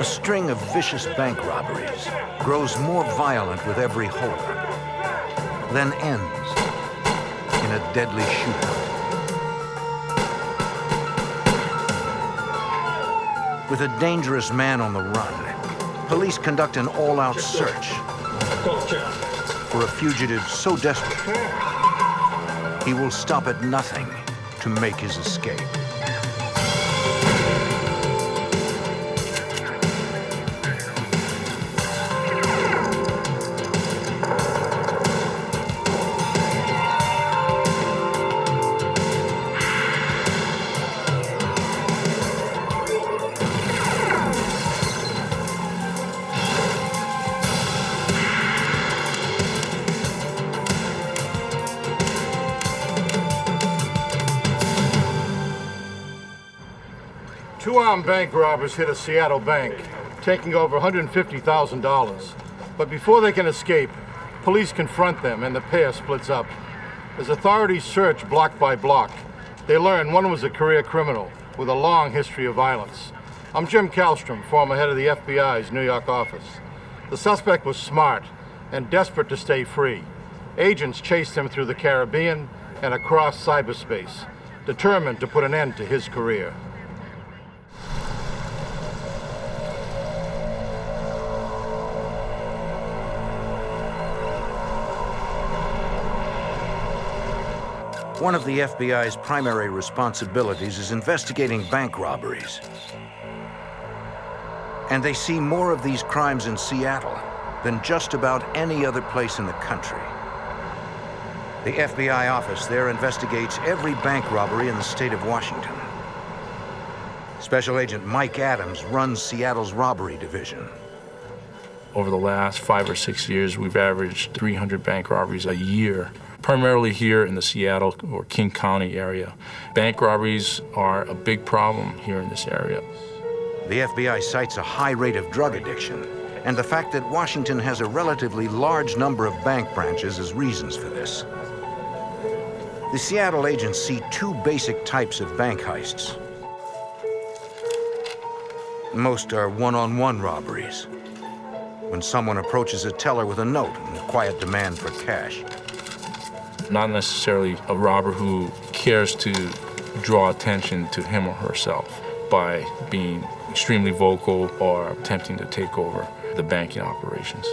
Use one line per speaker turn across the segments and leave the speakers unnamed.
string of vicious bank robberies grows more violent with every holdup, then ends in a deadly shootout. With a dangerous man on the run, police conduct an all-out search for a fugitive so desperate, he will stop at nothing to make his escape.
Two armed bank robbers hit a Seattle bank, taking over $150,000. But before they can escape, police confront them and the pair splits up. As authorities search block by block, they learn one was a career criminal with a long history of violence. I'm Jim Kallstrom, former head of the FBI's New York office. The suspect was smart and desperate to stay free. Agents chased him through the Caribbean and across cyberspace, determined to put an end to his career.
One of the FBI's primary responsibilities is investigating bank robberies. And they see more of these crimes in Seattle than just about any other place in the country. The FBI office there investigates every bank robbery in the state of Washington. Special Agent Mike Adams runs Seattle's robbery division.
Over the last 5 or 6 years, we've averaged 300 bank robberies a year, primarily here in the Seattle or King County area. Bank robberies are a big problem here in this area.
The FBI cites a high rate of drug addiction and the fact that Washington has a relatively large number of bank branches as reasons for this. The Seattle agents see two basic types of bank heists. Most are one-on-one robberies, when someone approaches a teller with a note and a quiet demand for cash.
Not necessarily a robber who cares to draw attention to him or herself by being extremely vocal or attempting to take over the banking operations.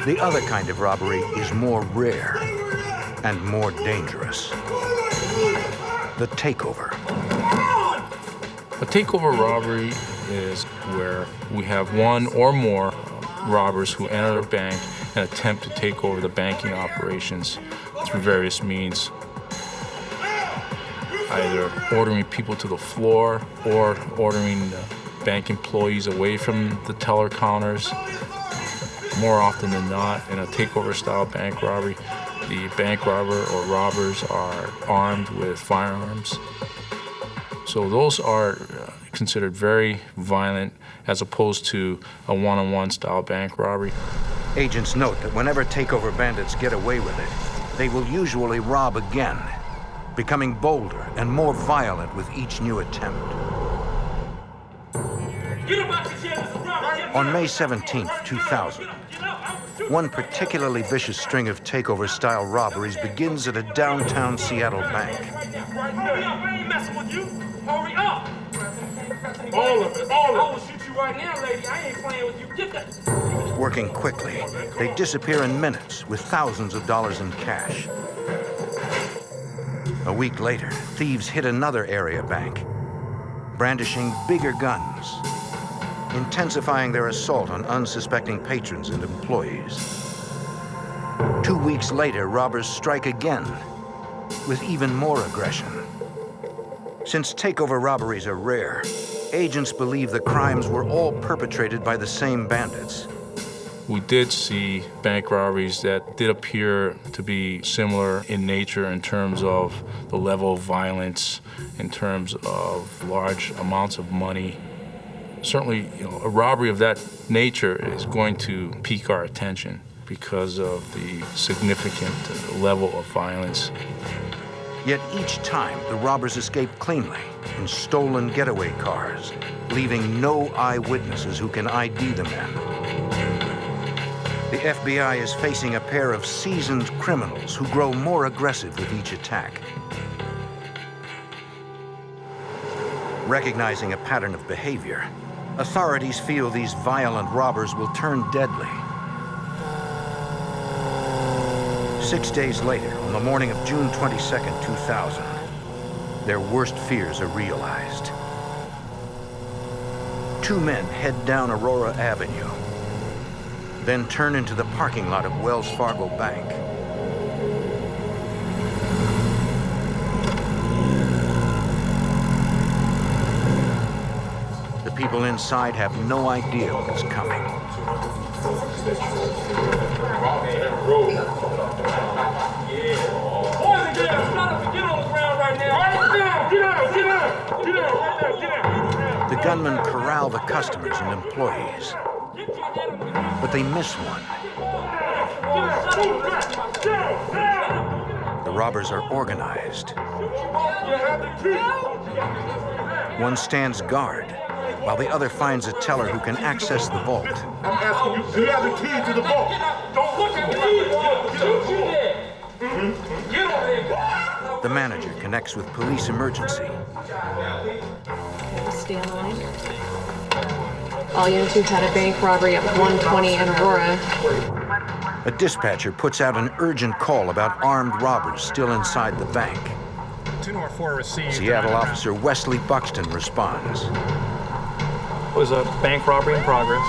The other kind of robbery is more rare and more dangerous. The takeover.
A takeover robbery is where we have one or more robbers who enter a bank and attempt to take over the banking operations through various means, either ordering people to the floor or ordering bank employees away from the teller counters. More often than not, in a takeover-style bank robbery, the bank robber or robbers are armed with firearms. So those are considered very violent as opposed to a one-on-one style bank robbery.
Agents note that whenever takeover bandits get away with it, they will usually rob again, becoming bolder and more violent with each new attempt. On May 17, 2000, one particularly vicious string of takeover-style robberies begins at a downtown Seattle bank.
Hurry up! All of it, all of it. I will shoot you right now, lady. I ain't playing with you. Get that.
Working quickly, they disappear in minutes with thousands of dollars in cash. A week later, thieves hit another area bank, brandishing bigger guns, intensifying their assault on unsuspecting patrons and employees. 2 weeks later, robbers strike again with even more aggression. Since takeover robberies are rare, agents believe the crimes were all perpetrated by the same bandits.
We did see bank robberies that did appear to be similar in nature in terms of the level of violence, in terms of large amounts of money. Certainly, a robbery of that nature is going to pique our attention because of the significant level of violence.
Yet each time, the robbers escape cleanly in stolen getaway cars, leaving no eyewitnesses who can ID the men. The FBI is facing a pair of seasoned criminals who grow more aggressive with each attack. Recognizing a pattern of behavior, authorities feel these violent robbers will turn deadly. 6 days later, on the morning of June 22nd, 2000, their worst fears are realized. Two men head down Aurora Avenue, then turn into the parking lot of Wells Fargo Bank. The people inside have no idea what's coming. The gunmen corral the customers and employees, but they miss one. The robbers are organized. One stands guard, while the other finds a teller who can access the vault.
I'm asking you, do you have the key to the vault?
Don't look at me! Get over there!
The manager connects with police emergency.
Stay on the line. All units, we've had a bank robbery at 120 in Aurora.
A dispatcher puts out an urgent call about armed robbers still inside the bank.
204 received.
Seattle officer Wesley Buxton responds.
It was a bank robbery in progress.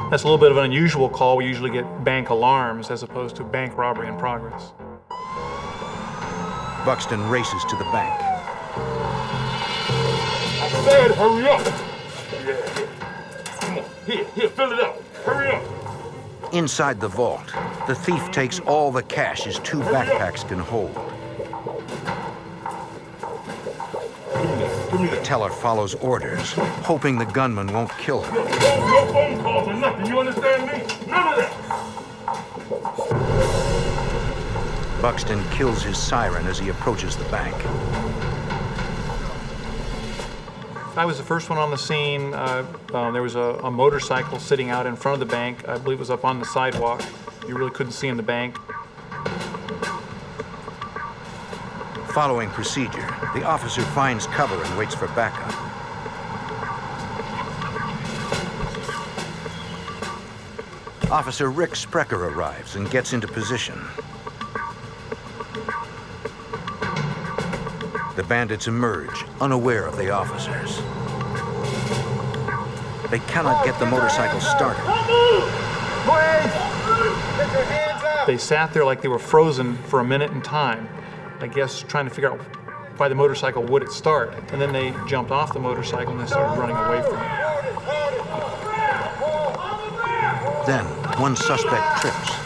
That's a little bit of an unusual call. We usually get bank alarms as opposed to bank robbery in progress.
Buxton races to the bank.
I said hurry up! Yeah. Come on, here, fill it up. Hurry up!
Inside the vault, the thief takes all the cash his two backpacks can hold. The teller follows orders, hoping the gunman won't kill him.
No phone calls or nothing, you understand me? None of that!
Buxton kills his siren as he approaches the bank.
I was the first one on the scene. There was a motorcycle sitting out in front of the bank. I believe it was up on the sidewalk. You really couldn't see in the bank.
Following procedure, the officer finds cover and waits for backup. Officer Rick Sprecher arrives and gets into position. The bandits emerge, unaware of the officers. They cannot get the motorcycle started.
They sat there like they were frozen for a minute in time, I guess trying to figure out why the motorcycle wouldn't start. And then they jumped off the motorcycle and they started running away from it.
Then, one suspect trips.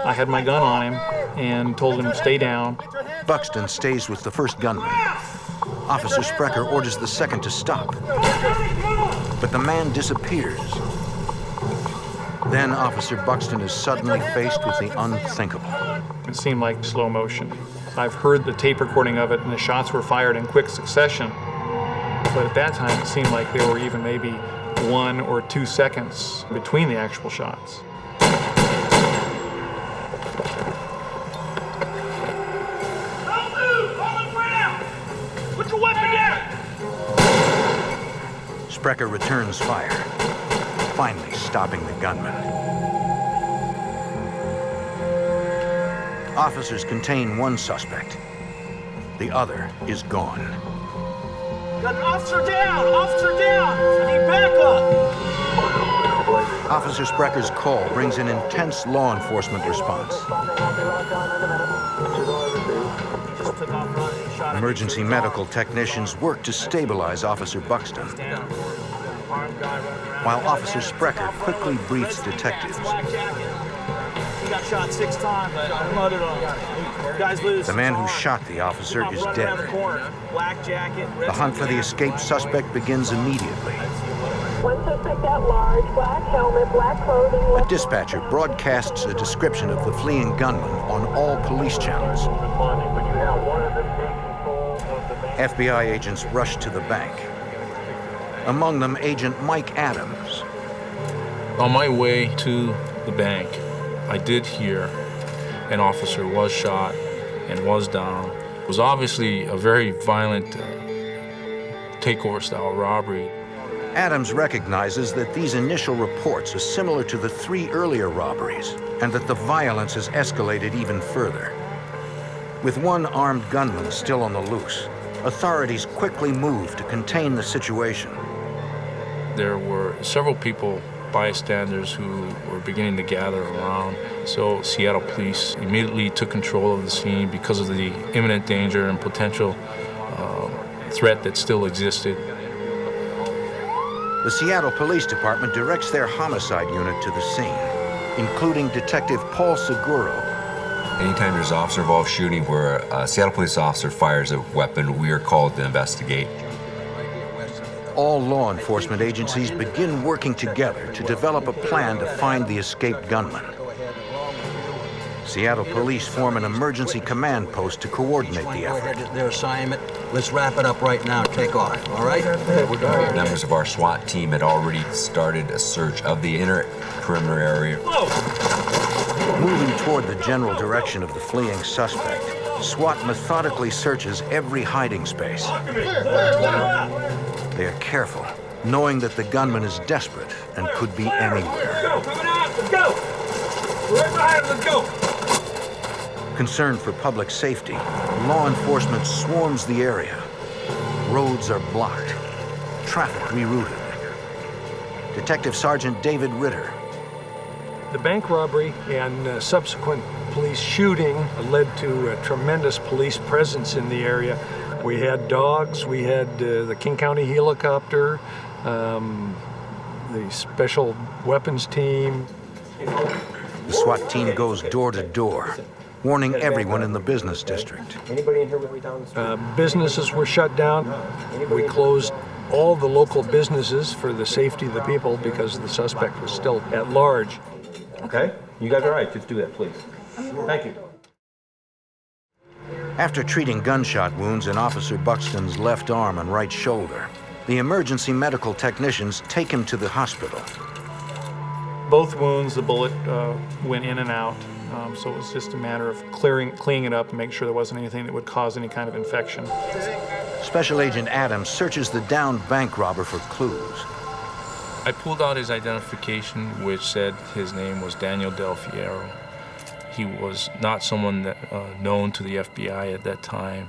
I had my gun on him and told him to stay down.
Buxton stays with the first gunman. Officer Sprecher orders the second to stop. But the man disappears. Then Officer Buxton is suddenly faced with the unthinkable.
It seemed like slow motion. I've heard the tape recording of it and the shots were fired in quick succession. But at that time, it seemed like there were even maybe 1 or 2 seconds between the actual shots.
Sprecher returns fire, finally stopping the gunman. Officers contain one suspect. The other is gone.
Got an officer down! Officer down! I need backup!
Officer Sprecher's call brings an intense law enforcement response. Emergency medical technicians work to stabilize Officer Buxton, while Officer Sprecher quickly briefs detectives.
He got shot 6 times. I muttered on him. Guy's loose.
The man who shot the officer is dead.
Black jacket.
The hunt for the escaped suspect begins immediately.
One suspect at large, black helmet, black clothing.
A dispatcher broadcasts a description of the fleeing gunman on all police channels. FBI agents rush to the bank. Among them, Agent Mike Adams.
On my way to the bank, I did hear an officer was shot and was down. It was obviously a very violent takeover-style robbery.
Adams recognizes that these initial reports are similar to the 3 earlier robberies, and that the violence has escalated even further. With one armed gunman still on the loose, authorities quickly moved to contain the situation.
There were several people, bystanders, who were beginning to gather around. So Seattle police immediately took control of the scene because of the imminent danger and potential threat that still existed.
The Seattle Police Department directs their homicide unit to the scene, including Detective Paul Seguro.
Anytime there's officer-involved shooting where a Seattle police officer fires a weapon, we are called to investigate.
All law enforcement agencies begin working together to develop a plan to find the escaped gunman. Seattle police form an emergency command post to coordinate the effort.
Their assignment. Let's wrap it up right now. Take off, all right?
Members of our SWAT team had already started a search of the inner perimeter area.
Moving toward the general direction of the fleeing suspect, SWAT methodically searches every hiding space. They are careful, knowing that the gunman is desperate and could be anywhere.
Let's go! We're right behind him, let's go!
Concerned for public safety, law enforcement swarms the area. Roads are blocked, traffic rerouted. Detective Sergeant David Ritter.
The bank robbery and subsequent police shooting led to a tremendous police presence in the area. We had dogs, we had the King County helicopter, the special weapons team.
The SWAT team goes door to door, warning everyone in the business district.
Anybody in here with me down the street? Businesses were shut down. We closed all the local businesses for the safety of the people because the suspect was still at large.
Okay, you guys are right. Just do that, please. Thank you.
After treating gunshot wounds in Officer Buxton's left arm and right shoulder, the emergency medical technicians take him to the hospital.
Both wounds, the bullet went in and out, so it was just a matter of cleaning it up and make sure there wasn't anything that would cause any kind of infection.
Special Agent Adams searches the downed bank robber for clues.
I pulled out his identification, which said his name was Daniel Del Fierro. He was not someone that, known to the FBI at that time,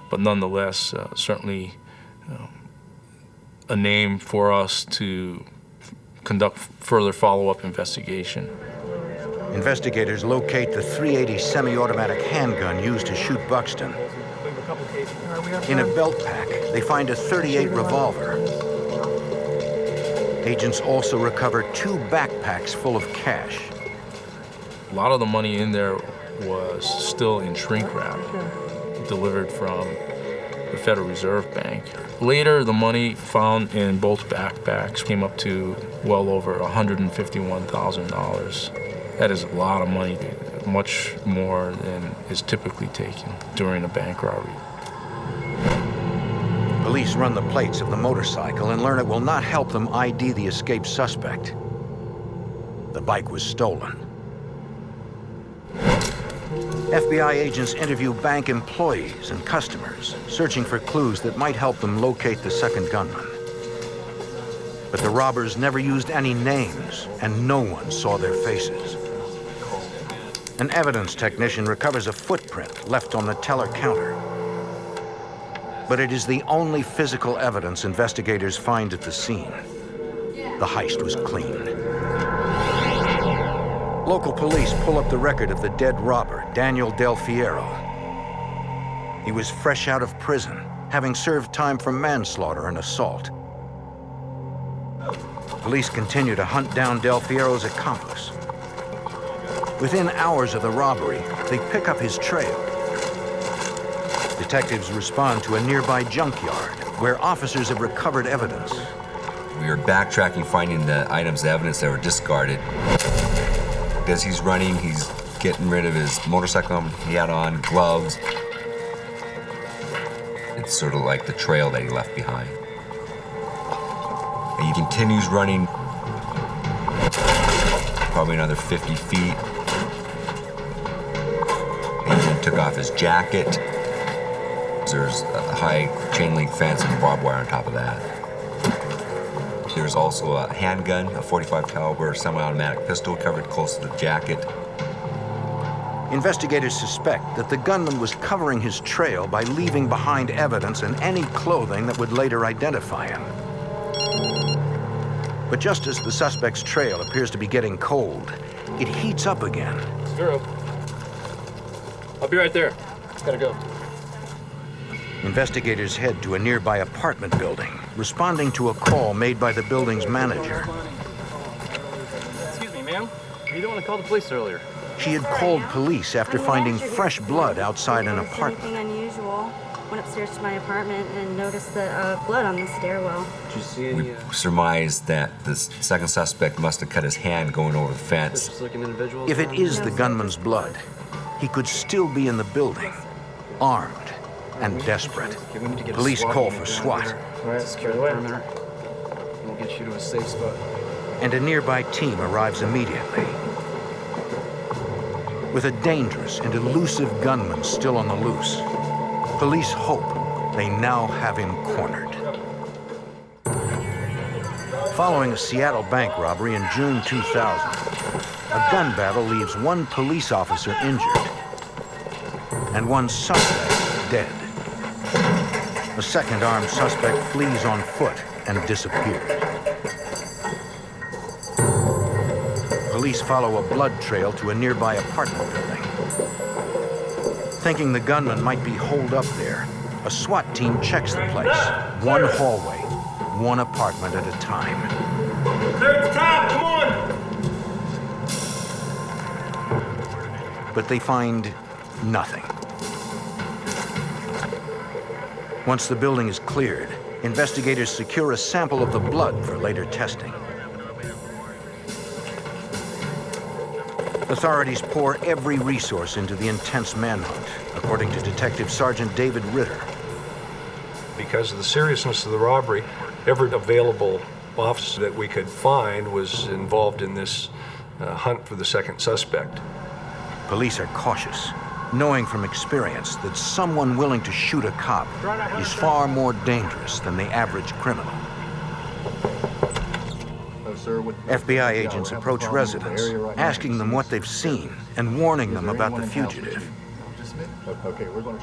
but nonetheless, certainly a name for us to conduct further follow-up investigation.
Investigators locate the .380 semi-automatic handgun used to shoot Buxton. In a belt pack, they find a .38 revolver. Agents also recover 2 backpacks full of cash.
A lot of the money in there was still in shrink wrap, delivered from the Federal Reserve Bank. Later, the money found in both backpacks came up to well over $151,000. That is a lot of money, much more than is typically taken during a bank robbery.
Police run the plates of the motorcycle and learn it will not help them ID the escaped suspect. The bike was stolen. FBI agents interview bank employees and customers, searching for clues that might help them locate the second gunman. But the robbers never used any names, and no one saw their faces. An evidence technician recovers a footprint left on the teller counter. But it is the only physical evidence investigators find at the scene. The heist was clean. Local police pull up the record of the dead robber, Daniel Del Fierro. He was fresh out of prison, having served time for manslaughter and assault. Police continue to hunt down Del Fierro's accomplice. Within hours of the robbery, they pick up his trail. Detectives respond to a nearby junkyard where officers have recovered evidence.
We were backtracking, finding the items of evidence that were discarded. As he's running, he's getting rid of his motorcycle he had on, gloves. It's sort of like the trail that he left behind. And he continues running probably another 50 feet. And then took off his jacket. There's a high chain link fence and barbed wire on top of that. There's also a handgun, a .45 caliber semi-automatic pistol covered close to the jacket.
Investigators suspect that the gunman was covering his trail by leaving behind evidence and any clothing that would later identify him. But just as the suspect's trail appears to be getting cold, it heats up again.
Zero. I'll be right there. Gotta go.
Investigators head to a nearby apartment building, responding to a call made by the building's manager.
Excuse me, ma'am. You don't want to call the police earlier.
She had called police after finding fresh blood outside an apartment.
Anything unusual? Went upstairs to my apartment and noticed the blood on the stairwell.
Did you see any?
We surmised that the second suspect must have cut his hand going over the fence.
If it is the gunman's blood, he could still be in the building, armed and desperate. Police call for SWAT.
Secure the perimeter. We'll get you to a safe spot.
And a nearby team arrives immediately. With a dangerous and elusive gunman still on the loose, police hope they now have him cornered. Following a Seattle bank robbery in June 2000, a gun battle leaves one police officer injured and one suspect dead. A second armed suspect flees on foot and disappears. Police follow a blood trail to a nearby apartment building. Thinking the gunman might be holed up there, a SWAT team checks the place, one hallway, one apartment at a time.
Clear the top, come on!
But they find nothing. Once the building is cleared, investigators secure a sample of the blood for later testing. Authorities pour every resource into the intense manhunt, according to Detective Sergeant David Ritter.
Because of the seriousness of the robbery, every available officer that we could find was involved in this hunt for the second suspect.
Police are cautious, knowing from experience that someone willing to shoot a cop is far more dangerous than the average criminal. FBI agents approach residents, asking them what they've seen and warning them about the fugitive.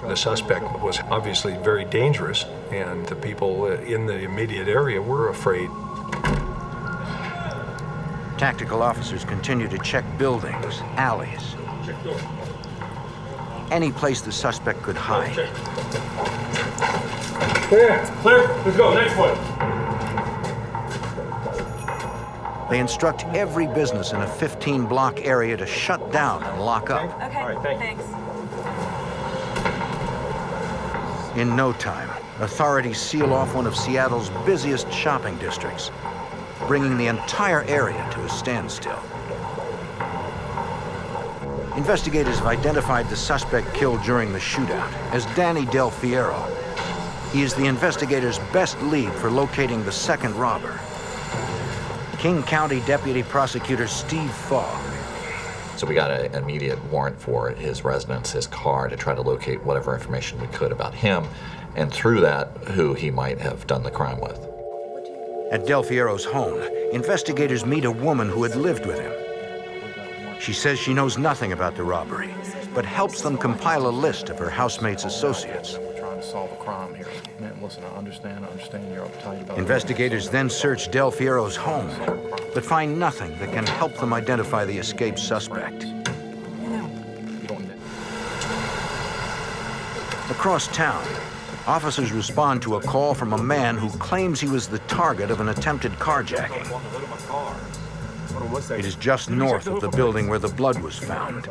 The suspect was obviously very dangerous, and the people in the immediate area were afraid.
Tactical officers continue to check buildings, alleys, any place the suspect could hide.
Clear, clear, let's go, next one.
They instruct every business in a 15-block area to shut down and lock up.
Okay,
all right, thanks.
In no time, authorities seal off one of Seattle's busiest shopping districts, bringing the entire area to a standstill. Investigators have identified the suspect killed during the shootout as Danny Del Fiero. He is the investigators' best lead for locating the second robber. King County Deputy Prosecutor Steve Fogg.
So we got an immediate warrant for his residence, his car, to try to locate whatever information we could about him, and through that, who he might have done the crime with.
At Del Fiero's home, investigators meet a woman who had lived with him. She says she knows nothing about the robbery, but helps them compile a list of her housemate's associates.
We're trying to solve a crime here. Man, listen, I understand you're uptight about it.
Investigators then search Del Fiero's home, but find nothing that can help them identify the escaped suspect. Across town, officers respond to a call from a man who claims he was the target of an attempted carjacking. It is just north of the building where the blood was found.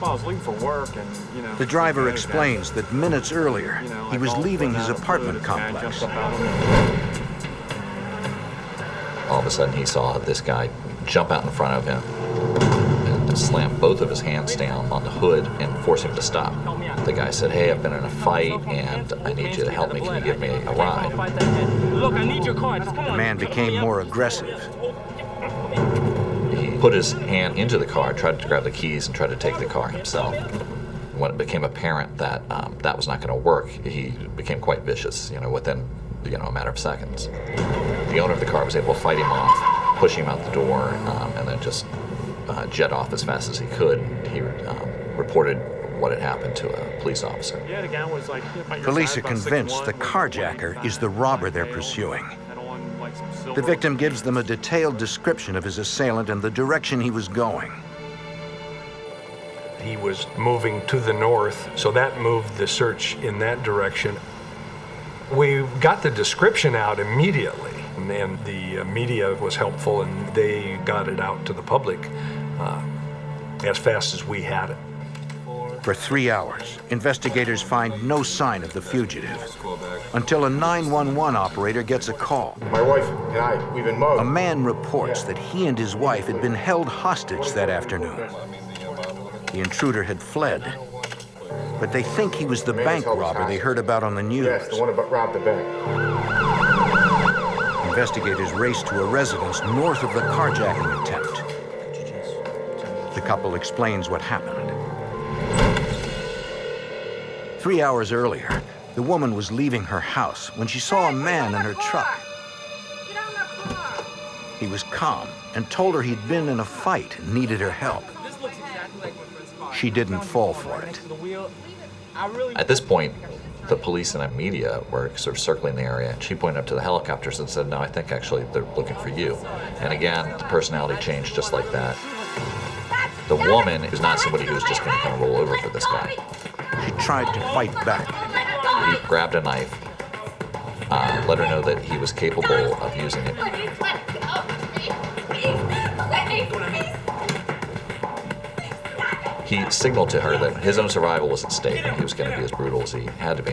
I was leaving for work and,
The driver explains that minutes earlier, he was leaving his apartment complex.
of a sudden he saw this guy jump out in front of him and slam both of his hands down on the hood and force him to stop. The guy said, "Hey, I've been in a fight and I need you to help me. Can you give me a ride?"
Look, I need your car. Just come on.
The man became more aggressive.
He put his hand into the car, tried to grab the keys, and tried to take the car himself. When it became apparent that that was not going to work, he became quite vicious, within, a matter of seconds. The owner of the car was able to fight him off, push him out the door, and then just jet off as fast as he could. He reported what had happened to a police officer.
Yeah, the guy was like,
Police are convinced the carjacker is the robber they're pursuing. The victim gives them a detailed description of his assailant and the direction he was going.
He was moving to the north, so that moved the search in that direction. We got the description out immediately, and the media was helpful, and they got it out to the public as fast as we had it.
For 3 hours, investigators find no sign of the fugitive until a 911 operator gets a call.
My wife and I, we've been mugged.
A man reports that he and his wife had been held hostage that afternoon. The intruder had fled, but they think he was the bank robber they heard about on the news.
Yes, the one that robbed the bank.
Investigators race to a residence north of the carjacking attempt. The couple explains what happened. 3 hours earlier, the woman was leaving her house when she saw a man in her truck. He was calm and told her he'd been in a fight and needed her help. She didn't fall for it.
At this point, the police and the media were sort of circling the area, and she pointed up to the helicopters and said, "No, I think actually they're looking for you." And again, the personality changed just like that. The woman is not somebody who's just going to kind of roll over for this guy.
She tried to fight back.
He grabbed a knife, let her know that he was capable of using it. He signaled to her that his own survival was at stake and he was going to be as brutal as he had to be.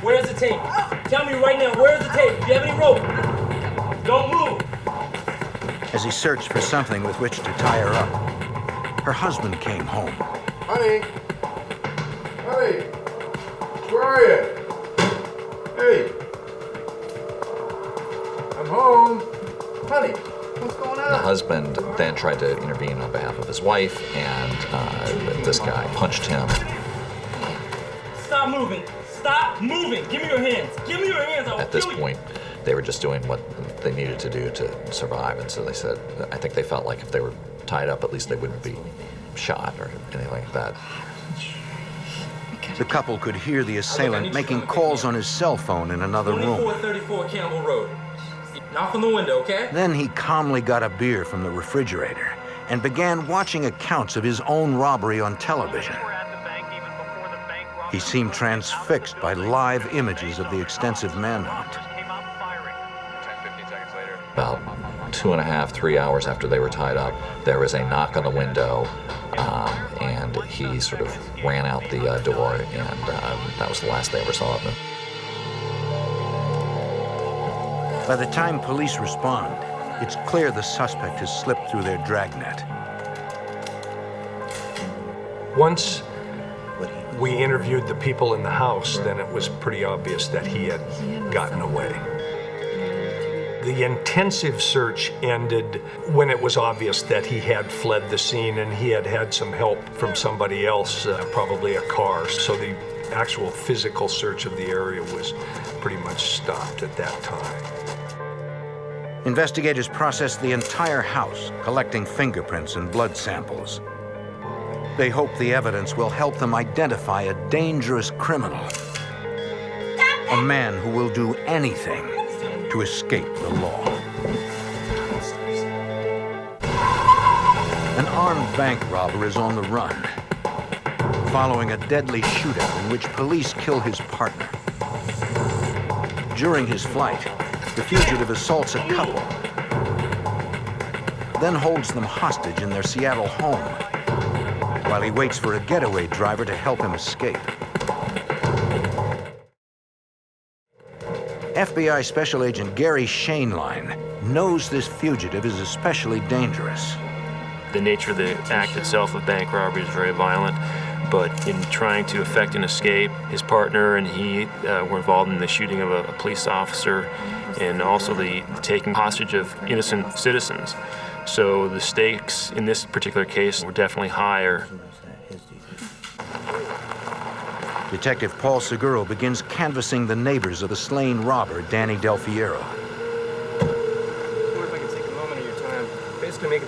Where's the tape? Tell me right now, where's the tape? Do you have any rope? Don't move.
As he searched for something with which to tie her up, her husband came home.
Honey! Honey! Where are you? Hey! I'm home. Honey, what's going on?
The husband then tried to intervene on behalf of his wife, and this guy punched him.
Stop moving! Stop moving! Give me your hands! Give me your hands!
At this point, they were just doing what they needed to do to survive, and so they said, I think they felt like if they were tied up, at least they wouldn't be shot or anything like that.
The couple could hear the assailant making calls on his cell phone in another room.
2434 Campbell Road. Knock on the window, okay?
Then he calmly got a beer from the refrigerator and began watching accounts of his own robbery on television. He seemed transfixed by live images of the extensive manhunt.
About 2.5, 3 hours after they were tied up, there was a knock on the window, and he sort of ran out the door, and that was the last they ever saw of him.
By the time police respond, it's clear the suspect has slipped through their dragnet.
Once we interviewed the people in the house, then it was pretty obvious that he had gotten away. The intensive search ended when it was obvious that he had fled the scene and he had had some help from somebody else, probably a car. So the actual physical search of the area was pretty much stopped at that time.
Investigators processed the entire house, collecting fingerprints and blood samples. They hope the evidence will help them identify a dangerous criminal. A man who will do anything to escape the law. An armed bank robber is on the run, following a deadly shootout in which police kill his partner. During his flight, the fugitive assaults a couple, then holds them hostage in their Seattle home, while he waits for a getaway driver to help him escape. FBI Special Agent Gary Shaneline knows this fugitive is especially dangerous.
The nature of the act itself of bank robbery is very violent, but in trying to effect an escape, his partner and he were involved in the shooting of a police officer and also the taking hostage of innocent citizens. So the stakes in this particular case were definitely higher.
Detective Paul Seguro begins canvassing the neighbors of the slain robber, Danny Del Fiero.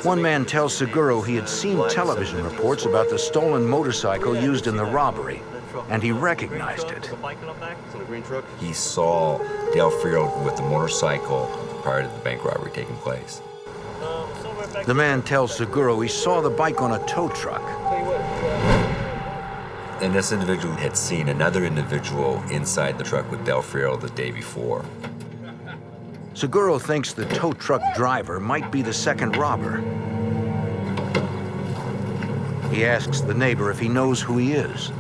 One man tells Seguro he had seen television reports about the stolen motorcycle used in the robbery, and he recognized it.
He saw Del Fiero with the motorcycle prior to the bank robbery taking place.
The man tells Seguro he saw the bike on a tow truck.
And this individual had seen another individual inside the truck with Del Fiero the day before.
Seguro thinks the tow truck driver might be the second robber. He asks the neighbor if he knows who he is.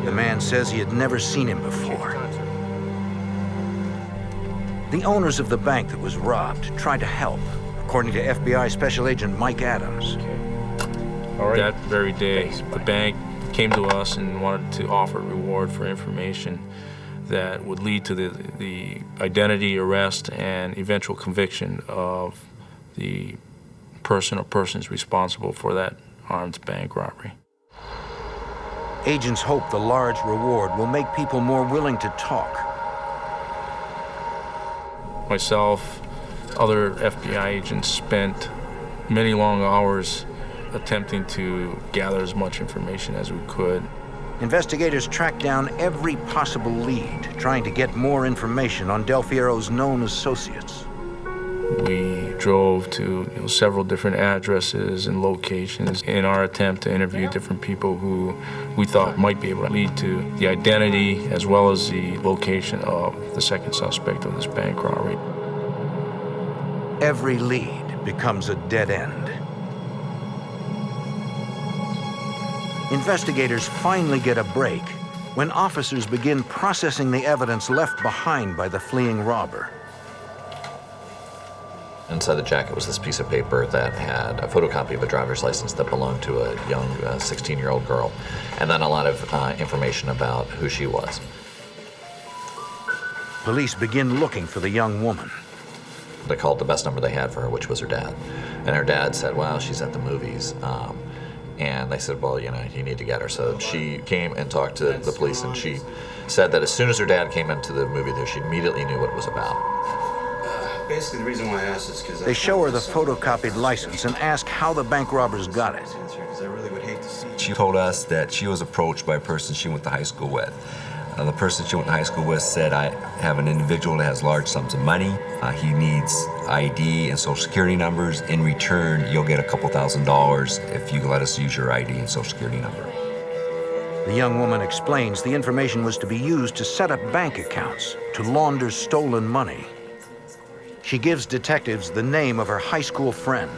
The man says he had never seen him before. The owners of the bank that was robbed tried to help, according to FBI Special Agent Mike Adams.
That very day, the bank came to us and wanted to offer a reward for information that would lead to the identity, arrest, and eventual conviction of the person or persons responsible for that armed bank robbery.
Agents hope the large reward will make people more willing to talk.
Myself, other FBI agents spent many long hours attempting to gather as much information as we could.
Investigators tracked down every possible lead, trying to get more information on Del Fiero's known associates.
We drove to several different addresses and locations in our attempt to interview different people who we thought might be able to lead to the identity as well as the location of the second suspect of this bank robbery.
Every lead becomes a dead end. Investigators finally get a break when officers begin processing the evidence left behind by the fleeing robber.
Inside the jacket was this piece of paper that had a photocopy of a driver's license that belonged to a young 16-year-old girl, and then a lot of information about who she was.
Police begin looking for the young woman.
They called the best number they had for her, which was her dad. And her dad said, well, she's at the movies. And they said, well, you need to get her. So she came and talked to the police, and she said that as soon as her dad came into the movie theater, she immediately knew what it was about.
Basically, the reason why I asked is because
they show her the photocopied license and ask how the bank robbers got it.
She told us that she was approached by a person she went to high school with. The person she went to high school with said, I have an individual that has large sums of money. He needs ID and social security numbers. In return, you'll get a couple $1,000s if you let us use your ID and social security number.
The young woman explains the information was to be used to set up bank accounts to launder stolen money. She gives detectives the name of her high school friend,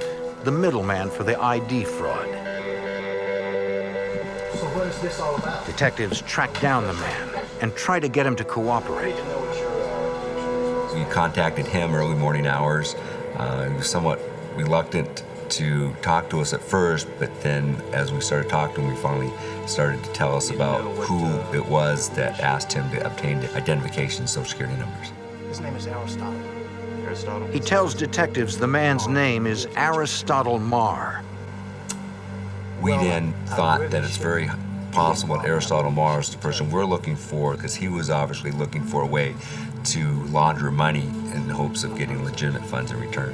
the middleman for the ID fraud.
So what is this all about?
Detectives track down the man and try to get him to cooperate.
We contacted him early morning hours. He was somewhat reluctant to talk to us at first, but then as we started talking to him, he finally started to tell us about who it was that asked him to obtain the identification and social security numbers.
His name is Aristotle.
He tells detectives the man's name is Aristotle Marr.
We then thought that it's very possible that Aristotle Marr is the person we're looking for, because he was obviously looking for a way to launder money in the hopes of getting legitimate funds in return.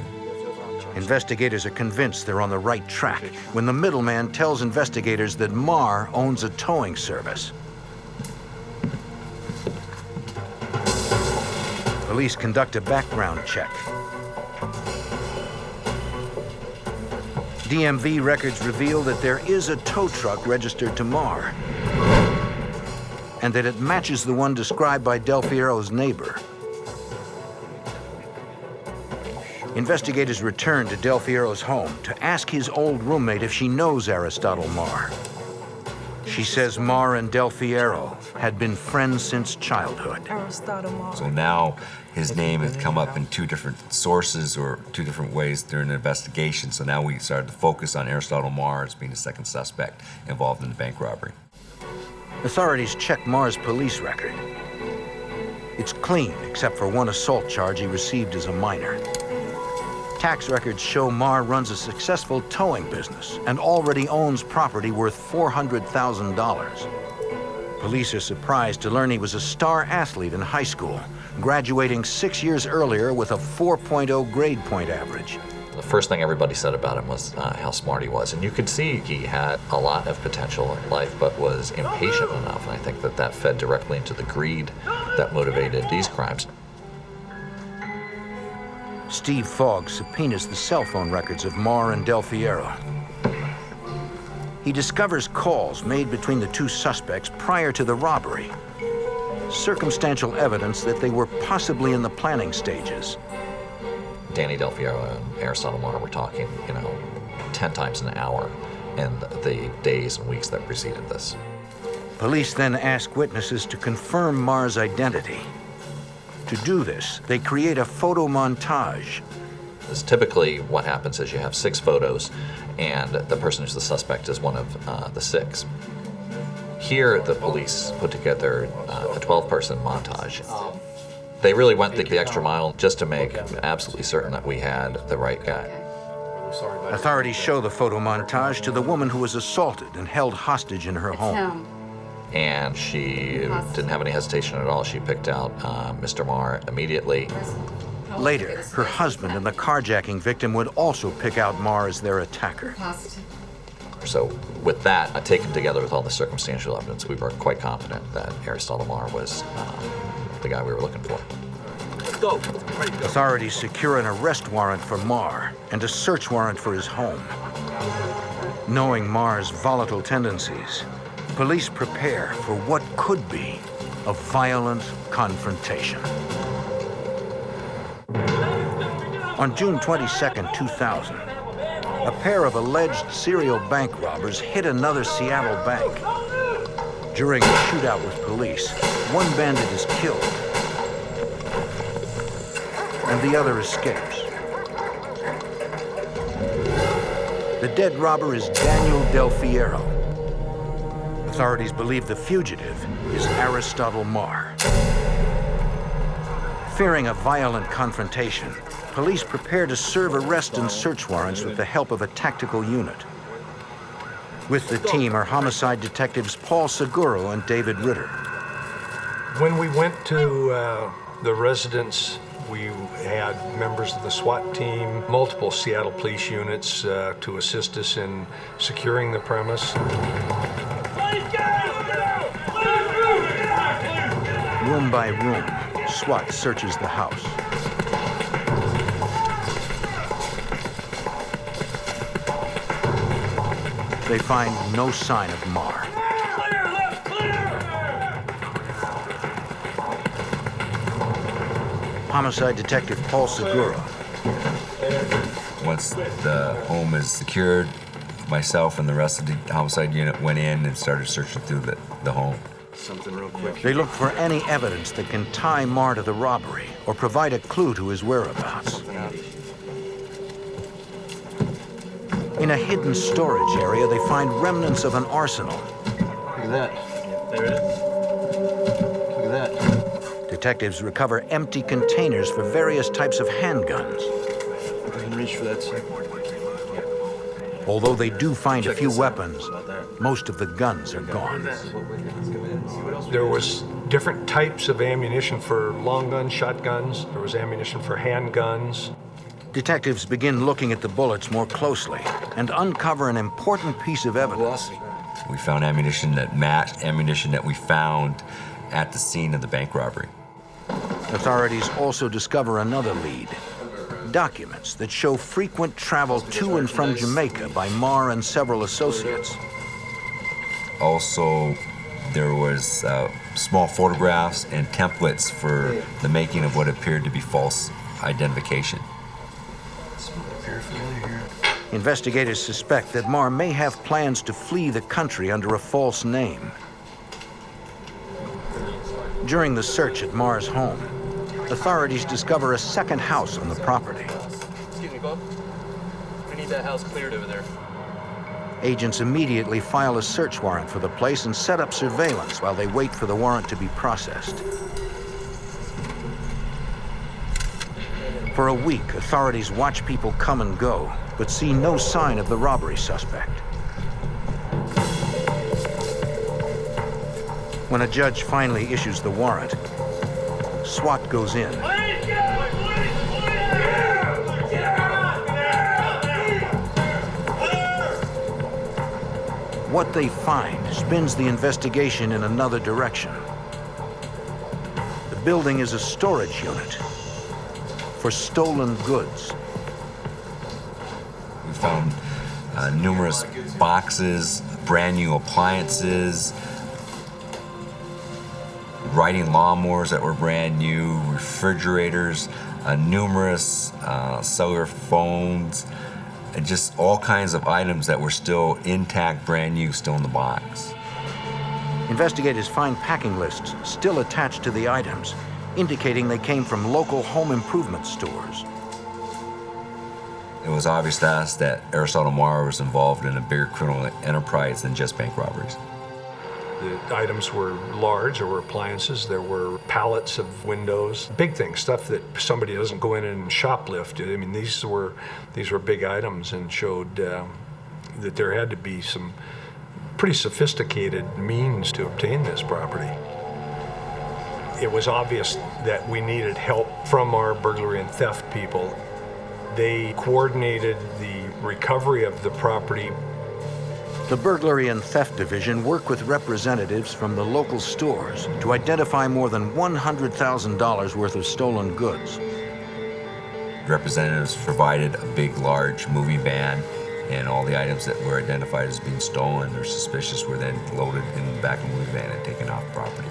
Investigators are convinced they're on the right track when the middleman tells investigators that Marr owns a towing service. Police conduct a background check. DMV records reveal that there is a tow truck registered to Marr, and that it matches the one described by Del Fiero's neighbor. Investigators return to Del Fiero's home to ask his old roommate if she knows Aristotle Marr. She says Marr and Del Fierro had been friends since childhood.
So now his name has come up in two different sources or two different ways during the investigation. So now we started to focus on Aristotle Marr as being the second suspect involved in the bank robbery.
Authorities check Marr's police record. It's clean, except for one assault charge he received as a minor. Tax records show Marr runs a successful towing business and already owns property worth $400,000. Police are surprised to learn he was a star athlete in high school, graduating 6 years earlier with a 4.0 grade point average.
The first thing everybody said about him was how smart he was. And you could see he had a lot of potential in life, but was impatient enough. And I think that that fed directly into the greed that motivated these crimes.
Steve Fogg subpoenas the cell phone records of Marr and Del Fierro. He discovers calls made between the two suspects prior to the robbery. Circumstantial evidence that they were possibly in the planning stages.
Danny Del Fierro and Aristotle Marr were talking, 10 times an hour in the days and weeks that preceded this.
Police then ask witnesses to confirm Marr's identity. To do this, they create a photo montage.
Typically, what happens is you have 6 photos, and the person who's the suspect is one of the 6. Here, the police put together a 12-person montage. They really went the extra mile just to make absolutely certain that we had the right guy.
Authorities show the photo montage to the woman who was assaulted and held hostage in her home.
And she didn't have any hesitation at all. She picked out Mr. Marr immediately.
Later, her husband and the carjacking victim would also pick out Marr as their attacker.
So with that, taken together with all the circumstantial evidence, we were quite confident that Aristotle Marr was the guy we were looking for.
Let's go.
Authorities secure an arrest warrant for Marr and a search warrant for his home. Knowing Marr's volatile tendencies, police prepare for what could be a violent confrontation. On June 22, 2000, a pair of alleged serial bank robbers hit another Seattle bank. During a shootout with police, one bandit is killed, and the other escapes. The dead robber is Daniel Del Fierro. Authorities believe the fugitive is Aristotle Marr. Fearing a violent confrontation, police prepare to serve arrest and search warrants with the help of a tactical unit. With the team are homicide detectives Paul Seguro and David Ritter.
When we went to the residence, we had members of the SWAT team, multiple Seattle police units to assist us in securing the premise.
Room by room, SWAT searches the house. They find no sign of Marr. Homicide detective Paul Seguro.
Once the home is secured, myself and the rest of the homicide unit went in and started searching through the home.
Something real quick.
They look for any evidence that can tie Marr to the robbery or provide a clue to his whereabouts. In a hidden storage area, they find remnants of an arsenal.
Look at that. There it is. Look at that.
Detectives recover empty containers for various types of handguns.
I can reach for that second.
Although they do find a few weapons, most of the guns are gone.
There was different types of ammunition for long guns, shotguns. There was ammunition for handguns.
Detectives begin looking at the bullets more closely and uncover an important piece of evidence.
We found ammunition that matched ammunition that we found at the scene of the bank robbery.
Authorities also discover another lead. Documents that show frequent travel to and from Jamaica by Marr and several associates.
Also, there was small photographs and templates for the making of what appeared to be false identification.
Paraphernalia here.
Investigators suspect that Marr may have plans to flee the country under a false name. During the search at Marr's home, authorities discover a second house on the property.
Excuse me, Bob. We need that house cleared over there.
Agents immediately file a search warrant for the place and set up surveillance while they wait for the warrant to be processed. For a week, authorities watch people come and go, but see no sign of the robbery suspect. When a judge finally issues the warrant, SWAT goes in. What they find spins the investigation in another direction. The building is a storage unit for stolen goods.
We found numerous boxes, brand new appliances, riding lawnmowers that were brand new, refrigerators, numerous cellular phones, and just all kinds of items that were still intact, brand new, still in the box.
Investigators find packing lists still attached to the items, indicating they came from local home improvement stores.
It was obvious to us that Aristotle Marr was involved in a bigger criminal enterprise than just bank robberies.
The items were large. There were appliances, there were pallets of windows, big things, stuff that somebody doesn't go in and shoplift. I mean, these were big items and showed that there had to be some pretty sophisticated means to obtain this property. It was obvious that we needed help from our burglary and theft people. They coordinated the recovery of the property.
The Burglary and Theft Division work with representatives from the local stores to identify more than $100,000 worth of stolen goods.
Representatives provided a big, large moving van, and all the items that were identified as being stolen or suspicious were then loaded in the back of the moving van and taken off property.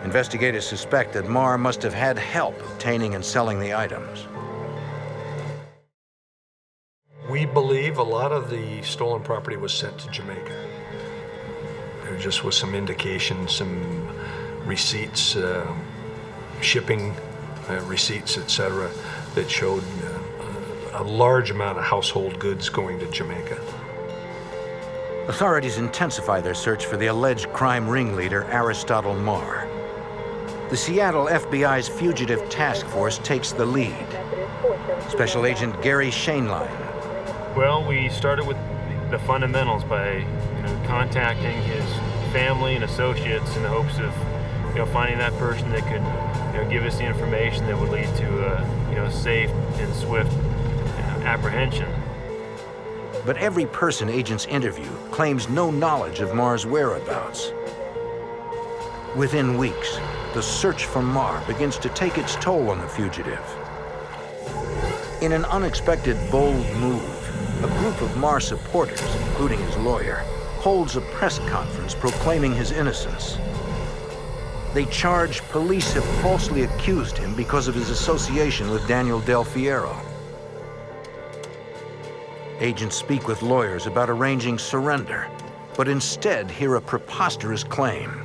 Investigators suspect that Marr must have had help obtaining and selling the items.
We believe a lot of the stolen property was sent to Jamaica. There just was some indication, some receipts, shipping receipts, etc., that showed a large amount of household goods going to Jamaica.
Authorities intensify their search for the alleged crime ringleader, Aristotle Marr. The Seattle FBI's Fugitive Task Force takes the lead. Special Agent Gary Shainline.
Well, we started with the fundamentals by contacting his family and associates in the hopes of finding that person that could give us the information that would lead to safe and swift apprehension.
But every person agents interview claims no knowledge of Marr's whereabouts. Within weeks, the search for Marr begins to take its toll on the fugitive. In an unexpected, bold move, a group of Marr supporters, including his lawyer, holds a press conference proclaiming his innocence. They charge police have falsely accused him because of his association with Daniel Del Fierro. Agents speak with lawyers about arranging surrender, but instead hear a preposterous claim.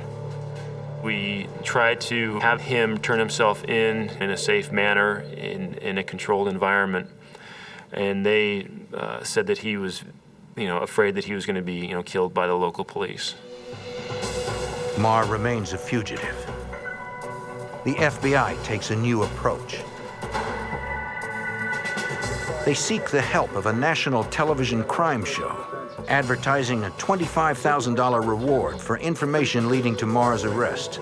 We tried to have him turn himself in a safe manner, in a controlled environment, and they said that he was, afraid that he was going to be, killed by the local police.
Marr remains a fugitive. The FBI takes a new approach. They seek the help of a national television crime show, advertising a $25,000 reward for information leading to Marr's arrest.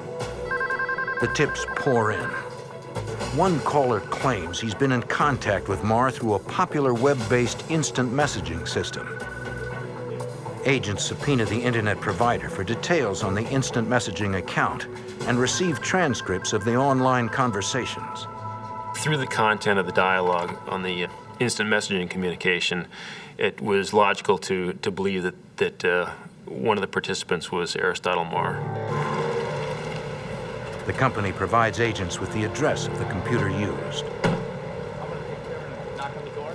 The tips pour in. One caller claims he's been in contact with Marr through a popular web-based instant messaging system. Agents subpoena the internet provider for details on the instant messaging account and receive transcripts of the online conversations.
Through the content of the dialogue on the instant messaging communication, it was logical to believe that one of the participants was Aristotle Marr.
The company provides agents with the address of the computer used.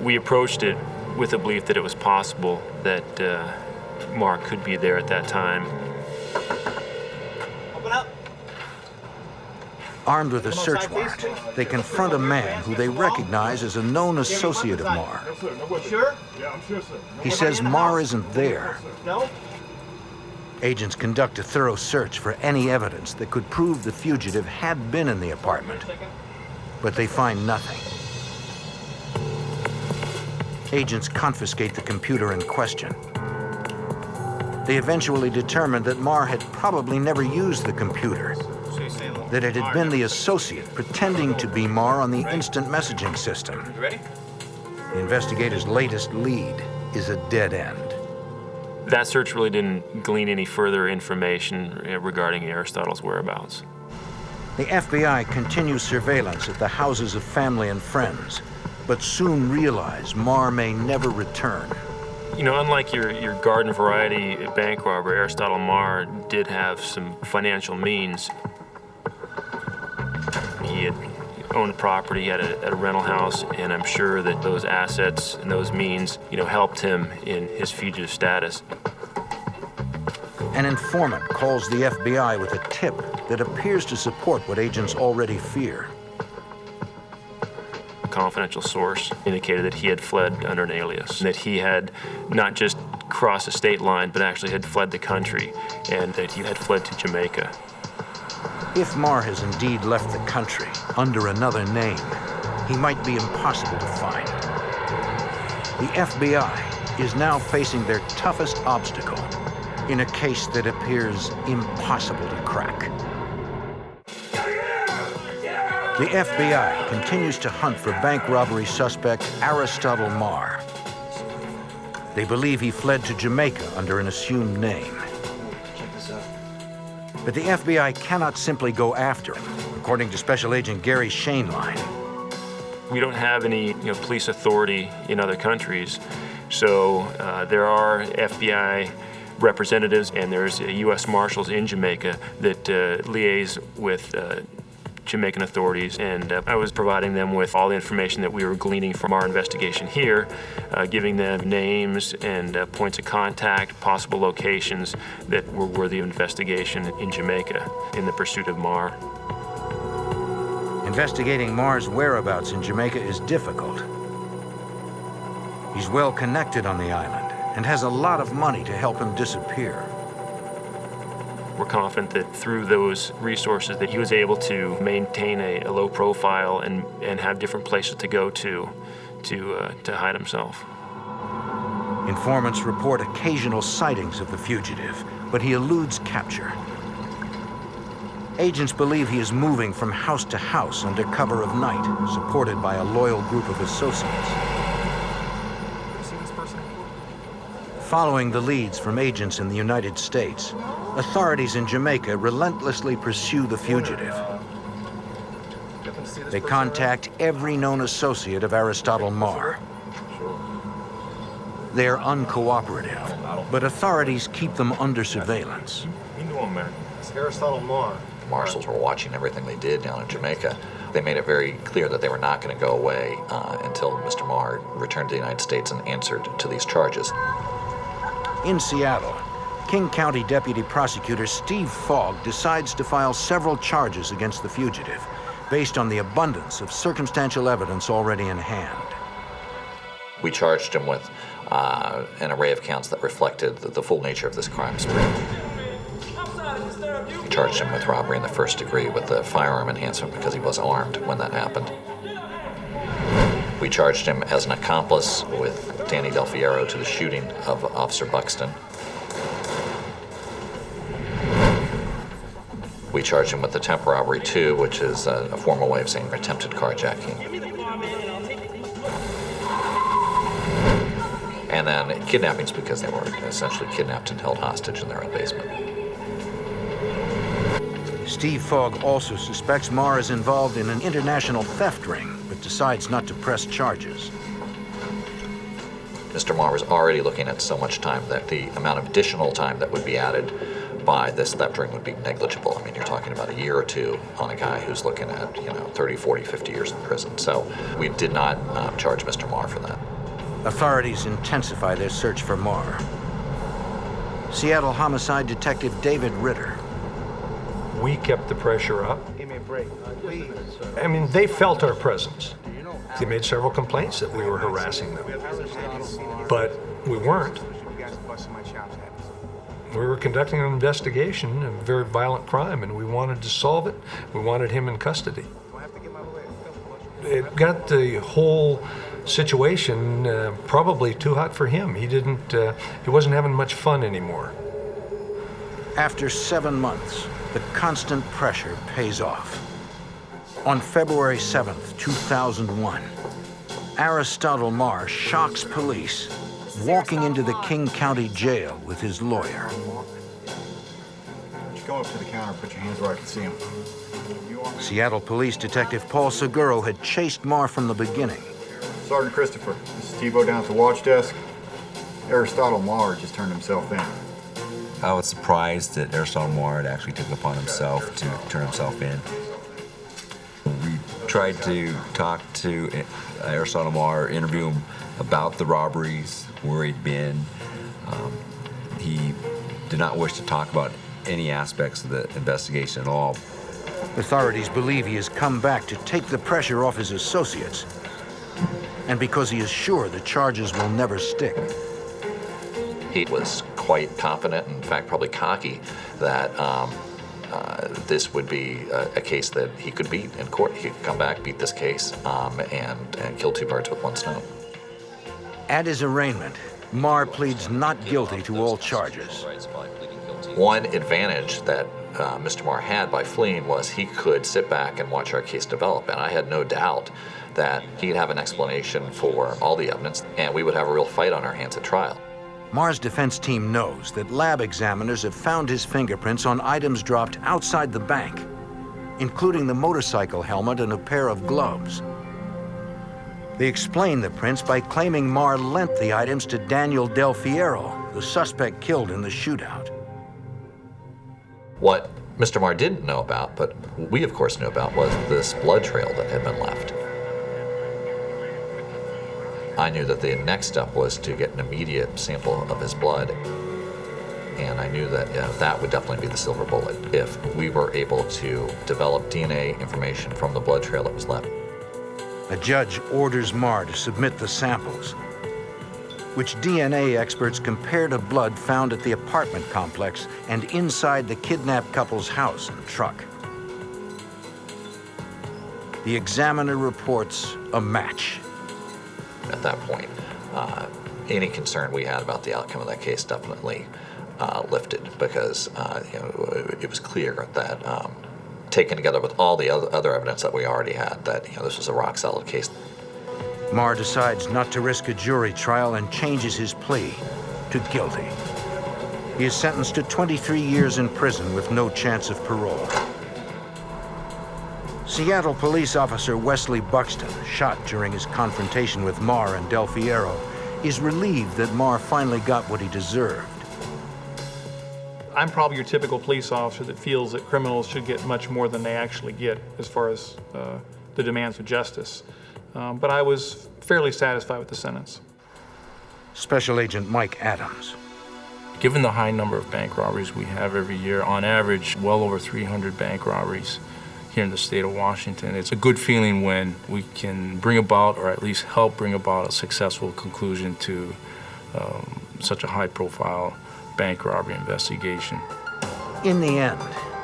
We approached it with the belief that it was possible that Mark could be there at that time.
Open up.
Armed with a search warrant, they confront a man who they recognize as a known associate of Marr.
Sure?
Yeah, I'm sure, sir.
He says Marr isn't there.
No?
Agents conduct a thorough search for any evidence that could prove the fugitive had been in the apartment, but they find nothing. Agents confiscate the computer in question. They eventually determined that Marr had probably never used the computer, that it had been the associate pretending to be Marr on the instant messaging system.
You ready?
The investigator's latest lead is a dead end.
That search really didn't glean any further information regarding Aristotle's whereabouts.
The FBI continues surveillance at the houses of family and friends, but soon realize Marr may never return.
You know, unlike your garden variety bank robber, Aristotle Marr did have some financial means. He had owned property at a rental house, and I'm sure that those assets and those means, helped him in his fugitive status.
An informant calls the FBI with a tip that appears to support what agents already fear.
A confidential source indicated that he had fled under an alias, that he had not just crossed a state line, but actually had fled the country, and that he had fled to Jamaica.
If Marr has indeed left the country under another name, he might be impossible to find. The FBI is now facing their toughest obstacle in a case that appears impossible to crack. The FBI continues to hunt for bank robbery suspect Aristotle Marr. They believe he fled to Jamaica under an assumed name. But the FBI cannot simply go after him, according to Special Agent Gary Shainline.
We don't have any police authority in other countries, so there are FBI representatives and there's U.S. Marshals in Jamaica that liaise with Jamaican authorities, and I was providing them with all the information that we were gleaning from our investigation here, giving them names and points of contact, possible locations that were worthy of investigation in Jamaica in the pursuit of Marr.
Investigating Marr's whereabouts in Jamaica is difficult. He's well connected on the island and has a lot of money to help him disappear.
We're confident that through those resources that he was able to maintain a low profile and have different places to go to hide himself.
Informants report occasional sightings of the fugitive, but he eludes capture. Agents believe he is moving from house to house under cover of night, supported by a loyal group of associates. Following the leads from agents in the United States, authorities in Jamaica relentlessly pursue the fugitive. They contact every known associate of Aristotle Marr. They're uncooperative, but authorities keep them under surveillance.
It's Aristotle Marr.
Marshals were watching everything they did down in Jamaica. They made it very clear that they were not going to go away until Mr. Marr returned to the United States and answered to these charges.
In Seattle, King County Deputy Prosecutor Steve Fogg decides to file several charges against the fugitive, based on the abundance of circumstantial evidence already in hand.
We charged him with an array of counts that reflected the full nature of this crime spree. We charged him with robbery in the first degree with the firearm enhancement because he was armed when that happened. We charged him as an accomplice with Danny Del Fiero to the shooting of Officer Buxton. We charged him with attempt robbery 2, which is a formal way of saying attempted carjacking. And then kidnappings because they were essentially kidnapped and held hostage in their own basement.
Steve Fogg also suspects Marr is involved in an international theft ring, but decides not to press charges.
Mr. Marr was already looking at so much time that the amount of additional time that would be added by, this theft ring would be negligible. I mean, you're talking about a year or two on a guy who's looking at, 30, 40, 50 years in prison. So we did not charge Mr. Marr for that.
Authorities intensify their search for Marr. Seattle homicide detective David Ritter.
We kept the pressure up.
Give me a break.
I mean, they felt our presence. They made several complaints that we were harassing them, but we weren't. We were conducting an investigation of a very violent crime, and we wanted to solve it. We wanted him in custody. It got the whole situation probably too hot for him. He wasn't having much fun anymore.
After 7 months, the constant pressure pays off. On February 7th, 2001, Aristotle Marr shocks police, walking into the King County Jail with his lawyer.
Just go up to the counter, put your hands where I can see them.
Seattle Police Detective Paul Seguro had chased Marr from the beginning.
Sergeant Christopher, this is Tebow down at the watch desk. Aristotle Marr just turned himself in.
I was surprised that Aristotle Marr had actually took it upon himself to turn himself in. We tried to talk to Aristotle Marr, interview him about the robberies, where he'd been. He did not wish to talk about any aspects of the investigation at all.
Authorities believe he has come back to take the pressure off his associates, and because he is sure the charges will never stick.
He was quite confident, in fact, probably cocky, that this would be a case that he could beat in court. He could come back, beat this case, and kill two birds with one stone.
At his arraignment, Marr pleads not guilty to all charges.
One advantage that Mr. Marr had by fleeing was he could sit back and watch our case develop, and I had no doubt that he'd have an explanation for all the evidence, and we would have a real fight on our hands at trial.
Marr's defense team knows that lab examiners have found his fingerprints on items dropped outside the bank, including the motorcycle helmet and a pair of gloves. They explain the prints by claiming Marr lent the items to Daniel Del Fiero, the suspect killed in the shootout.
What Mr. Marr didn't know about, but we of course knew about, was this blood trail that had been left. I knew that the next step was to get an immediate sample of his blood, and I knew that that would definitely be the silver bullet if we were able to develop DNA information from the blood trail that was left.
A judge orders Marr to submit the samples, which DNA experts compare to blood found at the apartment complex and inside the kidnapped couple's house and truck. The examiner reports a match.
At that point, any concern we had about the outcome of that case definitely lifted, because it was clear that, taken together with all the other evidence that we already had, that this was a rock-solid case.
Marr decides not to risk a jury trial and changes his plea to guilty. He is sentenced to 23 years in prison with no chance of parole. Seattle police officer Wesley Buxton, shot during his confrontation with Marr and Del Fiero, is relieved that Marr finally got what he deserved.
I'm probably your typical police officer that feels that criminals should get much more than they actually get as far as the demands of justice. But I was fairly satisfied with the sentence.
Special Agent Mike Adams.
Given the high number of bank robberies we have every year, on average, well over 300 bank robberies here in the state of Washington, it's a good feeling when we can bring about, or at least help bring about, a successful conclusion to such a high-profile bank robbery investigation.
In the end,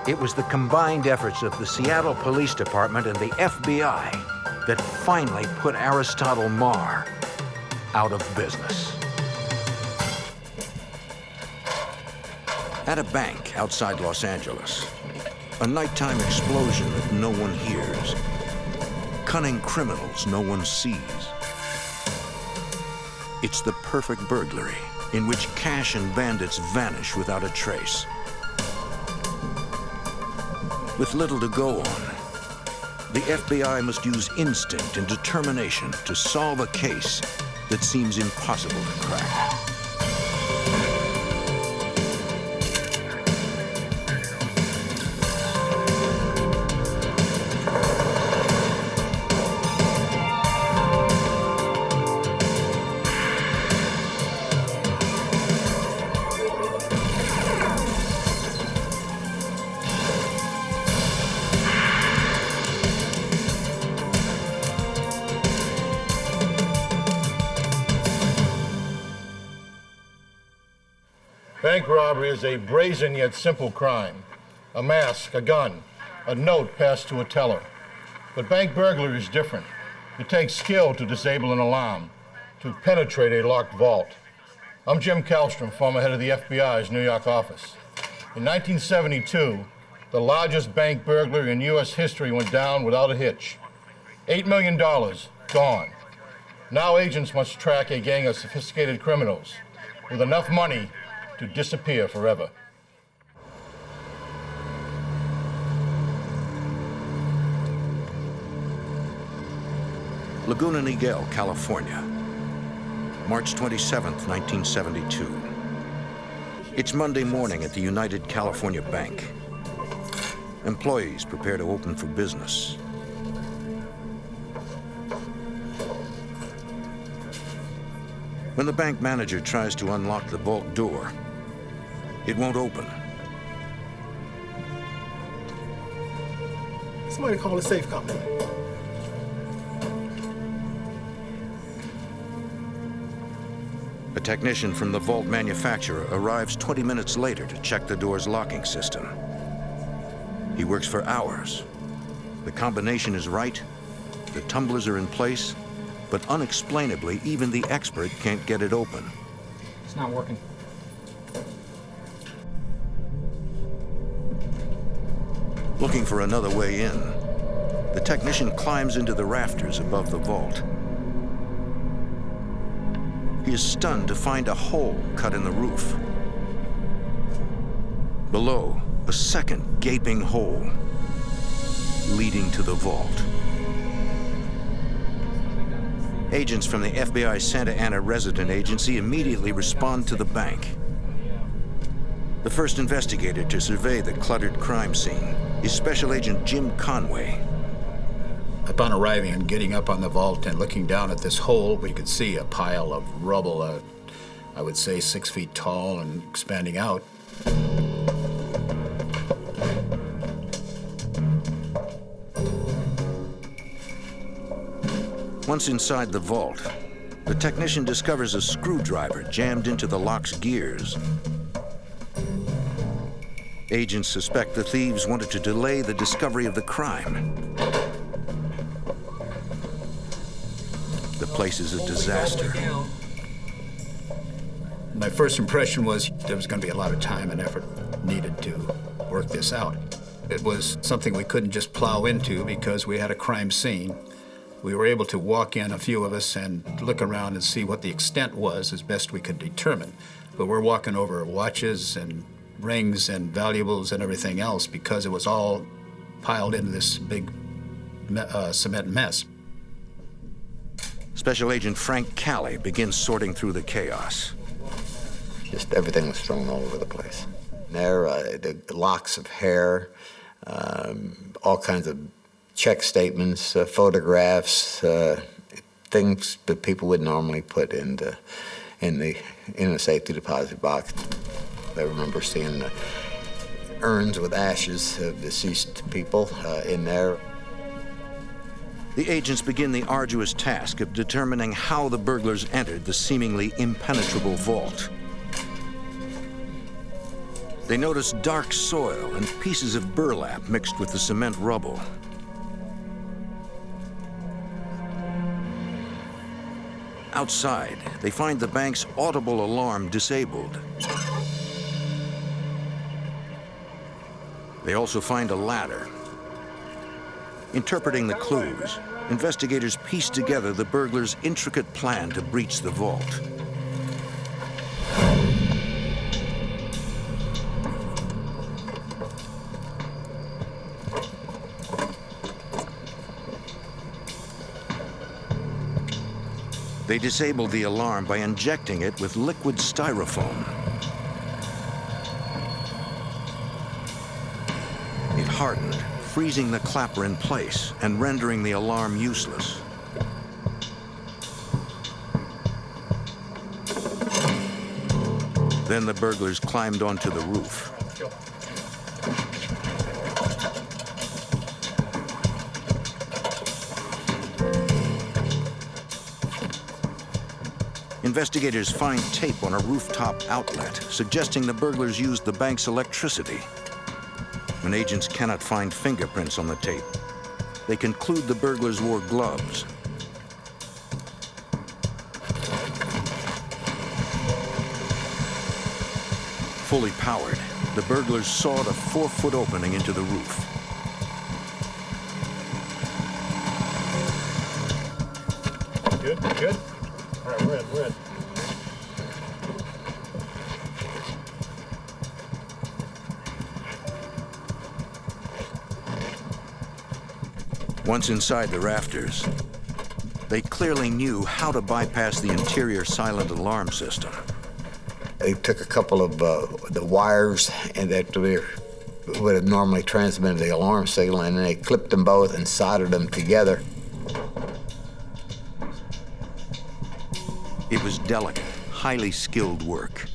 it was the combined efforts of the Seattle Police Department and the FBI that finally put Aristotle Marr out of business. At a bank outside Los Angeles, a nighttime explosion that no one hears. Cunning criminals no one sees. It's the perfect burglary in which cash and bandits vanish without a trace. With little to go on, the FBI must use instinct and determination to solve a case that seems impossible to crack.
Bank robbery is a brazen yet simple crime. A mask, a gun, a note passed to a teller. But bank burglary is different. It takes skill to disable an alarm, to penetrate a locked vault. I'm Jim Kallstrom, former head of the FBI's New York office. In 1972, the largest bank burglary in U.S. history went down without a hitch. $8 million gone. Now agents must track a gang of sophisticated criminals with enough money to disappear forever.
Laguna Niguel, California, March 27, 1972. It's Monday morning at the United California Bank. Employees prepare to open for business. When the bank manager tries to unlock the vault door, it won't open.
Somebody call the safe company.
A technician from the vault manufacturer arrives 20 minutes later to check the door's locking system. He works for hours. The combination is right, the tumblers are in place, but unexplainably, even the expert can't get it open.
It's not working.
Looking for another way in, the technician climbs into the rafters above the vault. He is stunned to find a hole cut in the roof. Below, a second gaping hole leading to the vault. Agents from the FBI Santa Ana resident agency immediately respond to the bank. The first investigator to survey the cluttered crime scene is Special Agent Jim Conway.
Upon arriving and getting up on the vault and looking down at this hole, we could see a pile of rubble, I would say 6 feet tall and expanding out.
Once inside the vault, the technician discovers a screwdriver jammed into the lock's gears. Agents suspect the thieves wanted to delay the discovery of the crime. The place is a disaster.
My first impression was there was going to be a lot of time and effort needed to work this out. It was something we couldn't just plow into because we had a crime scene. We were able to walk in, a few of us, and look around and see what the extent was as best we could determine. But we're walking over watches and rings and valuables and everything else because it was all piled into this big cement mess.
Special Agent Frank Calley begins sorting through the chaos.
Just everything was thrown all over the place. There, the locks of hair, all kinds of check statements, photographs, things that people would normally put in a safety deposit box. I remember seeing urns with ashes of deceased people in there.
The agents begin the arduous task of determining how the burglars entered the seemingly impenetrable vault. They notice dark soil and pieces of burlap mixed with the cement rubble. Outside, they find the bank's audible alarm disabled. They also find a ladder. Interpreting the clues, investigators piece together the burglars' intricate plan to breach the vault. They disabled the alarm by injecting it with liquid styrofoam. It hardened, freezing the clapper in place and rendering the alarm useless. Then the burglars climbed onto the roof. Investigators find tape on a rooftop outlet, suggesting the burglars used the bank's electricity. When agents cannot find fingerprints on the tape, they conclude the burglars wore gloves. Fully powered, the burglars sawed a 4-foot opening into the roof.
Good, good. All right, we're in.
Once inside the rafters, they clearly knew how to bypass the interior silent alarm system.
They took a couple of the wires and that would have normally transmitted the alarm signal, and they clipped them both and soldered them together.
It was delicate, highly skilled work.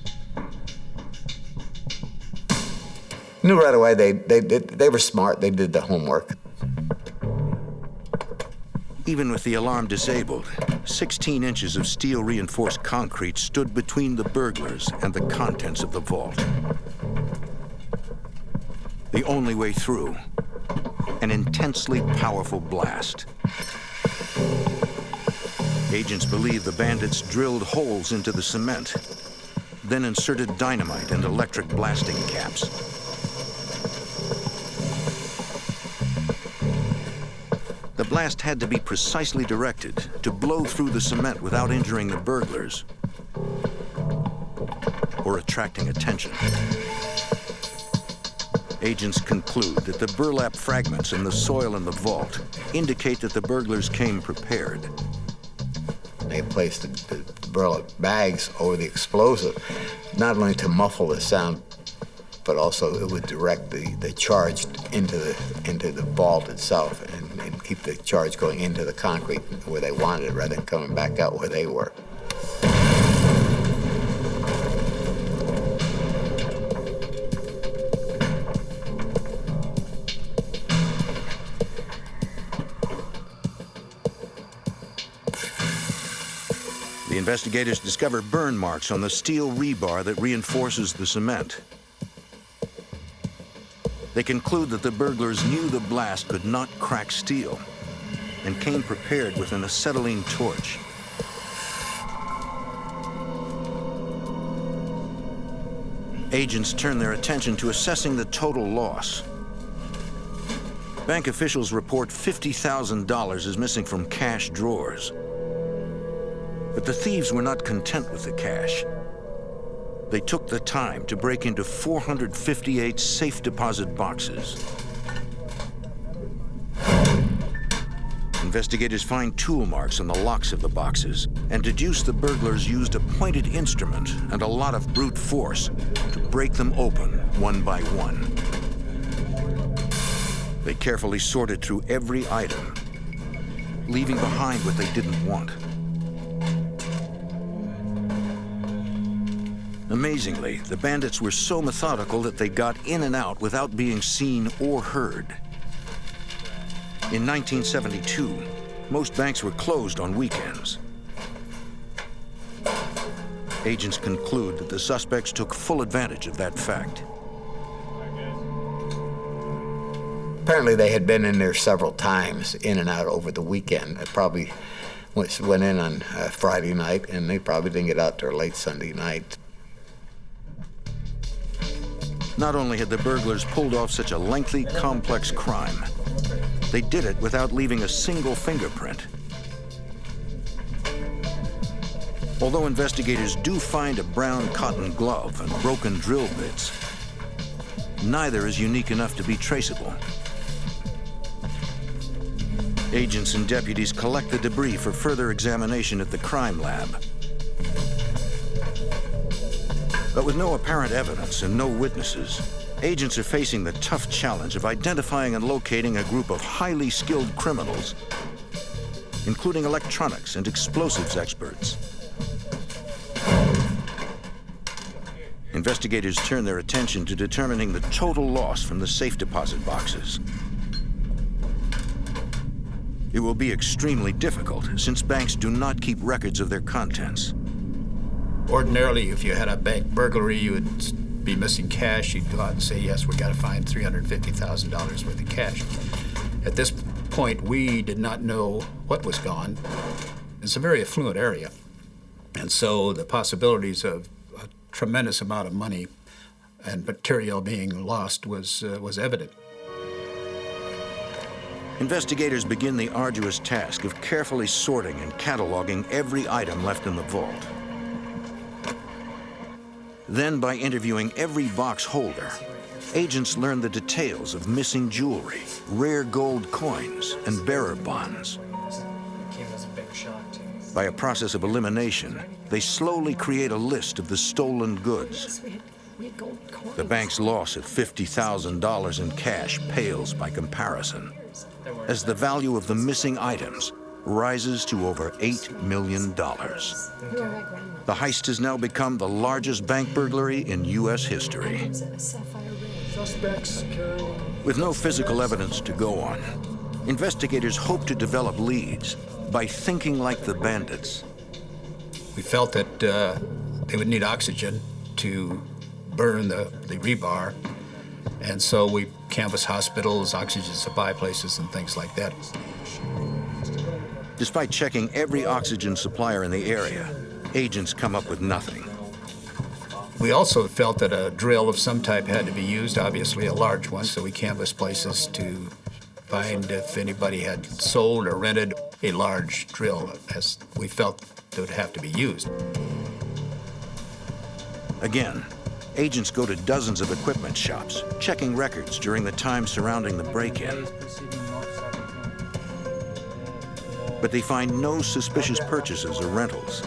Knew right away they were smart. They did the homework.
Even with the alarm disabled, 16 inches of steel-reinforced concrete stood between the burglars and the contents of the vault. The only way through, an intensely powerful blast. Agents believe the bandits drilled holes into the cement, then inserted dynamite and electric blasting caps. The blast had to be precisely directed to blow through the cement without injuring the burglars or attracting attention. Agents conclude that the burlap fragments in the soil in the vault indicate that the burglars came prepared.
They placed the burlap bags over the explosive, not only to muffle the sound, but also it would direct the charge into the vault itself and keep the charge going into the concrete where they wanted it rather than coming back out where they were.
The investigators discover burn marks on the steel rebar that reinforces the cement. They conclude that the burglars knew the blast could not crack steel and came prepared with an acetylene torch. Agents turn their attention to assessing the total loss. Bank officials report $50,000 is missing from cash drawers. But the thieves were not content with the cash. They took the time to break into 458 safe deposit boxes. Investigators find tool marks on the locks of the boxes and deduce the burglars used a pointed instrument and a lot of brute force to break them open one by one. They carefully sorted through every item, leaving behind what they didn't want. Amazingly, the bandits were so methodical that they got in and out without being seen or heard. In 1972, most banks were closed on weekends. Agents conclude that the suspects took full advantage of that fact.
Apparently they had been in there several times, in and out over the weekend. They probably went in on Friday night, and they probably didn't get out till late Sunday night.
Not only had the burglars pulled off such a lengthy, complex crime, they did it without leaving a single fingerprint. Although investigators do find a brown cotton glove and broken drill bits, neither is unique enough to be traceable. Agents and deputies collect the debris for further examination at the crime lab. But with no apparent evidence and no witnesses, agents are facing the tough challenge of identifying and locating a group of highly skilled criminals, including electronics and explosives experts. Investigators turn their attention to determining the total loss from the safe deposit boxes. It will be extremely difficult since banks do not keep records of their contents.
Ordinarily, if you had a bank burglary, you would be missing cash. You'd go out and say, yes, we got to find $350,000 worth of cash. At this point, we did not know what was gone. It's a very affluent area. And so the possibilities of a tremendous amount of money and material being lost was evident.
Investigators begin the arduous task of carefully sorting and cataloging every item left in the vault. Then, by interviewing every box holder, agents learn the details of missing jewelry, rare gold coins, and bearer bonds. By a process of elimination, they slowly create a list of the stolen goods. The bank's loss of $50,000 in cash pales by comparison, as the value of the missing items rises to over $8 million. The heist has now become the largest bank burglary in U.S. history. With no physical evidence to go on, investigators hope to develop leads by thinking like the bandits.
We felt that they would need oxygen to burn the rebar, and so we canvassed hospitals, oxygen supply places, and things like that.
Despite checking every oxygen supplier in the area, agents come up with nothing.
We also felt that a drill of some type had to be used, obviously a large one, so we canvassed places to find if anybody had sold or rented a large drill, as we felt it would have to be used.
Again, agents go to dozens of equipment shops, checking records during the time surrounding the break-in. But they find no suspicious purchases or rentals.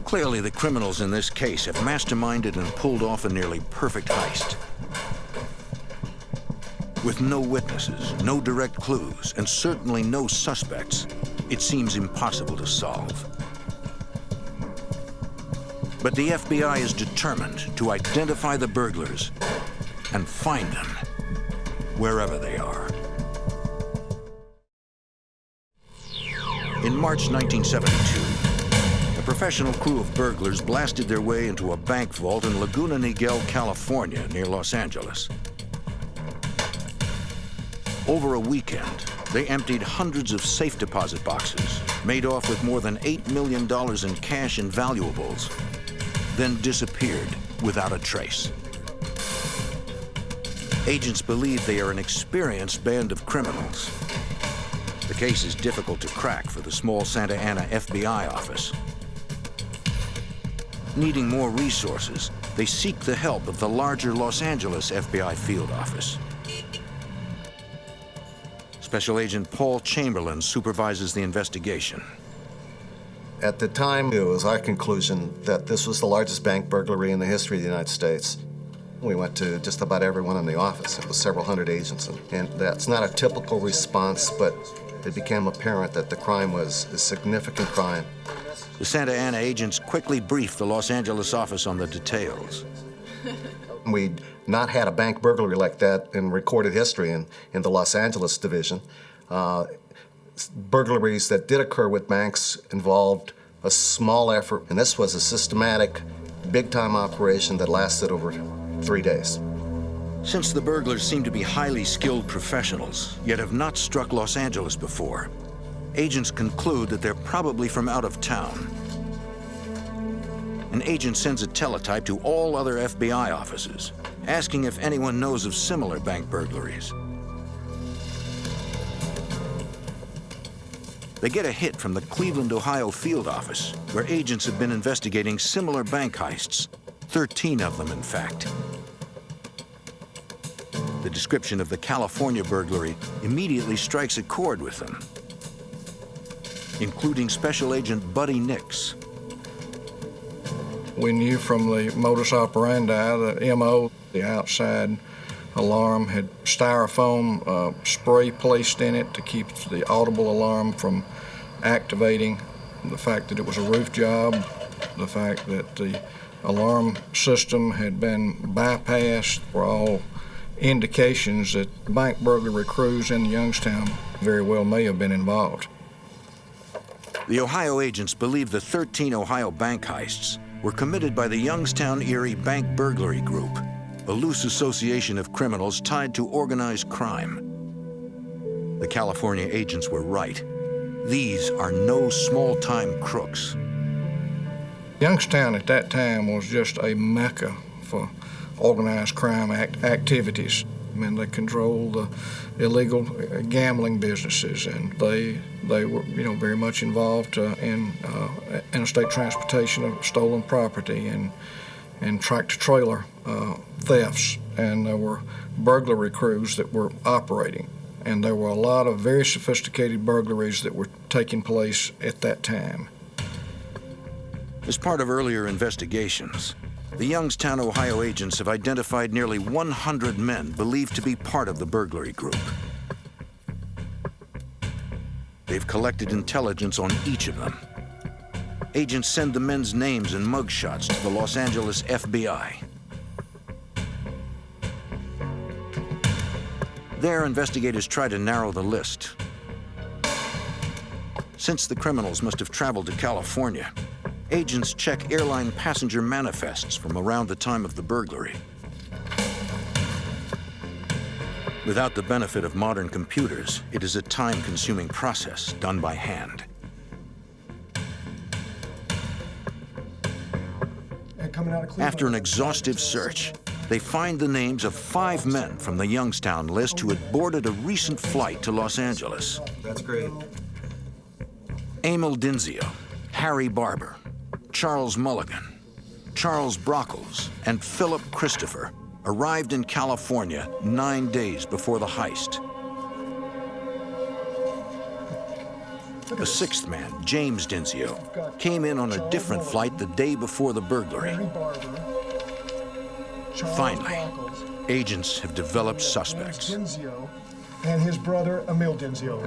Clearly, the criminals in this case have masterminded and pulled off a nearly perfect heist. With no witnesses, no direct clues, and certainly no suspects, it seems impossible to solve. But the FBI is determined to identify the burglars and find them wherever they are. In March 1972, a professional crew of burglars blasted their way into a bank vault in Laguna Niguel, California, near Los Angeles. Over a weekend, they emptied hundreds of safe deposit boxes, made off with more than $8 million in cash and valuables, then disappeared without a trace. Agents believe they are an experienced band of criminals. The case is difficult to crack for the small Santa Ana FBI office. Needing more resources, they seek the help of the larger Los Angeles FBI field office. Special Agent Paul Chamberlain supervises the investigation.
At the time, it was our conclusion that this was the largest bank burglary in the history of the United States. We went to just about everyone in the office. It was several hundred agents, and that's not a typical response, but it became apparent that the crime was a significant crime.
The Santa Ana agents quickly briefed the Los Angeles office on the details.
We'd not had a bank burglary like that in recorded history in the Los Angeles division. Burglaries that did occur with banks involved a small effort, and this was a systematic, big-time operation that lasted over 3 days.
Since the burglars seem to be highly skilled professionals, yet have not struck Los Angeles before, agents conclude that they're probably from out of town. An agent sends a teletype to all other FBI offices, asking if anyone knows of similar bank burglaries. They get a hit from the Cleveland, Ohio field office, where agents have been investigating similar bank heists, 13 of them, in fact. The description of the California burglary immediately strikes a chord with them, including Special Agent Buddy Nix.
We knew from the modus operandi, the MO, the outside alarm had styrofoam spray placed in it to keep the audible alarm from activating, the fact that it was a roof job, the fact that the alarm system had been bypassed were all indications that bank burglary crews in Youngstown very well may have been involved.
The Ohio agents believe the 13 Ohio bank heists were committed by the Youngstown Erie Bank Burglary Group, a loose association of criminals tied to organized crime. The California agents were right. These are no small-time crooks.
Youngstown at that time was just a mecca for organized crime activities. I mean, they controlled the illegal gambling businesses, and they were, very much involved in interstate transportation of stolen property and tractor-trailer thefts. And there were burglary crews that were operating, and there were a lot of very sophisticated burglaries that were taking place at that time.
As part of earlier investigations, the Youngstown, Ohio agents have identified nearly 100 men believed to be part of the burglary group. They've collected intelligence on each of them. Agents send the men's names and mugshots to the Los Angeles FBI. There, investigators try to narrow the list. Since the criminals must have traveled to California, agents check airline passenger manifests from around the time of the burglary. Without the benefit of modern computers, it is a time-consuming process done by hand. After an exhaustive search, they find the names of 5 men from the Youngstown list who had boarded a recent flight to Los Angeles.
That's great.
Emil Dinzio, Harry Barber, Charles Mulligan, Charles Brockles, and Philip Christopher arrived in California 9 days before the heist. The 6th man, James Dinzio, came in on a different flight the day before the burglary. Finally, agents have developed suspects.
Dinzio and his brother, Emil Dinzio.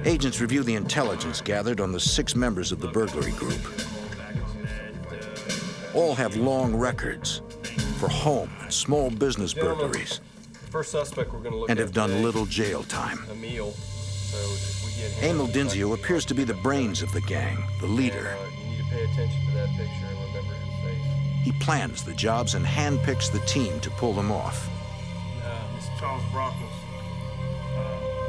Agents review the intelligence gathered on the 6 members of the burglary group. All have long records for home and small business burglaries,
First suspect we're going to look
and
at
have done
today,
little jail time.
Emil. So if we get him,
Emil Dinzio appears to be the brains of the gang, the leader.
you need to pay attention to that picture and remember his face.
He plans the jobs and handpicks the team to pull them off.
This is Charles Brockles.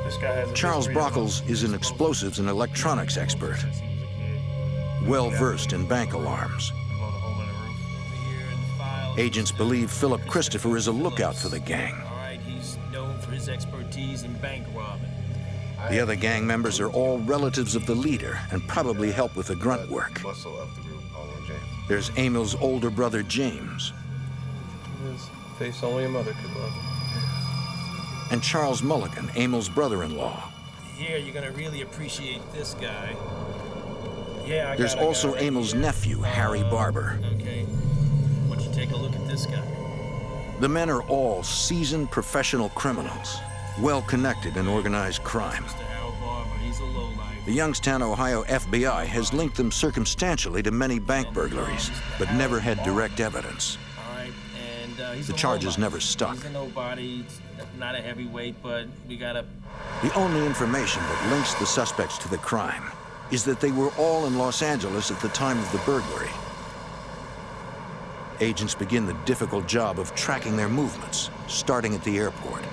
This guy has a
Charles
history of-
Brockles is an explosives and electronics expert, well-versed in bank alarms. Agents believe Philip Christopher is a lookout for the gang.
He's known for his expertise in bank robbing.
The other gang members are all relatives of the leader and probably help with the grunt work. There's Emil's older brother, James,
His face only a mother could love.
and Charles Mulligan, Emil's brother-in-law.
Here, you're gonna really appreciate this guy. Yeah,
There's also Emil's nephew, Harry Barber.
Okay. Why don't you take a look at this guy?
The men are all seasoned professional criminals, well-connected in organized crime.
He's a lowlife.
The Youngstown, Ohio FBI has linked them circumstantially to many bank burglaries, but never had direct evidence.
All right, and he's
The
a
charges
lowlife.
never stuck.
He's a nobody, not a heavyweight, but we gotta.
The only information that links the suspects to the crime is that they were all in Los Angeles at the time of the burglary. Agents begin the difficult job of tracking their movements, starting at the airport.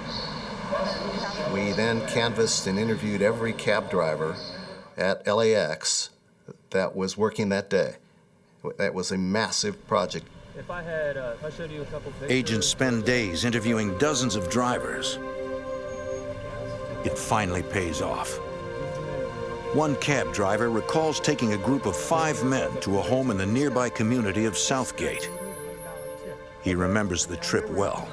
We then canvassed and interviewed every cab driver at LAX that was working that day. That was a massive project.
If I showed you a couple pictures.
Agents spend days interviewing dozens of drivers. It finally pays off. One cab driver recalls taking a group of 5 men to a home in the nearby community of Southgate. He remembers the trip well.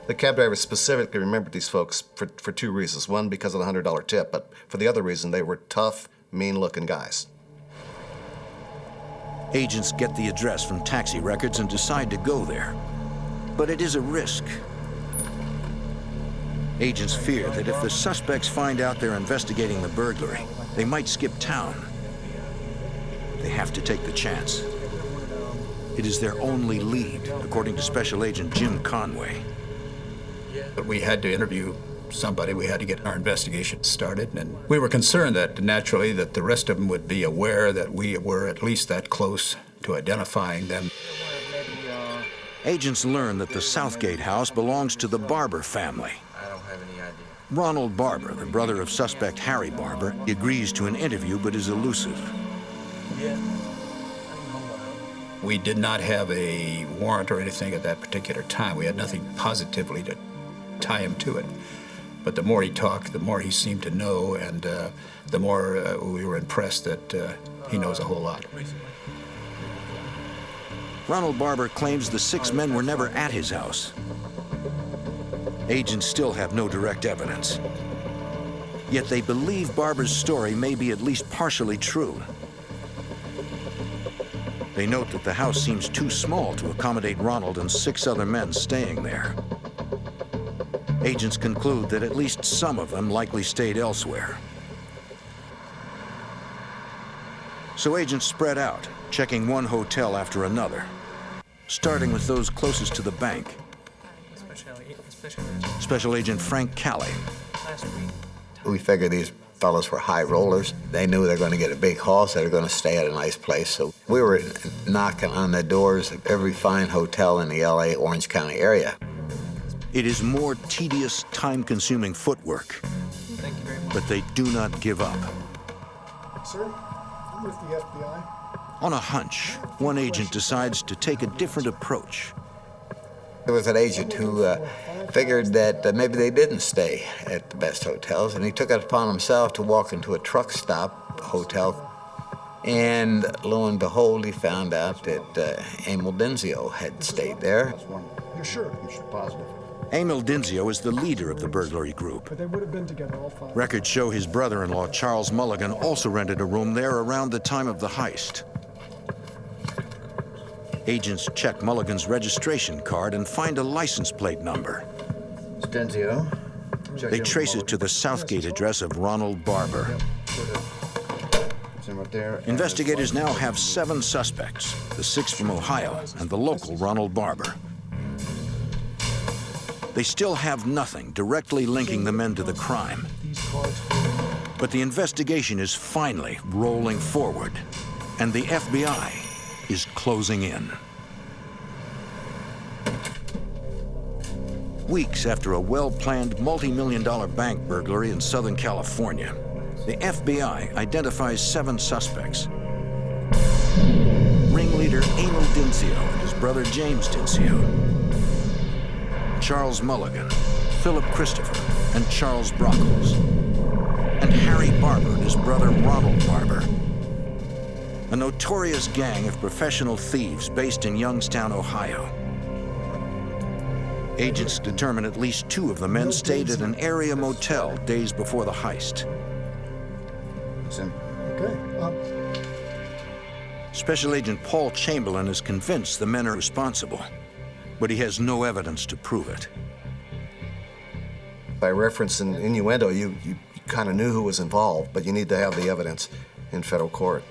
The cab driver specifically remembered these folks for 2 reasons. One, because of the $100 tip, but for the other reason, they were tough, mean-looking guys.
Agents get the address from taxi records and decide to go there. But it is a risk. Agents fear that if the suspects find out they're investigating the burglary, they might skip town. They have to take the chance. It is their only lead, according to Special Agent Jim Conway.
But we had to interview somebody, we had to get our investigation started. And we were concerned that, naturally, that the rest of them would be aware that we were at least that close to identifying them.
Agents learn that the Southgate house belongs to the Barber family.
I don't have any idea.
Ronald Barber, the brother of suspect Harry Barber, agrees to an interview but is elusive.
Yeah.
We did not have a warrant or anything at that particular time. We had nothing positively to tie him to it. But the more he talked, the more he seemed to know, and the more we were impressed that he knows a whole lot.
Ronald Barber claims the 6 men were never at his house. Agents still have no direct evidence. Yet they believe Barber's story may be at least partially true. They note that the house seems too small to accommodate Ronald and 6 other men staying there. Agents conclude that at least some of them likely stayed elsewhere. So agents spread out, checking one hotel after another, starting with those closest to the bank. Special Agent Frank Calley.
We figured these fellows were high rollers. They knew they were going to get a big haul, so they were going to stay at a nice place. So we were knocking on the doors of every fine hotel in the LA, Orange County area.
It is more tedious, time-consuming footwork.
Thank you very much.
But they do not give up.
Sir, I'm with the FBI.
On a hunch, one agent decides to take a different approach.
There was an agent who figured that maybe they didn't stay at the best hotels, and he took it upon himself to walk into a truck stop hotel. And lo and behold, he found out that Emil Denzio had stayed there.
You're sure? You're positive.
Emil Denzio is the leader of the burglary group.
But they would have been together, all 5.
Records show his brother-in-law, Charles Mulligan, also rented a room there around the time of the heist. Agents check Mulligan's registration card and find a license plate number.
It's Denzio.
They trace it to the Southgate address of Ronald Barber. Investigators now have 7 suspects, the 6 from Ohio and the local Ronald Barber. They still have nothing directly linking the men to the crime. But the investigation is finally rolling forward, and the FBI is closing in. Weeks after a well-planned multi-million-dollar bank burglary in Southern California, the FBI identifies 7 suspects. Ringleader Emil Denzio and his brother James Denzio, Charles Mulligan, Philip Christopher, and Charles Brockles, and Harry Barber and his brother Ronald Barber. A notorious gang of professional thieves based in Youngstown, Ohio. Agents determine at least 2 of the men stayed at an area motel days before the heist.
Okay.
Special Agent Paul Chamberlain is convinced the men are responsible, but he has no evidence to prove it.
By reference and innuendo, you kind of knew who was involved, but you need to have the evidence in federal court.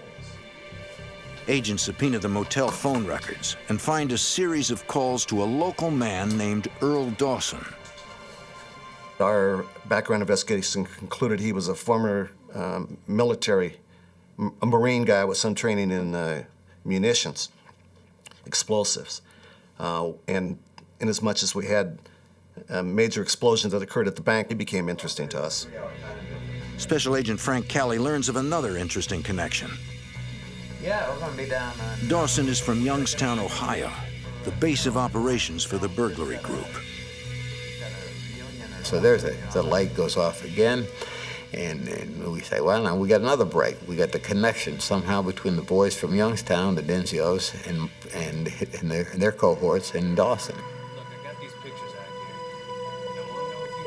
Agents subpoena the motel phone records and find a series of calls to a local man named Earl Dawson.
Our background investigation concluded he was a former military, a Marine guy with some training in munitions, explosives. And inasmuch as we had major explosions that occurred at the bank, it became interesting to us.
Special Agent Frank Calley learns of another interesting connection.
Yeah, we're going to be down there.
Dawson is from Youngstown, Ohio, the base of operations for the burglary group.
So the light goes off again, and we say, well, now we got another break. We got the connection somehow between the boys from Youngstown, the Denzios, and their cohorts in Dawson.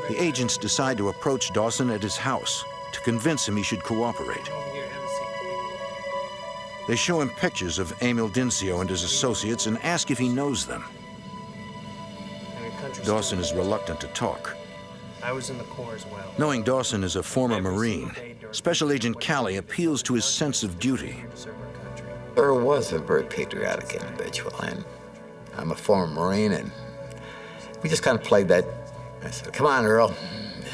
The agents decide to approach Dawson at his house to convince him he should cooperate. They show him pictures of Emil Denzio and his associates and ask if he knows them. Dawson is reluctant to talk.
I was in the Corps as well.
Knowing Dawson is a former Marine, Special Agent Calley appeals to his sense of duty.
Earl was a very patriotic individual, and I'm a former Marine, and we just kind of played that. I said, come on, Earl,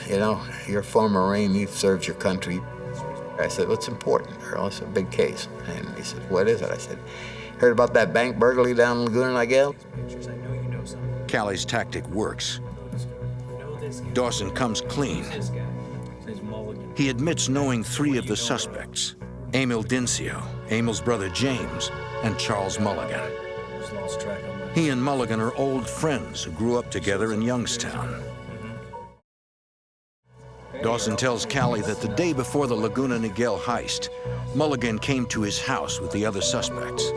you know, you're a former Marine, you've served your country. I said, what's important, Earl? It's a big case. And he said, what is it? I said, heard about that bank burglary down in Laguna Niguel?
Callie's tactic works. Dawson comes clean. He admits knowing 3 of the suspects: Emil Dincio, Emil's brother James, and Charles Mulligan. He and Mulligan are old friends who grew up together in Youngstown. Dawson tells Callie that the day before the Laguna Niguel heist, Mulligan came to his house with the other suspects.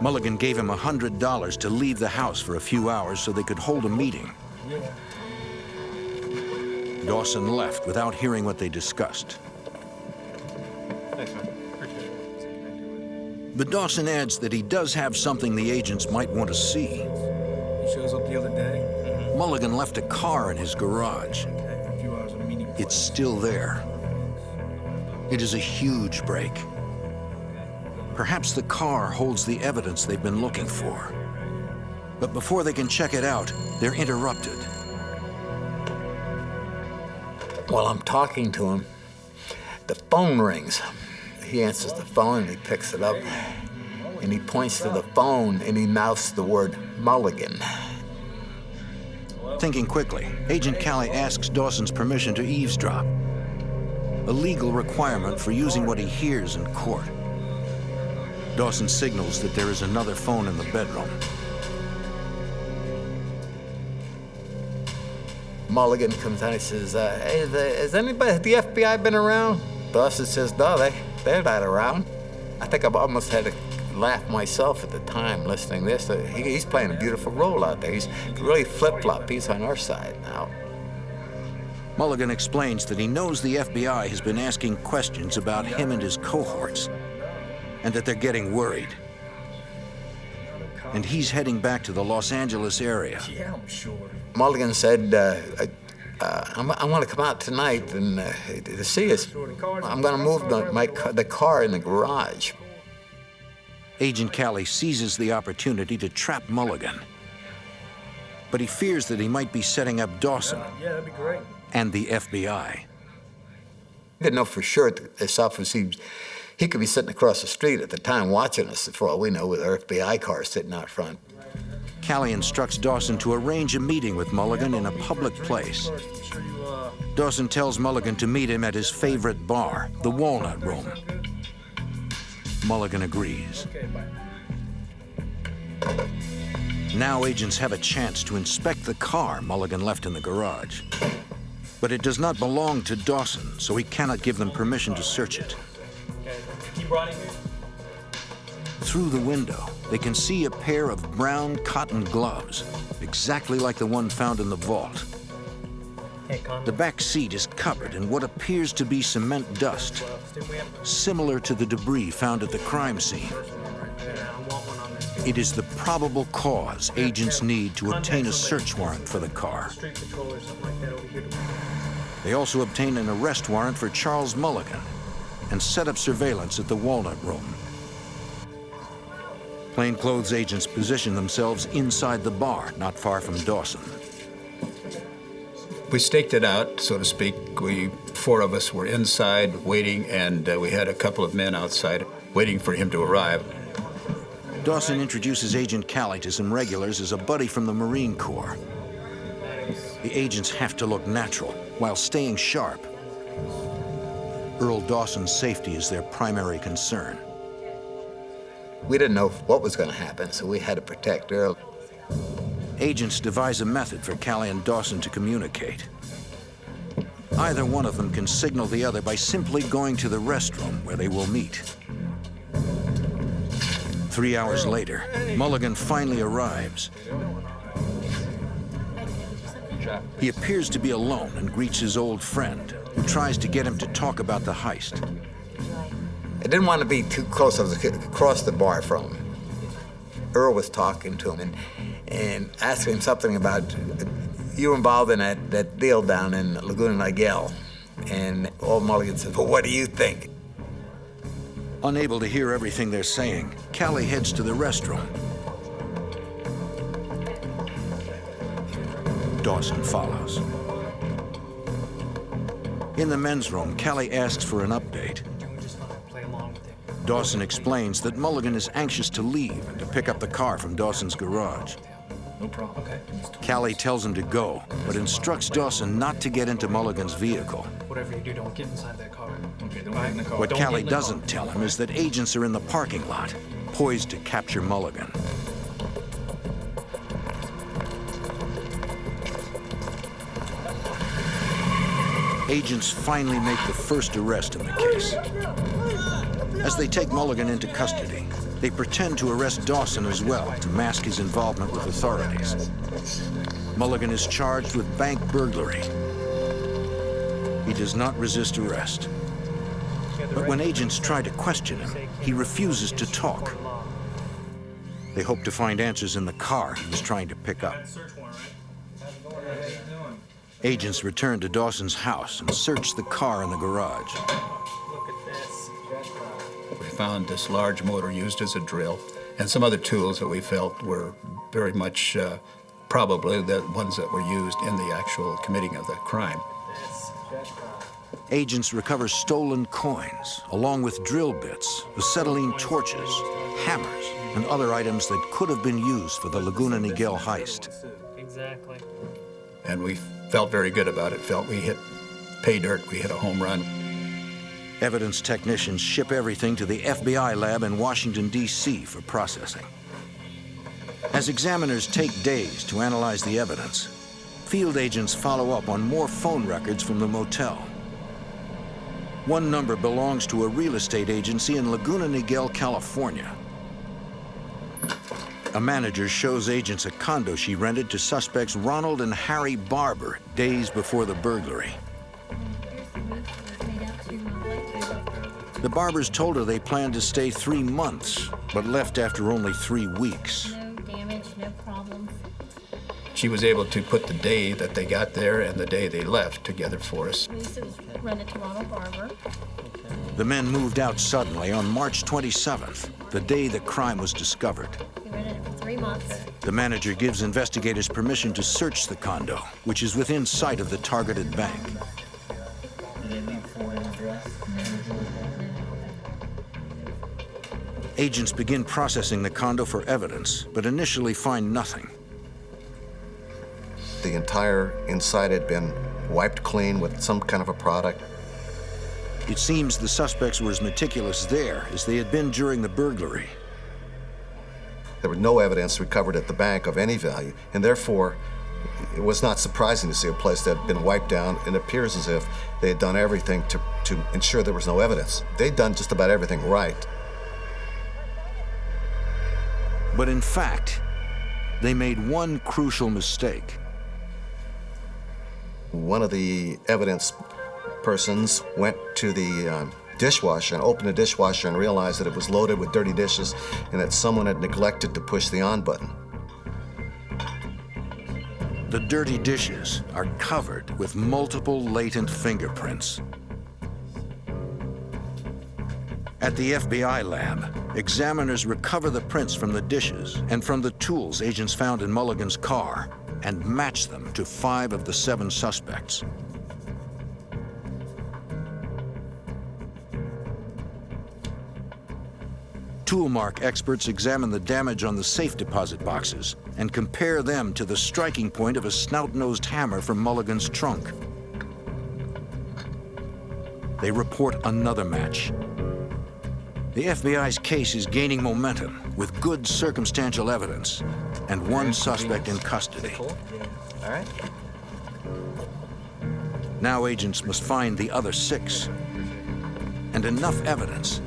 Mulligan gave him $100 to leave the house for a few hours so they could hold a meeting. Dawson left without hearing what they discussed.
Thanks, man. Appreciate it.
But Dawson adds that he does have something the agents might want to see.
He shows up the other day.
Mulligan left a car in his garage. It's still there. It is a huge break. Perhaps the car holds the evidence they've been looking for. But before they can check it out, they're interrupted.
While I'm talking to him, the phone rings. He answers the phone and he picks it up and he points to the phone and he mouths the word Mulligan.
Thinking quickly, Agent Callie asks Dawson's permission to eavesdrop, a legal requirement for using what he hears in court. Dawson signals that there is another phone in the bedroom.
Mulligan comes out and he says, hey, has anybody, the FBI been around? Dawson says, no, they're not around. I think I almost had to laugh myself at the time listening to this. He's playing a beautiful role out there. He's really flip-flop. He's on our side now.
Mulligan explains that he knows the FBI has been asking questions about him and his cohorts, and that they're getting worried. And he's heading back to the Los Angeles area.
Yeah, I'm sure.
Mulligan said, I want to come out tonight and to see us. I'm going to move the car in the garage.
Agent Callie seizes the opportunity to trap Mulligan. But he fears that he might be setting up Dawson
Yeah, that'd be great.
and the FBI.
I didn't know for sure that this officer, he could be sitting across the street at the time watching us, for all we know, with our FBI car sitting out front.
Callie instructs Dawson to arrange a meeting with Mulligan in a public place. Dawson tells Mulligan to meet him at his favorite bar, the Walnut Room. Mulligan agrees. Now agents have a chance to inspect the car Mulligan left in the garage. But it does not belong to Dawson, so he cannot give them permission to search it. Through the window, they can see a pair of brown cotton gloves, exactly like the one found in the vault. The back seat is covered in what appears to be cement dust, similar to the debris found at the crime scene. It is the probable cause agents need to obtain a search warrant for the car. They also obtain an arrest warrant for Charles Mulligan and set up surveillance at the Walnut Room. Plainclothes agents position themselves inside the bar, not far from Dawson.
We staked it out, so to speak. Four of us were inside waiting, and we had a couple of men outside waiting for him to arrive.
Dawson introduces Agent Callie to some regulars as a buddy from the Marine Corps. The agents have to look natural while staying sharp. Earl Dawson's safety is their primary concern.
We didn't know what was going to happen, so we had to protect Earl.
Agents devise a method for Callie and Dawson to communicate. Either one of them can signal the other by simply going to the restroom where they will meet. 3 hours later, Mulligan finally arrives. He appears to be alone and greets his old friend, who tries to get him to talk about the heist.
I didn't want to be too close. I was across the bar from him. Earl was talking to him and asking him something about, you were involved in that deal down in Laguna Niguel. And old Mulligan said, well, what do you think?
Unable to hear everything they're saying, Callie heads to the restroom. Dawson follows. In the men's room, Kelly asks for an update. Dawson explains that Mulligan is anxious to leave and to pick up the car from Dawson's garage.
No problem. Okay.
Callie tells him to go, but instructs Dawson not to get into Mulligan's vehicle.
Whatever you do, don't get inside that car. Okay, don't get in the car.
What Callie doesn't tell him is that agents are in the parking lot, poised to capture Mulligan. Agents finally make the first arrest in the case. As they take Mulligan into custody, they pretend to arrest Dawson as well to mask his involvement with authorities. Mulligan is charged with bank burglary. He does not resist arrest. But when agents try to question him, he refuses to talk. They hope to find answers in the car he was trying to pick up. Agents return to Dawson's house and search the car in the garage.
We found this large motor used as a drill and some other tools that we felt were very much probably the ones that were used in the actual committing of the crime.
Agents recover stolen coins, along with drill bits, acetylene torches, hammers, and other items that could have been used for the Laguna Niguel heist.
Exactly.
And we felt very good about it, felt we hit pay dirt, we hit a home run.
Evidence technicians ship everything to the FBI lab in Washington, D.C. for processing. As examiners take days to analyze the evidence, field agents follow up on more phone records from the motel. One number belongs to a real estate agency in Laguna Niguel, California. A manager shows agents a condo she rented to suspects Ronald and Harry Barber days before the burglary. The Barbers told her they planned to stay 3 months, but left after only 3 weeks.
No damage, no problems.
She was able to put the day that they got there and the day they left together for us.
We used to rent it to Ronald Barber.
The men moved out suddenly on March 27th, the day the crime was discovered.
We rented it for 3 months.
The manager gives investigators permission to search the condo, which is within sight of the targeted bank. Agents begin processing the condo for evidence, but initially find nothing.
The entire inside had been wiped clean with some kind of a product.
It seems the suspects were as meticulous there as they had been during the burglary.
There was no evidence recovered at the bank of any value, and therefore, it was not surprising to see a place that had been wiped down. It appears as if they had done everything to ensure there was no evidence. They'd done just about everything right.
But in fact, they made one crucial mistake.
One of the evidence persons went to the dishwasher and opened the dishwasher and realized that it was loaded with dirty dishes and that someone had neglected to push the on button.
The dirty dishes are covered with multiple latent fingerprints. At the FBI lab, examiners recover the prints from the dishes and from the tools agents found in Mulligan's car and match them to 5 of the 7 suspects. Toolmark experts examine the damage on the safe deposit boxes and compare them to the striking point of a snout-nosed hammer from Mulligan's trunk. They report another match. The FBI's case is gaining momentum with good circumstantial evidence and one suspect in custody.
All right.
Now agents must find the other 6 and enough evidence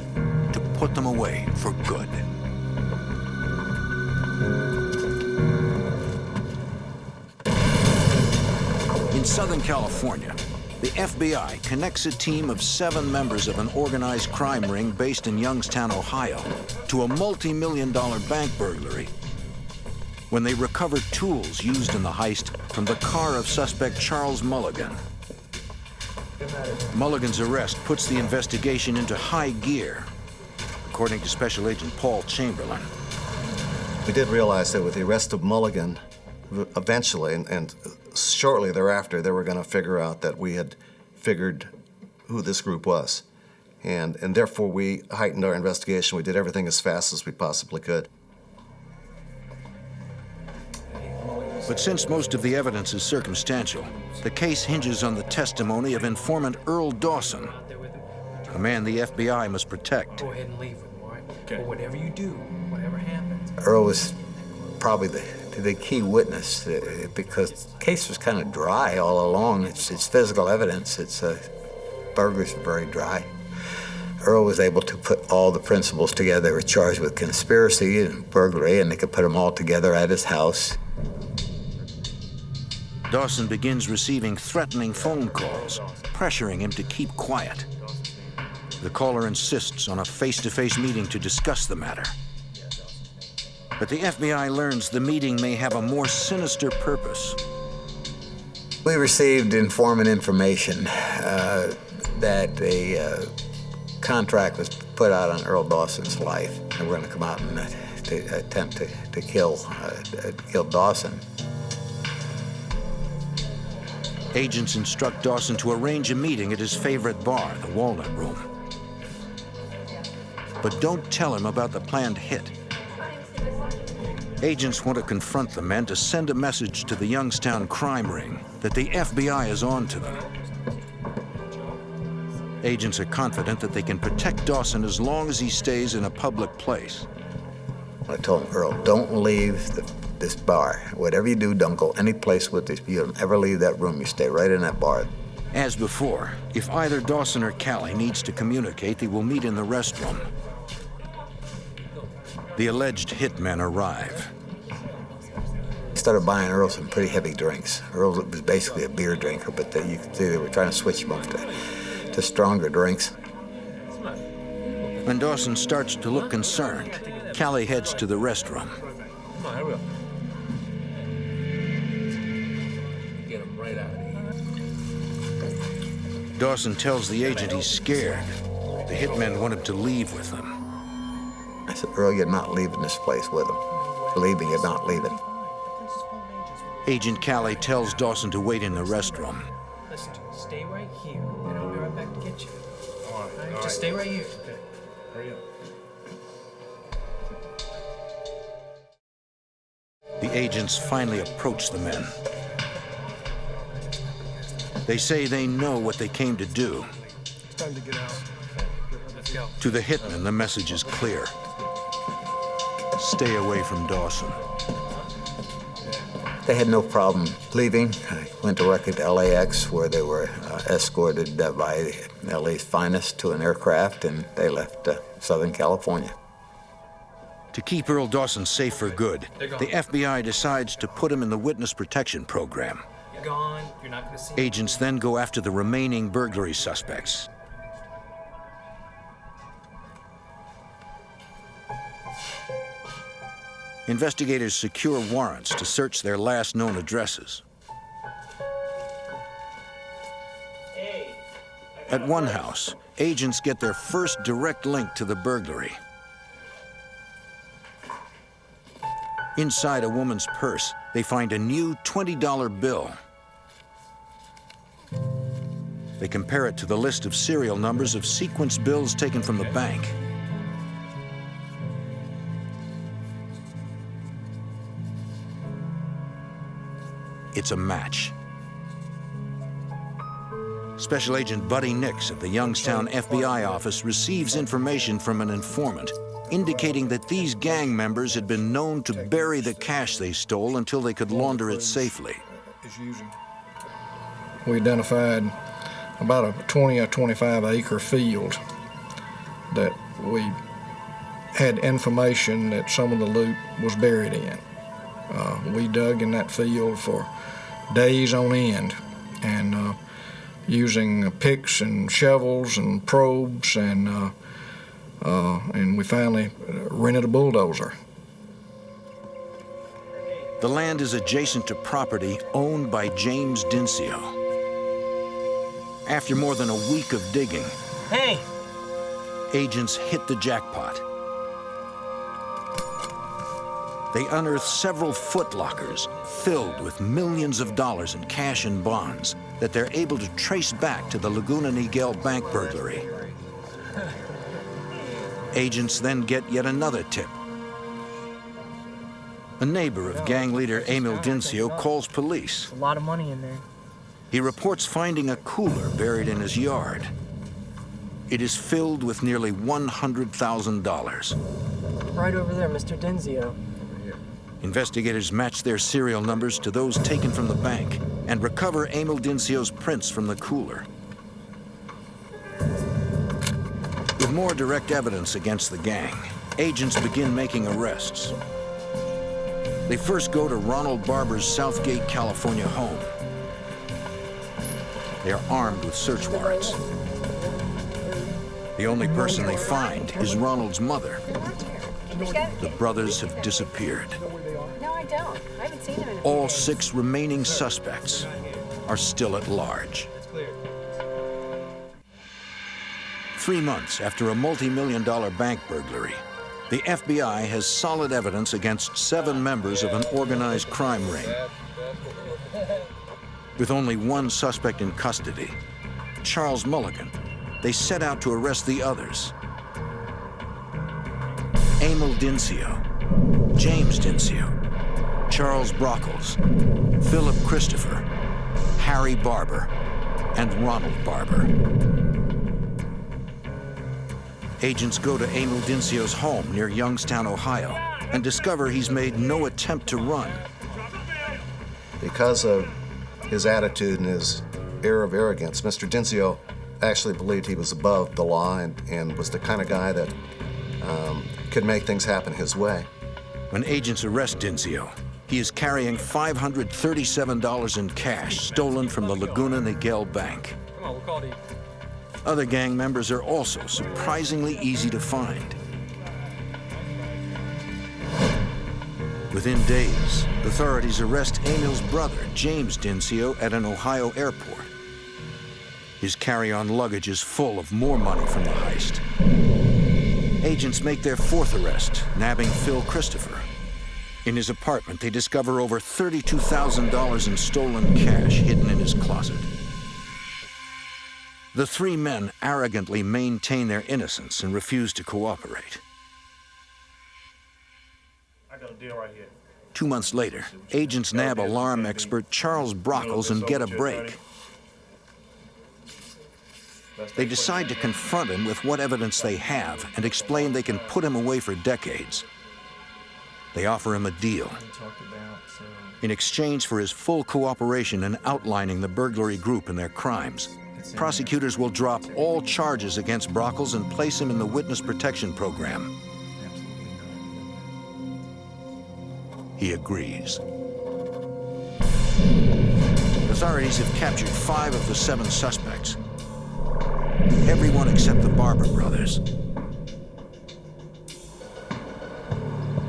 to put them away for good. In Southern California, the FBI connects a team of 7 members of an organized crime ring based in Youngstown, Ohio, to a multi-million-dollar bank burglary when they recover tools used in the heist from the car of suspect Charles Mulligan. Mulligan's arrest puts the investigation into high gear, according to Special Agent Paul Chamberlain.
We did realize that with the arrest of Mulligan, eventually, and shortly thereafter, they were going to figure out that we had figured who this group was. And therefore, we heightened our investigation. We did everything as fast as we possibly could.
But since most of the evidence is circumstantial, the case hinges on the testimony of informant Earl Dawson, a man the FBI must protect.
Go ahead and leave with him, all right? Okay. But whatever you do, whatever happens.
Earl was probably the key witness because the case was kind of dry all along. It's physical evidence. Burglaries are very dry. Earl was able to put all the principals together. They were charged with conspiracy and burglary, and they could put them all together at his house.
Dawson begins receiving threatening phone calls, pressuring him to keep quiet. The caller insists on a face-to-face meeting to discuss the matter. But the FBI learns the meeting may have a more sinister purpose.
We received informant information that a contract was put out on Earl Dawson's life. And we're going to come out and attempt to kill Dawson.
Agents instruct Dawson to arrange a meeting at his favorite bar, the Walnut Room. But don't tell him about the planned hit. Agents want to confront the men to send a message to the Youngstown crime ring that the FBI is on to them. Agents are confident that they can protect Dawson as long as he stays in a public place.
I told him, Earl, don't leave this bar. Whatever you do, don't go any place with this. You don't ever leave that room. You stay right in that bar.
As before, if either Dawson or Callie needs to communicate, they will meet in the restroom. The alleged hitmen arrive.
I started buying Earl some pretty heavy drinks. Earl was basically a beer drinker, but you could see they were trying to switch him up to stronger drinks.
When Dawson starts to look concerned, Callie heads to the restroom.
Come on, here we go. Get him right out of here.
Dawson tells the agent he's scared. The hitmen want him to leave with them.
I said, Earl, you're not leaving this place with him. Believe me, you're not leaving.
Agent Callie tells Dawson to wait in the restroom.
Listen, stay right here, and I'll be right back to get you. All right, just stay right here. Okay. Hurry up.
The agents finally approach the men. They say they know what they came to do.
It's time to get out.
Let's go.
To the hitmen, the message is clear. Stay away from Dawson.
They had no problem leaving. I went directly to LAX, where they were escorted by LA's finest to an aircraft, and they left Southern California.
To keep Earl Dawson safe for good, the FBI decides to put him in the witness protection program.
You're gone. You're not going to see.
Agents then go after the remaining burglary suspects. Investigators secure warrants to search their last known addresses. At one house, agents get their first direct link to the burglary. Inside a woman's purse, they find a new $20 bill. They compare it to the list of serial numbers of sequence bills taken from the bank. It's a match. Special Agent Buddy Nix at the Youngstown FBI office receives information from an informant indicating that these gang members had been known to bury the cash they stole until they could launder it safely.
We identified about a 20 or 25 acre field that we had information that some of the loot was buried in. We dug in that field for days on end, and using picks and shovels and probes, and we finally rented a bulldozer.
The land is adjacent to property owned by James Dincio. After more than a week of digging, agents hit the jackpot. They unearth several foot lockers filled with millions of dollars in cash and bonds that they're able to trace back to the Laguna Niguel bank burglary. Agents then get yet another tip. A neighbor of gang leader Emil Dincio calls police.
A lot of money in there.
He reports finding a cooler buried in his yard. It is filled with nearly $100,000.
Right over there, Mr. Dincio.
Investigators match their serial numbers to those taken from the bank and recover Emil Dincio's prints from the cooler. With more direct evidence against the gang, agents begin making arrests. They first go to Ronald Barber's Southgate, California home. They are armed with search warrants. The only person they find is Ronald's mother. The brothers have disappeared.
No, I don't. I haven't seen him in a
All 6 remaining suspects are still at large. 3 months after a multi-million-dollar bank burglary, the FBI has solid evidence against 7 members of an organized crime ring. With only one suspect in custody, Charles Mulligan, they set out to arrest the others. Emil Dincio, James Dincio, Charles Brockles, Philip Christopher, Harry Barber, and Ronald Barber. Agents go to Emil Dincio's home near Youngstown, Ohio, and discover he's made no attempt to run.
Because of his attitude and his air of arrogance, Mr. Dincio actually believed he was above the law and was the kind of guy that could make things happen his way.
When agents arrest Dincio, he is carrying $537 in cash stolen from the Laguna Niguel bank.
Come on, we'll call it.
Other gang members are also surprisingly easy to find. Within days, authorities arrest Emil's brother, James Dincio, at an Ohio airport. His carry-on luggage is full of more money from the heist. Agents make their 4th arrest, nabbing Phil Christopher. In his apartment, they discover over $32,000 in stolen cash hidden in his closet. The 3 men arrogantly maintain their innocence and refuse to cooperate.
I got a deal right here.
2 months later, agents nab alarm expert Charles Brockles and get a break. They decide to confront him with what evidence they have and explain they can put him away for decades. They offer him a deal. In exchange for his full cooperation in outlining the burglary group and their crimes, prosecutors will drop all charges against Brockles and place him in the witness protection program. He agrees. Authorities have captured 5 of the 7 suspects. Everyone except the Barber brothers.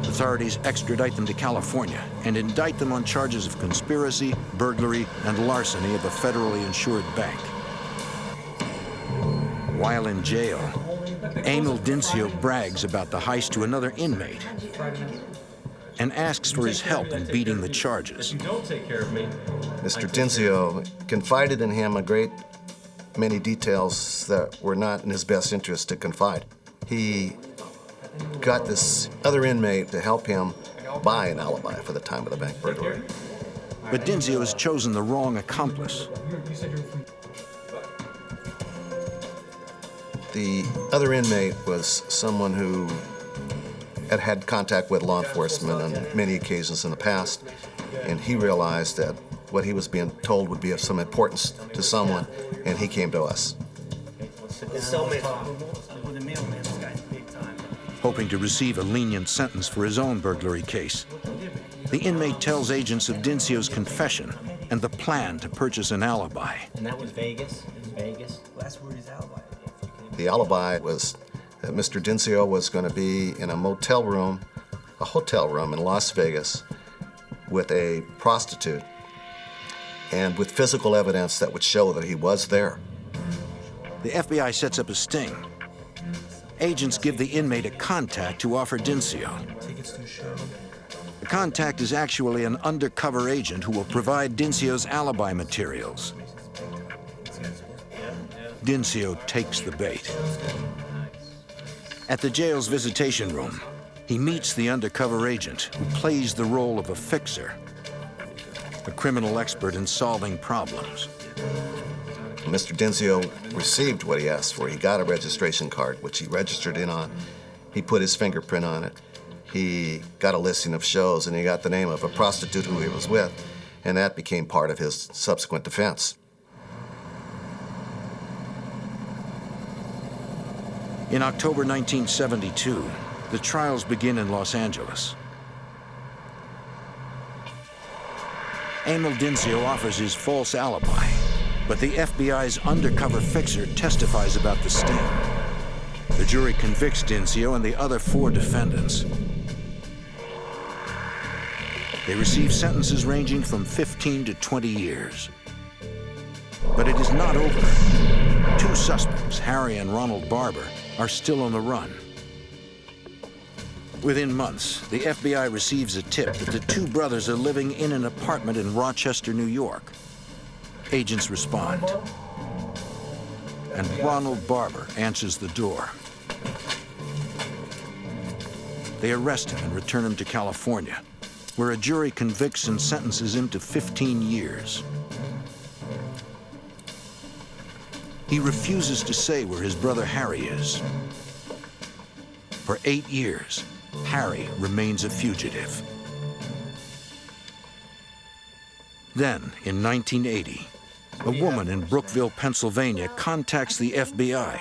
Authorities extradite them to California and indict them on charges of conspiracy, burglary, and larceny of a federally insured bank. While in jail, Emil Dincio brags about the heist to another inmate and asks for his help in beating the charges.
Mr. Dincio confided in him a great many details that were not in his best interest to confide. He got this other inmate to help him buy an alibi for the time of the bank burglary.
But Dincio has chosen the wrong accomplice.
The other inmate was someone who had had contact with law enforcement on many occasions in the past, and he realized that what he was being told would be of some importance to someone, and he came to us.
Hoping to receive a lenient sentence for his own burglary case, the inmate tells agents of Dincio's confession and the plan to purchase an alibi.
And that was Vegas? Vegas? That's where his alibi is.
The alibi was that Mr. Dincio was going to be in a hotel room in Las Vegas with a prostitute and with physical evidence that would show that he was there.
The FBI sets up a sting. Agents give the inmate a contact to offer Dincio. contact is actually an undercover agent who will provide Dincio's alibi materials. Dincio takes the bait. At the jail's visitation room, he meets the undercover agent who plays the role of a fixer, a criminal expert in solving problems.
Mr. Dincio received what he asked for. He got a registration card, which he registered in on. He put his fingerprint on it. He got a listing of shows, and he got the name of a prostitute who he was with, and that became part of his subsequent defense.
In October 1972, the trials begin in Los Angeles. Emil Dincio offers his false alibi, but the FBI's undercover fixer testifies about the sting. The jury convicts Dincio and the other 4 defendants. They receive sentences ranging from 15 to 20 years. But it is not over. 2 suspects, Harry and Ronald Barber, are still on the run. Within months, the FBI receives a tip that the 2 brothers are living in an apartment in Rochester, New York. Agents respond, and Ronald Barber answers the door. They arrest him and return him to California, where a jury convicts and sentences him to 15 years. He refuses to say where his brother Harry is. For 8 years, Harry remains a fugitive. Then, in 1980, a woman in Brookville, Pennsylvania, contacts the FBI.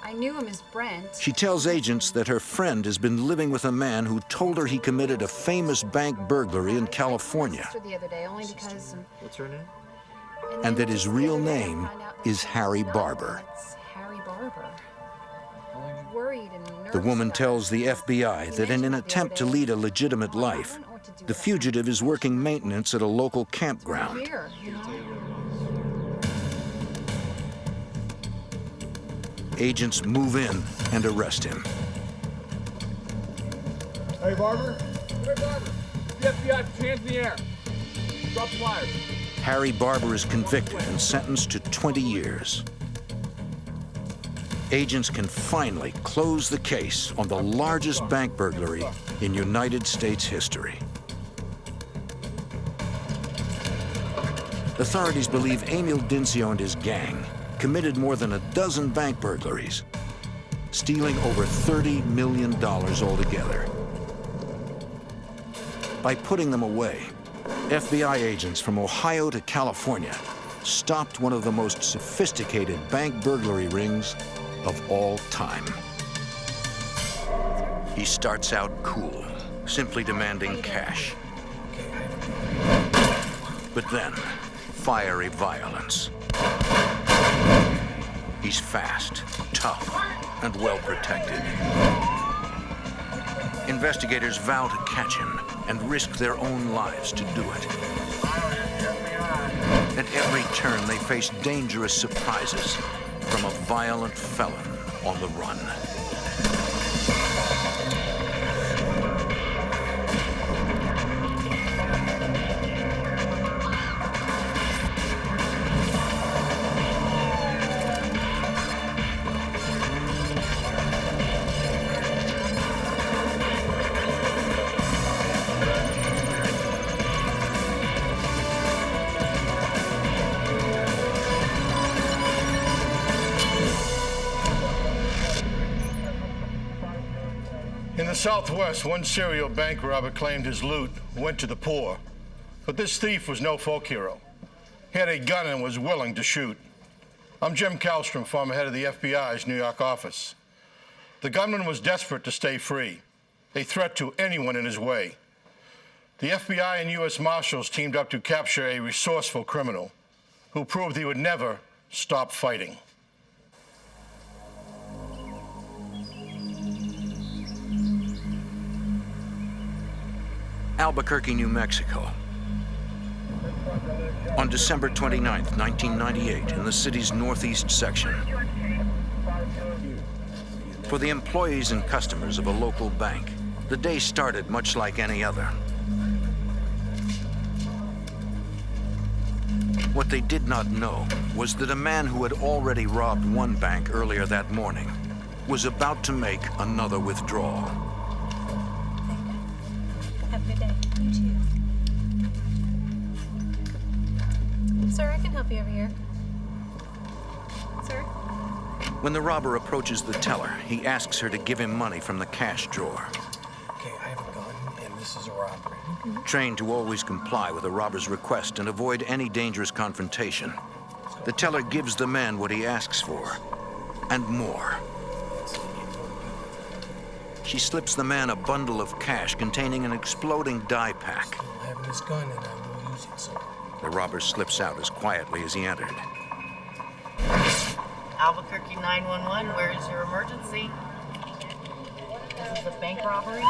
I knew him as Brent.
She tells agents that her friend has been living with a man who told her he committed a famous bank burglary in California,
The other day, only because.
What's her name?
and that his real name is Harry Barber.
It's Harry Barber. Worried and nervous.
The woman tells the FBI that in an attempt to lead a legitimate life, the fugitive is working maintenance at a local campground.
Here, you know?
Agents move in and arrest him.
Hey, Barber. Hey, Barber. The FBI, hands in the air. Drop the wires.
Harry Barber is convicted and sentenced to 20 years. Agents can finally close the case on the largest bank burglary in United States history. Authorities believe Emil Dincio and his gang committed more than a dozen bank burglaries, stealing over $30 million altogether. By putting them away, FBI agents from Ohio to California stopped one of the most sophisticated bank burglary rings of all time. He starts out cool, simply demanding cash. But then, fiery violence. He's fast, tough, and well protected. Investigators vow to catch him and risk their own lives to do it. At every turn, they face dangerous surprises from a violent felon on the run.
In the Southwest, one serial bank robber claimed his loot went to the poor. But this thief was no folk hero. He had a gun and was willing to shoot. I'm Jim Kallstrom, former head of the FBI's New York office. The gunman was desperate to stay free, a threat to anyone in his way. The FBI and U.S. Marshals teamed up to capture a resourceful criminal who proved he would never stop fighting.
Albuquerque, New Mexico. On December 29, 1998, in the city's northeast section. For the employees and customers of a local bank, The day started much like any other. What they did not know was that a man who had already robbed one bank earlier that morning was about to make another withdrawal.
Have a good day. You too. Sir, I can help you over here. Sir?
When the robber approaches the teller, he asks her to give him money from the cash drawer.
Okay, I have a gun, and this is a robbery.
Trained to always comply with a robber's request and avoid any dangerous confrontation, the teller gives the man what he asks for, and more. She slips the man a bundle of cash containing an exploding dye pack.
I have this gun, and I will use it, sir.
The robber slips out as quietly as he entered.
Albuquerque 911, where is your emergency? This is a bank robbery?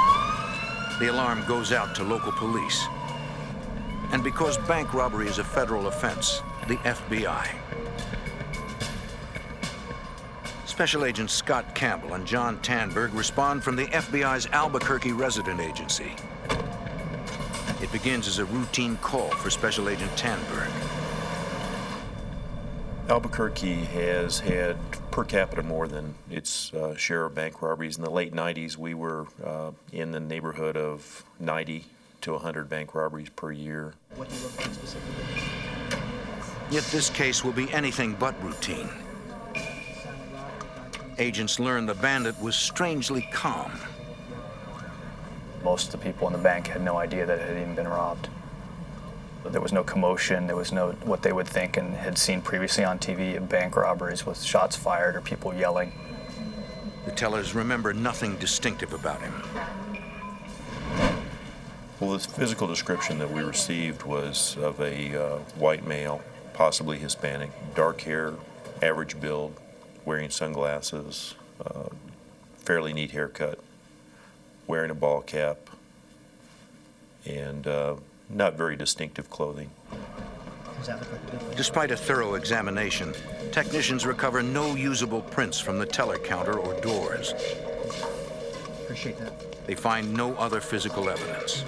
The alarm goes out to local police. And because bank robbery is a federal offense, the FBI. Special Agents Scott Campbell and John Tanberg respond from the FBI's Albuquerque resident agency. It begins as a routine call for Special Agent Tanberg.
Albuquerque has had per capita more than its share of bank robberies. In the late 90s, we were in the neighborhood of 90 to 100 bank robberies per year.
What do you look for specifically?
Yet this case will be anything but routine. Agents learned the bandit was strangely calm.
Most of the people in the bank had no idea that it had even been robbed. There was no commotion, there was no what they would think and had seen previously on TV of bank robberies with shots fired or people yelling.
The tellers remember nothing distinctive about him.
Well, the physical description that we received was of a white male, possibly Hispanic, dark hair, average build, wearing sunglasses, fairly neat haircut, wearing a ball cap, and not very distinctive clothing.
Despite a thorough examination, technicians recover no usable prints from the teller counter or doors.
Appreciate that.
They find no other physical evidence.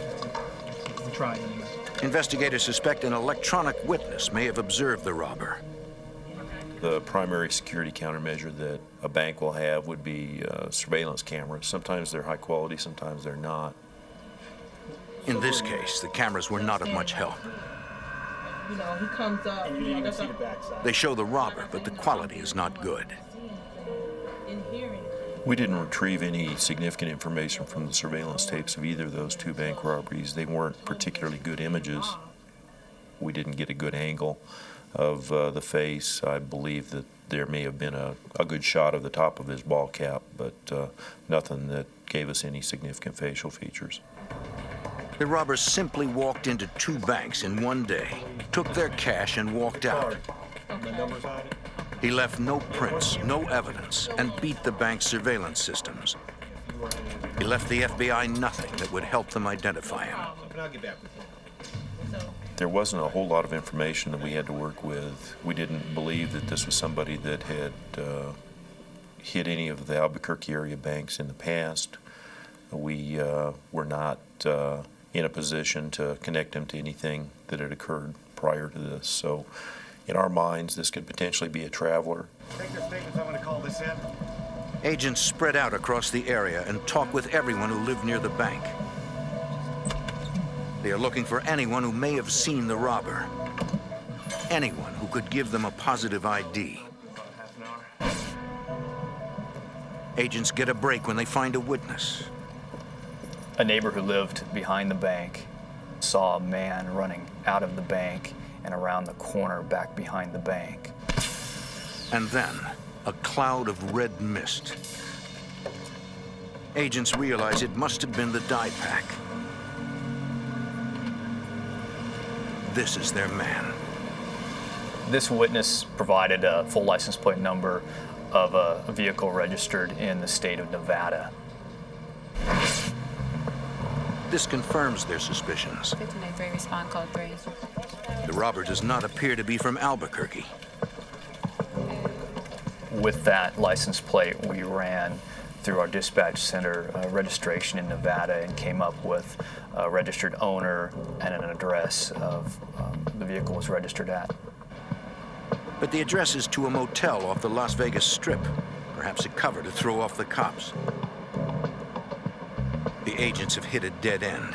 We tried anyway.
Investigators suspect an electronic witness may have observed the robber.
The primary security countermeasure that a bank will have would be surveillance cameras. Sometimes they're high quality, sometimes they're not.
In this case, the cameras were not of much help.
You know, he comes up.
And you didn't even see the backside.
They show the robber, but the quality is not good.
We didn't retrieve any significant information from the surveillance tapes of either of those two bank robberies. They weren't particularly good images. We didn't get a good angle of the face. I believe that there may have been a good shot of the top of his ball cap, but nothing that gave us any significant facial features.
The robbers simply walked into two banks in one day, took their cash and walked out. He left no prints, no evidence, and beat the bank's surveillance systems. He left the FBI nothing that would help them identify him.
There wasn't a whole lot of information that we had to work with. We didn't believe that this was somebody that had hit any of the Albuquerque area banks in the past. We were not in a position to connect him to anything that had occurred prior to this. So in our minds, this could potentially be a traveler.
Take your statements, I'm gonna call this in.
Agents spread out across the area and talk with everyone who lived near the bank. They are looking for anyone who may have seen the robber. Anyone who could give them a positive ID. Agents get a break when they find a witness.
A neighbor who lived behind the bank saw a man running out of the bank and around the corner back behind the bank.
And then, a cloud of red mist. Agents realize it must have been the dye pack. This is their man.
This witness provided a full license plate number of a vehicle registered in the state of Nevada.
This confirms their suspicions.
1503, respond code 3.
The robber does not appear to be from Albuquerque.
With that license plate, we ran
through our dispatch center registration in Nevada and came up with a registered owner and an address of the vehicle was registered at.
But the address is to a motel off the Las Vegas Strip, perhaps a cover to throw off the cops. The agents have hit a dead end.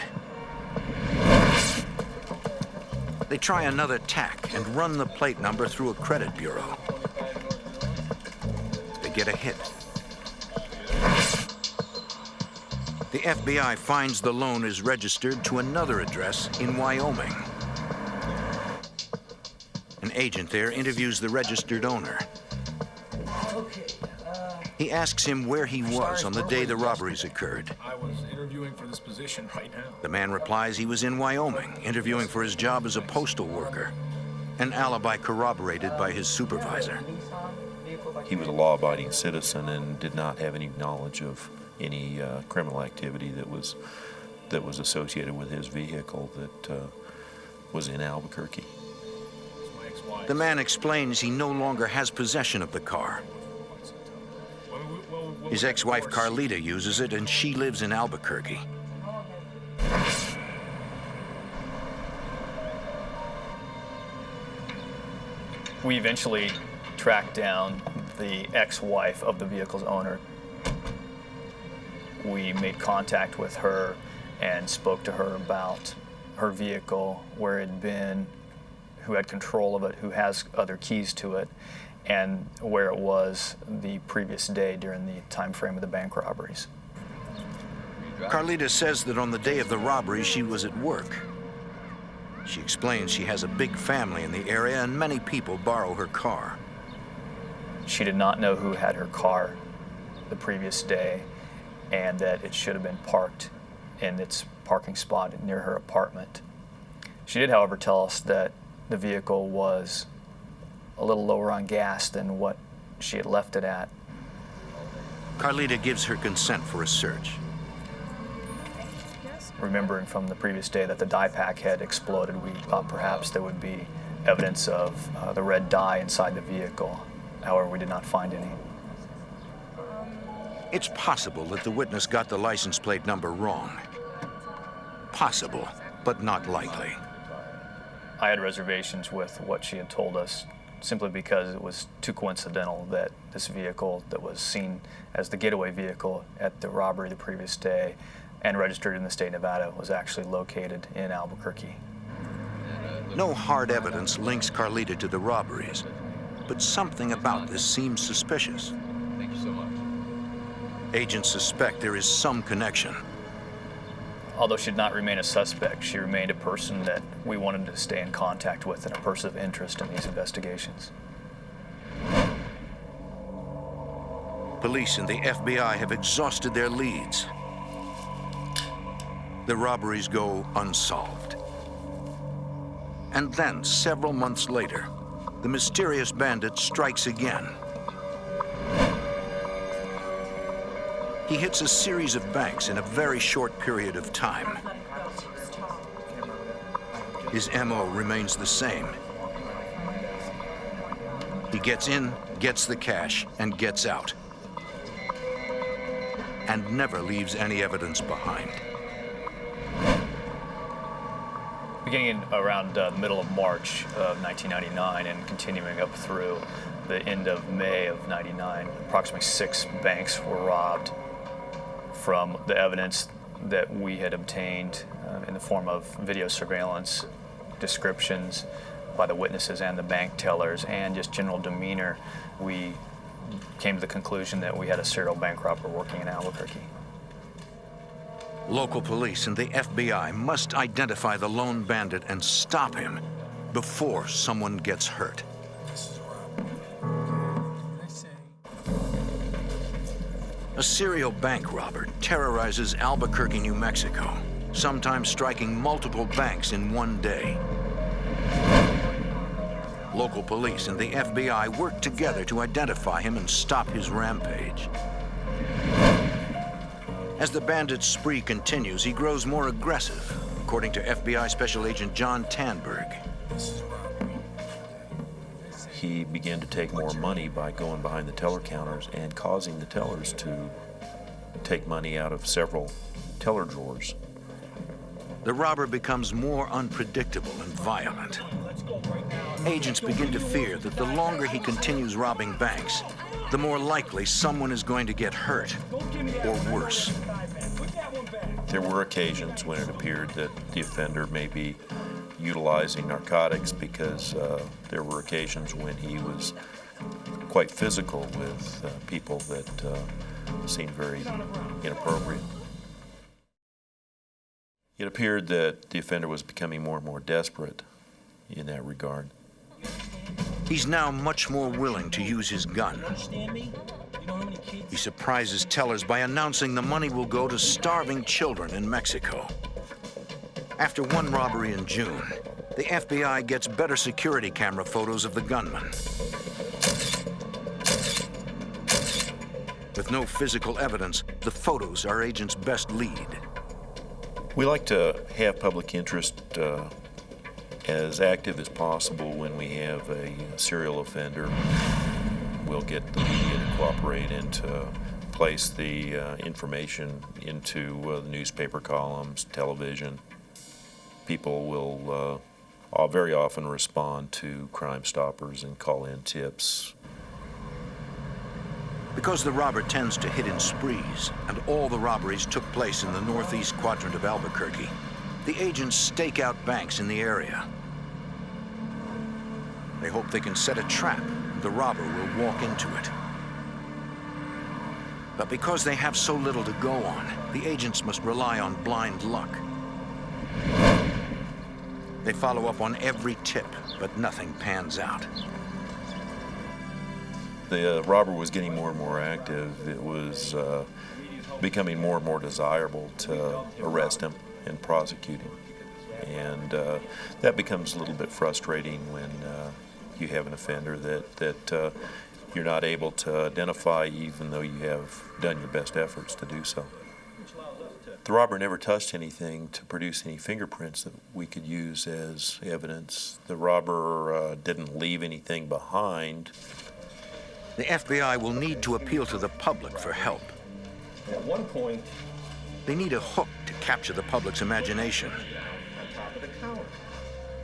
They try another tack and run the plate number through a credit bureau. They get a hit. The FBI finds the loan is registered to another address in Wyoming. An agent there interviews the registered owner. He asks him where he was on the day the robberies occurred.
I was interviewing for this position right now.
The man replies he was in Wyoming, interviewing for his job as a postal worker. An alibi corroborated by his supervisor.
He was a law-abiding citizen and did not have any knowledge of any criminal activity that was associated with his vehicle that was in Albuquerque.
The man explains he no longer has possession of the car. His ex-wife Carlita uses it, and she lives in Albuquerque.
We eventually tracked down the ex-wife of the vehicle's owner. We made contact with her and spoke to her about her vehicle, where it had been, who had control of it, who has other keys to it, and where it was the previous day during the time frame of the bank robberies.
Carlita says that on the day of the robbery, she was at work. She explains she has a big family in the area and many people borrow her car.
She did not know who had her car the previous day and that it should have been parked in its parking spot near her apartment. She did, however, tell us that the vehicle was a little lower on gas than what she had left it at.
Carlita gives her consent for a search.
Remembering from the previous day that the dye pack had exploded, we thought perhaps there would be evidence of the red dye inside the vehicle. However, we did not find any.
It's possible that the witness got the license plate number wrong. Possible, but not likely.
I had reservations with what she had told us, simply because it was too coincidental that this vehicle that was seen as the getaway vehicle at the robbery the previous day and registered in the state of Nevada was actually located in Albuquerque.
No hard evidence links Carlita to the robberies, but something about this seems suspicious.
Thank you so much.
Agents suspect there is some connection.
Although she did not remain a suspect, she remained a person that we wanted to stay in contact with and a person of interest in these investigations.
Police and the FBI have exhausted their leads. The robberies go unsolved. And then, several months later, the mysterious bandit strikes again. He hits a series of banks in a very short period of time. His MO remains the same. He gets in, gets the cash, and gets out. And never leaves any evidence behind.
Beginning in around the middle of March of 1999 and continuing up through the end of May of 99, approximately 6 banks were robbed. From the evidence that we had obtained in the form of video surveillance, descriptions by the witnesses and the bank tellers, and just general demeanor, we came to the conclusion that we had a serial bank robber working in Albuquerque.
Local police and the FBI must identify the lone bandit and stop him before someone gets hurt. A serial bank robber terrorizes Albuquerque, New Mexico, sometimes striking multiple banks in one day. Local police and the FBI work together to identify him and stop his rampage. As the bandit's spree continues, he grows more aggressive, according to FBI Special Agent John Tanberg.
He began to take more money by going behind the teller counters and causing the tellers to take money out of several teller drawers.
The robber becomes more unpredictable and violent. Agents begin to fear that the longer he continues robbing banks, the more likely someone is going to get hurt, or worse.
There were occasions when it appeared that the offender may be utilizing narcotics, because there were occasions when he was quite physical with people that seemed very inappropriate. It appeared that the offender was becoming more and more desperate in that regard.
He's now much more willing to use his gun. He surprises tellers by announcing the money will go to starving children in Mexico. After one robbery in June, the FBI gets better security camera photos of the gunman. With no physical evidence, the photos are agents' best lead.
We like to have public interest as active as possible when we have a serial offender. We'll get the media to cooperate and to place the information into the newspaper columns, television. People will very often respond to Crime Stoppers and call in tips.
Because the robber tends to hit in sprees, and all the robberies took place in the northeast quadrant of Albuquerque, the agents stake out banks in the area. They hope they can set a trap. The robber will walk into it. But because they have so little to go on, the agents must rely on blind luck. They follow up on every tip, but nothing pans out.
The robber was getting more and more active. It was becoming more and more desirable to arrest him and prosecute him. And that becomes a little bit frustrating when you have an offender that you're not able to identify, even though you have done your best efforts to do so. The robber never touched anything to produce any fingerprints that we could use as evidence. The robber didn't leave anything behind.
The FBI will need to appeal to the public for help.
At one point,
they need a hook to capture the public's imagination.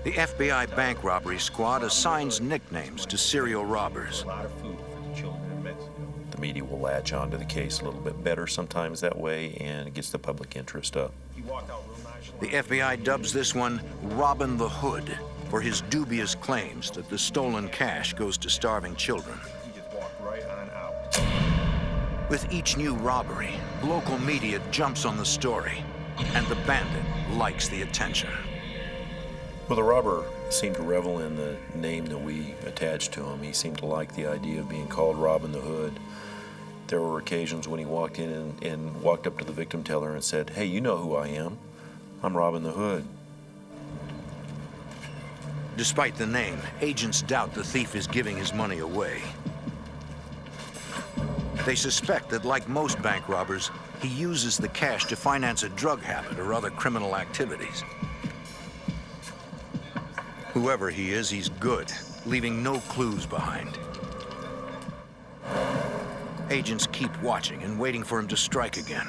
The FBI bank robbery squad assigns nicknames to serial robbers.
The media will latch onto the case a little bit better sometimes that way, and it gets the public interest up.
The FBI dubs this one Robin the Hood for his dubious claims that the stolen cash goes to starving children. With each new robbery, local media jumps on the story, and the bandit likes the attention.
Well, the robber seemed to revel in the name that we attached to him. He seemed to like the idea of being called Robin the Hood. There were occasions when he walked in and walked up to the victim teller and said, "Hey, you know who I am. I'm Robin the Hood."
Despite the name, agents doubt the thief is giving his money away. They suspect that, like most bank robbers, he uses the cash to finance a drug habit or other criminal activities. Whoever he is, he's good, leaving no clues behind. Agents keep watching and waiting for him to strike again.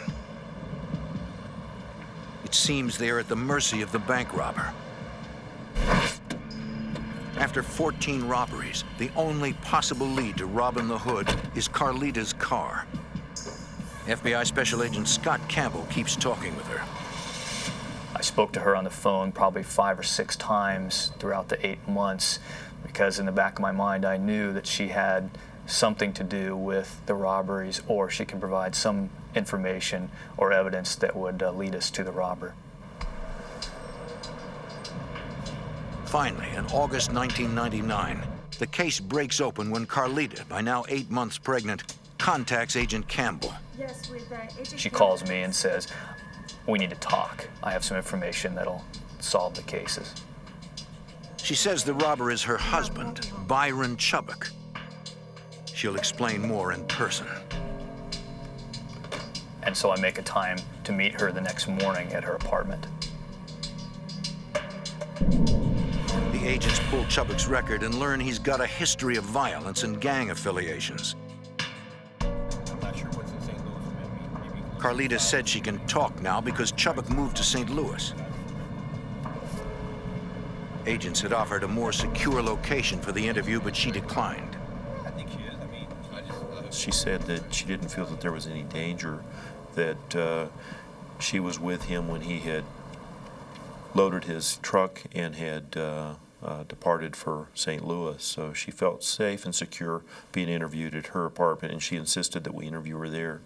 It seems they are at the mercy of the bank robber. After 14 robberies, the only possible lead to Robin the Hood is Carlita's car. FBI Special Agent Scott Campbell keeps talking with her.
I spoke to her on the phone probably 5 or 6 times throughout the 8 months, because in the back of my mind I knew that she had something to do with the robberies, or she could provide some information or evidence that would lead us to the robber.
Finally, in August 1999, the case breaks open when Carlita, by now 8 months pregnant, contacts Agent Campbell.
Yes, with Agent
She calls me and says, "We need to talk. I have some information that'll solve the cases."
She says the robber is her husband, Byron Chubbuck. She'll explain more in person.
And so I make a time to meet her the next morning at her apartment.
The agents pull Chubbuck's record and learn he's got a history of violence and gang affiliations. Carlita said she can talk now because Chubbuck moved to St. Louis. Agents had offered a more secure location for the interview, but she declined.
I think she is. I mean, she said that she didn't feel that there was any danger, that she was with him when he had loaded his truck and had departed for St. Louis. So she felt safe and secure being interviewed at her apartment, and she insisted that we interview her there.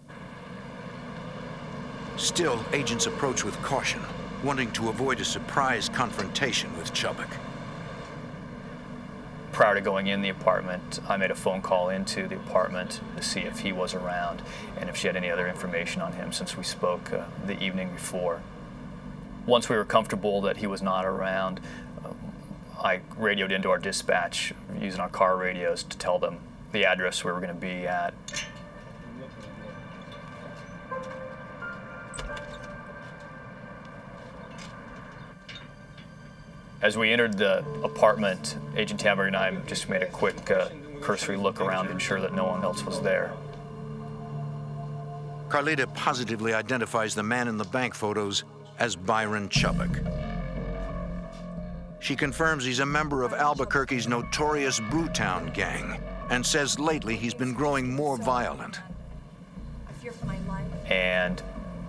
Still, agents approach with caution, wanting to avoid a surprise confrontation with Chubbuck.
Prior to going in the apartment, I made a phone call into the apartment to see if he was around and if she had any other information on him since we spoke the evening before. Once we were comfortable that he was not around, I radioed into our dispatch using our car radios to tell them the address we were going to be at. As we entered the apartment, Agent Tamberg and I just made a quick cursory look around to ensure that no one else was there.
Carlita positively identifies the man in the bank photos as Byron Chubbuck. She confirms he's a member of Albuquerque's notorious Brewtown gang and says lately he's been growing more violent.
And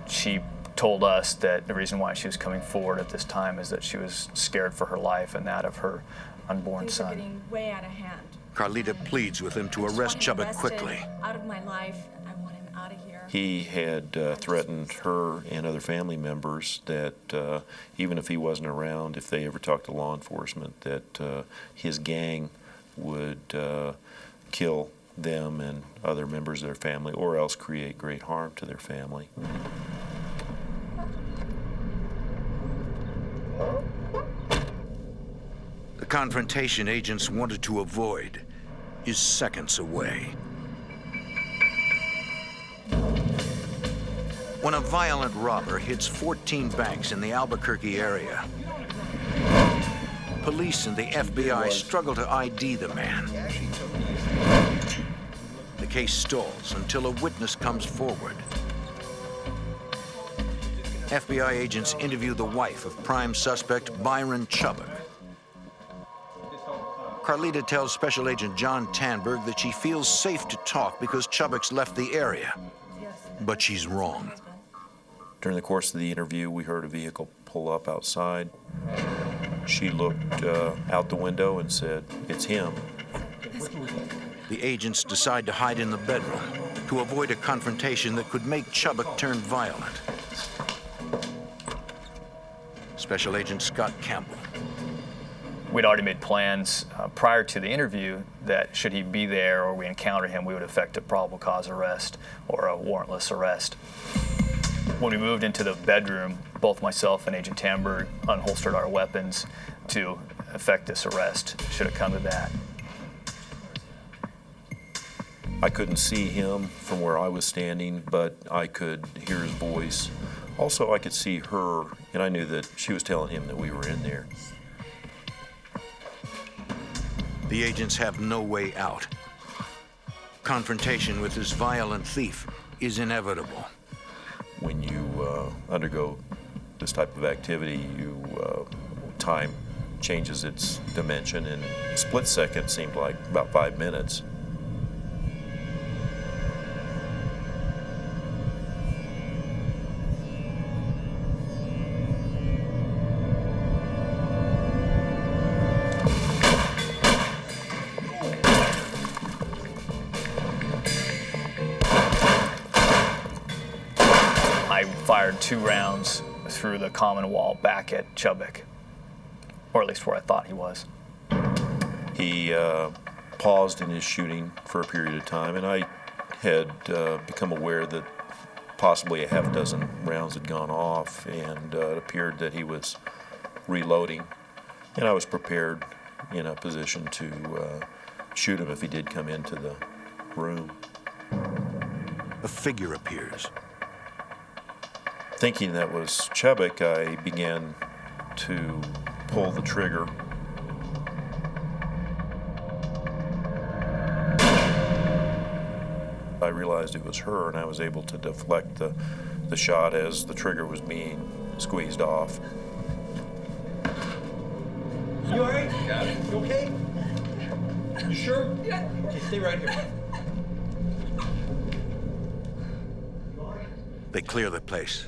she told us that the reason why she was coming forward at this time is that she was scared for her life and that of her unborn son.
Things are getting way out of hand.
Carlita pleads with him to arrest Chubbuck quickly.
Out of my life, and I want him out of here.
He had threatened her and other family members that even if he wasn't around, if they ever talked to law enforcement, that his gang would kill them and other members of their family, or else create great harm to their family.
The confrontation agents wanted to avoid is seconds away. When a violent robber hits 14 banks in the Albuquerque area, police and the FBI struggle to ID the man. The case stalls until a witness comes forward. FBI agents interview the wife of prime suspect Byron Chubbuck. Carlita tells Special Agent John Tanberg that she feels safe to talk because Chubbuck's left the area. But she's wrong.
During the course of the interview, we heard a vehicle pull up outside. She looked out the window and said, "It's him."
The agents decide to hide in the bedroom to avoid a confrontation that could make Chubbuck turn violent. Special Agent Scott Campbell.
We'd already made plans prior to the interview that should he be there or we encounter him, we would effect a probable cause arrest or a warrantless arrest. When we moved into the bedroom, both myself and Agent Tamberg unholstered our weapons to effect this arrest, should it come to that.
I couldn't see him from where I was standing, but I could hear his voice. Also, I could see her, and I knew that she was telling him that we were in there.
The agents have no way out. Confrontation with this violent thief is inevitable.
When you undergo this type of activity, time changes its dimension, and a split second seemed like about 5 minutes.
Fired 2 rounds through the common wall back at Chubbuck, or at least where I thought he was.
He paused in his shooting for a period of time, and I had become aware that possibly a half dozen rounds had gone off, and it appeared that he was reloading, and I was prepared in a position to shoot him if he did come into the room.
A figure appears.
Thinking that was Chubbuck, I began to pull the trigger. I realized it was her, and I was able to deflect the the shot as the trigger was being squeezed off.
You all right? Got it. You okay? You sure? Yeah. Okay, stay right here.
They clear the place.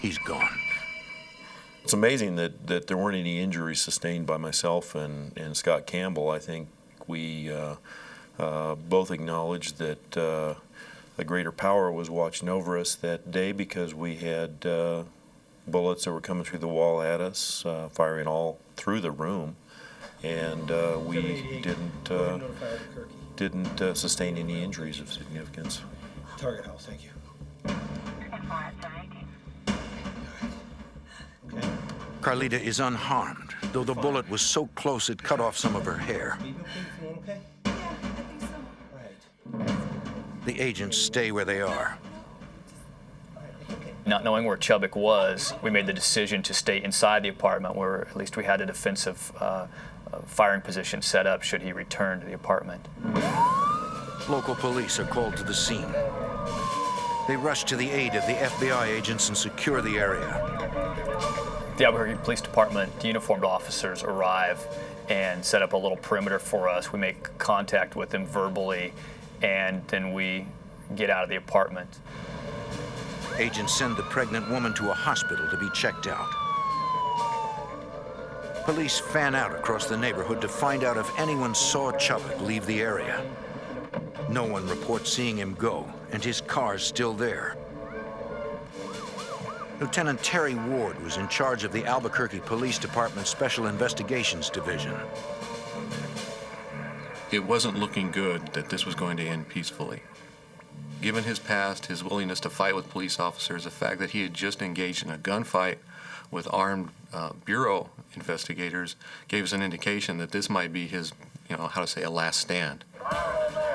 He's gone.
It's amazing that there weren't any injuries sustained by myself and Scott Campbell. I think we both acknowledged that a greater power was watching over us that day because we had bullets that were coming through the wall at us, firing all through the room, and we didn't sustain any injuries of significance.
Target house, thank you.
Carlita is unharmed, though the bullet was so close it cut off some of her hair.
Okay?
The agents stay where they are.
Not knowing where Chubbuck was, we made the decision to stay inside the apartment where at least we had a defensive firing position set up should he return to the apartment.
Local police are called to the scene. They rush to the aid of the FBI agents and secure the area.
The Albuquerque Police Department uniformed officers arrive and set up a little perimeter for us. We make contact with them verbally, and then we get out of the apartment.
Agents send the pregnant woman to a hospital to be checked out. Police fan out across the neighborhood to find out if anyone saw Chubbuck leave the area. No one reports seeing him go, and his car's still there. Lieutenant Terry Ward was in charge of the Albuquerque Police Department's Special Investigations Division.
It wasn't looking good that this was going to end peacefully. Given his past, his willingness to fight with police officers, the fact that he had just engaged in a gunfight with armed Bureau investigators gave us an indication that this might be his, a last stand.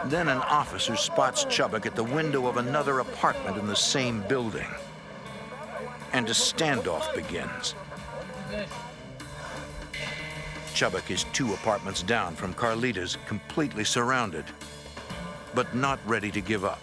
Then an officer spots Chubbuck at the window of another apartment in the same building. And a standoff begins. Chubbuck is 2 apartments down from Carlita's, completely surrounded, but not ready to give up.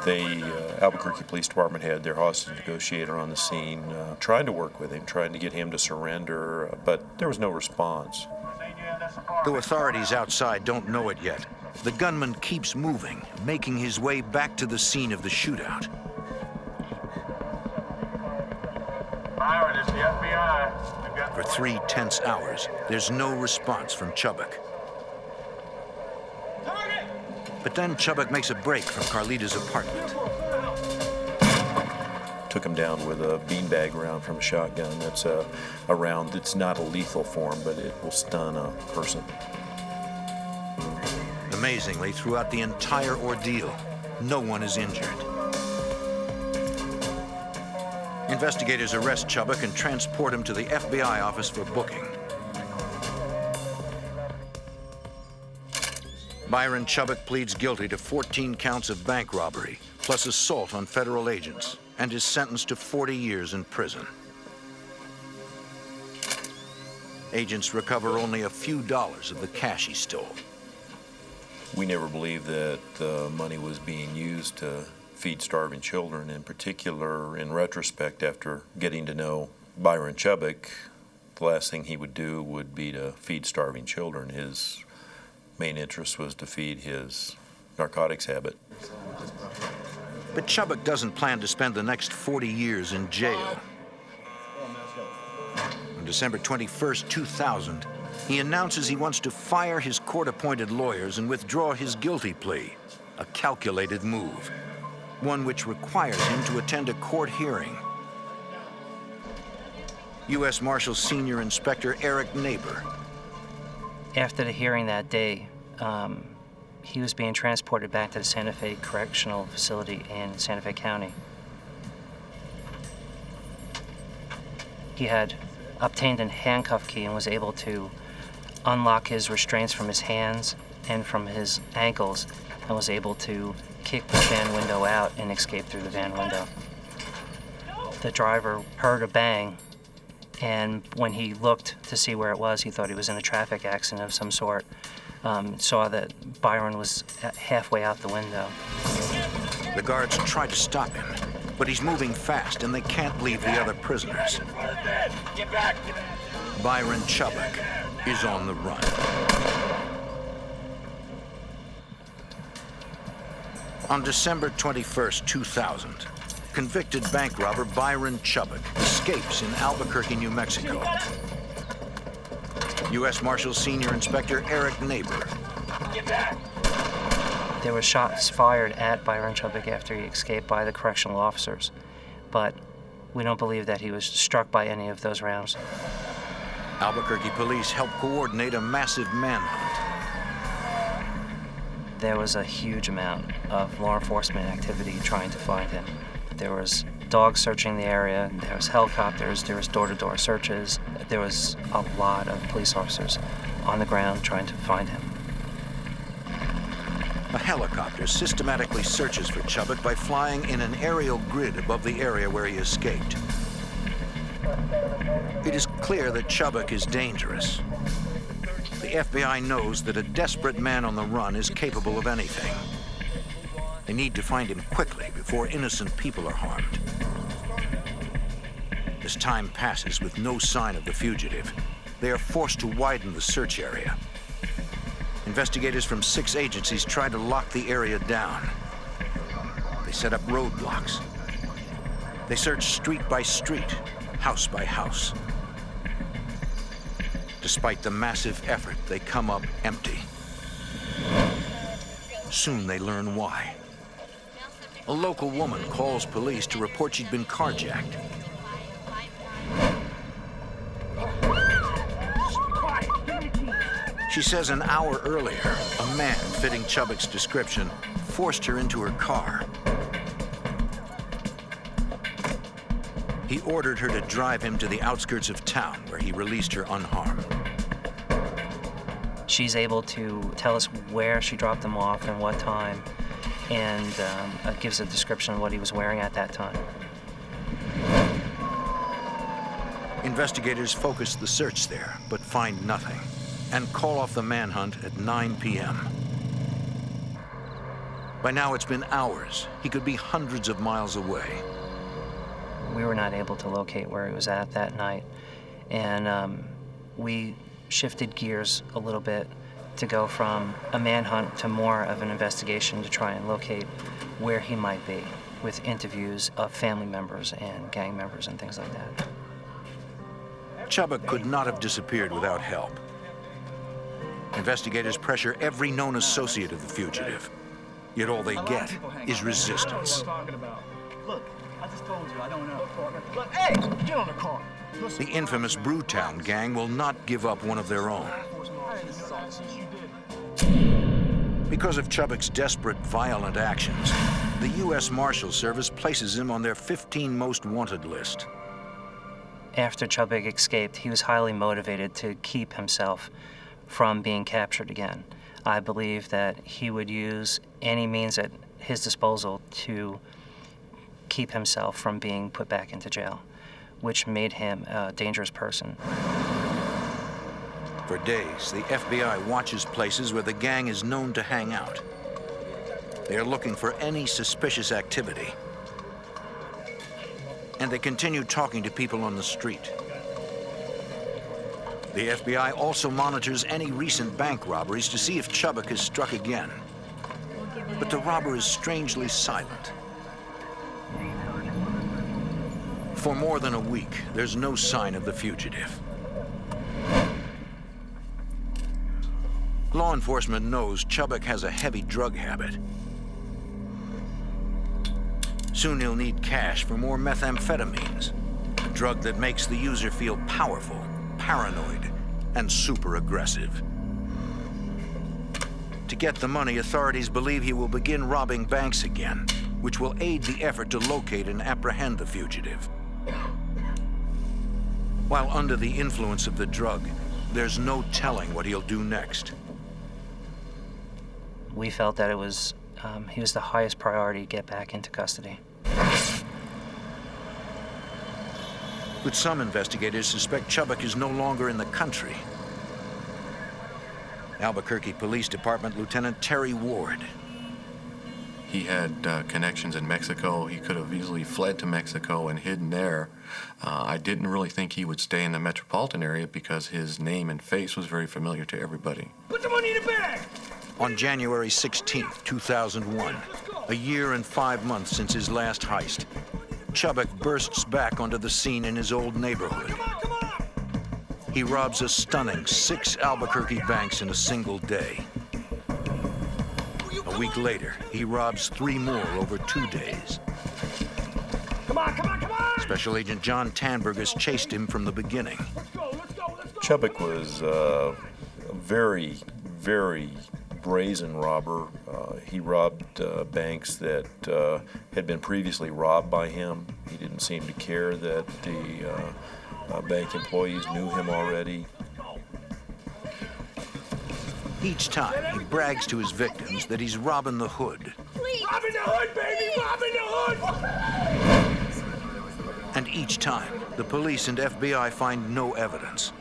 The Albuquerque Police Department had their hostage negotiator on the scene, trying to work with him, trying to get him to surrender, but there was no response.
Though authorities outside don't know it yet, the gunman keeps moving, making his way back to the scene of the shootout.
Byron, it's the FBI.
For 3 tense hours, there's no response from Chubbuck. But then Chubbuck makes a break from Carlita's apartment.
Took him down with a beanbag round from a shotgun. That's a round that's not a lethal form, but it will stun a person.
Amazingly, throughout the entire ordeal, no one is injured. Investigators arrest Chubbuck and transport him to the FBI office for booking. Byron Chubbuck pleads guilty to 14 counts of bank robbery, plus assault on federal agents, and is sentenced to 40 years in prison. Agents recover only a few dollars of the cash he stole.
We never believed that the money was being used to feed starving children. In particular, in retrospect, after getting to know Byron Chubbuck, the last thing he would do would be to feed starving children. His main interest was to feed his narcotics habit.
But Chubbuck doesn't plan to spend the next 40 years in jail. On December 21st, 2000, he announces he wants to fire his court-appointed lawyers and withdraw his guilty plea, a calculated move, one which requires him to attend a court hearing. U.S. Marshal Senior Inspector Eric Neighbor.
After the hearing that day, he was being transported back to the Santa Fe Correctional Facility in Santa Fe County. He had obtained a handcuff key and was able to unlock his restraints from his hands and from his ankles and was able to kick the van window out and escape through the van window. The driver heard a bang, and when he looked to see where it was, he thought he was in a traffic accident of some sort. Saw that Byron was halfway out the window.
The guards try to stop him, but he's moving fast and they can't leave the other prisoners.
Get back!
Byron Chubbuck is on the run. On December 21st, 2000, convicted bank robber Byron Chubbuck escapes in Albuquerque, New Mexico. U.S. Marshal Senior Inspector Eric Neighbor.
Get back!
There were shots fired at Byron Chubbuck after he escaped by the correctional officers, but we don't believe that he was struck by any of those rounds.
Albuquerque police helped coordinate a massive manhunt.
There was a huge amount of law enforcement activity trying to find him. There was dogs searching the area, there was helicopters, there was door-to-door searches. There was a lot of police officers on the ground trying to find him.
A helicopter systematically searches for Chubbuck by flying in an aerial grid above the area where he escaped. It is clear that Chubbuck is dangerous. The FBI knows that a desperate man on the run is capable of anything. They need to find him quickly before innocent people are harmed. As time passes with no sign of the fugitive, they are forced to widen the search area. Investigators from 6 agencies try to lock the area down. They set up roadblocks. They search street by street, house by house. Despite the massive effort, they come up empty. Soon they learn why. A local woman calls police to report she'd been carjacked. She says an hour earlier, a man fitting Chubbuck's description forced her into her car. He ordered her to drive him to the outskirts of town, where he released her unharmed.
She's able to tell us where she dropped him off and what time, and gives a description of what he was wearing at that time.
Investigators focus the search there, but find nothing, and call off the manhunt at 9 p.m. By now it's been hours. He could be hundreds of miles away.
We were not able to locate where he was at that night, and we shifted gears a little bit to go from a manhunt to more of an investigation to try and locate where he might be, with interviews of family members and gang members and things like that.
Chubbuck could not have disappeared without help. Investigators pressure every known associate of the fugitive, yet all they get is resistance.
Look, I just told you, I don't know. Look, hey, get on the car.
The infamous Brewtown gang will not give up one of their own. Because of Chubbuck's desperate, violent actions, the U.S. Marshal Service places him on their 15 most wanted list.
After Chubbuck escaped, he was highly motivated to keep himself from being captured again. I believe that he would use any means at his disposal to keep himself from being put back into jail, which made him a dangerous person.
For days, the FBI watches places where the gang is known to hang out. They are looking for any suspicious activity. And they continue talking to people on the street. The FBI also monitors any recent bank robberies to see if Chubbuck has struck again. But the robber is strangely silent. For more than a week, there's no sign of the fugitive. Law enforcement knows Chubbuck has a heavy drug habit. Soon he'll need cash for more methamphetamines, a drug that makes the user feel powerful, paranoid, and super aggressive. To get the money, authorities believe he will begin robbing banks again, which will aid the effort to locate and apprehend the fugitive. While under the influence of the drug, there's no telling what he'll do next.
We felt that it was, he was the highest priority to get back into custody.
But some investigators suspect Chubbuck is no longer in the country. Albuquerque Police Department Lieutenant Terry Ward.
He had connections in Mexico. He could have easily fled to Mexico and hidden there. I didn't really think he would stay in the metropolitan area because his name and face was very familiar to everybody.
Put the money in the bag!
On January 16th, 2001, a year and 5 months since his last heist, Chubbuck bursts back onto the scene in his old neighborhood. He robs a stunning 6 Albuquerque banks in a single day. A week later, he robs 3 more over 2 days.
Come on, come on, come on!
Special Agent John Tanberg has chased him from the beginning.
Chubbuck was a very, very brazen robber. He robbed banks that had been previously robbed by him. He didn't seem to care that the bank employees knew him already.
Each time, he brags to his victims that he's robbing the hood.
Please. Robbing the hood, baby! Robbing the hood!
And each time, the police and FBI find no evidence.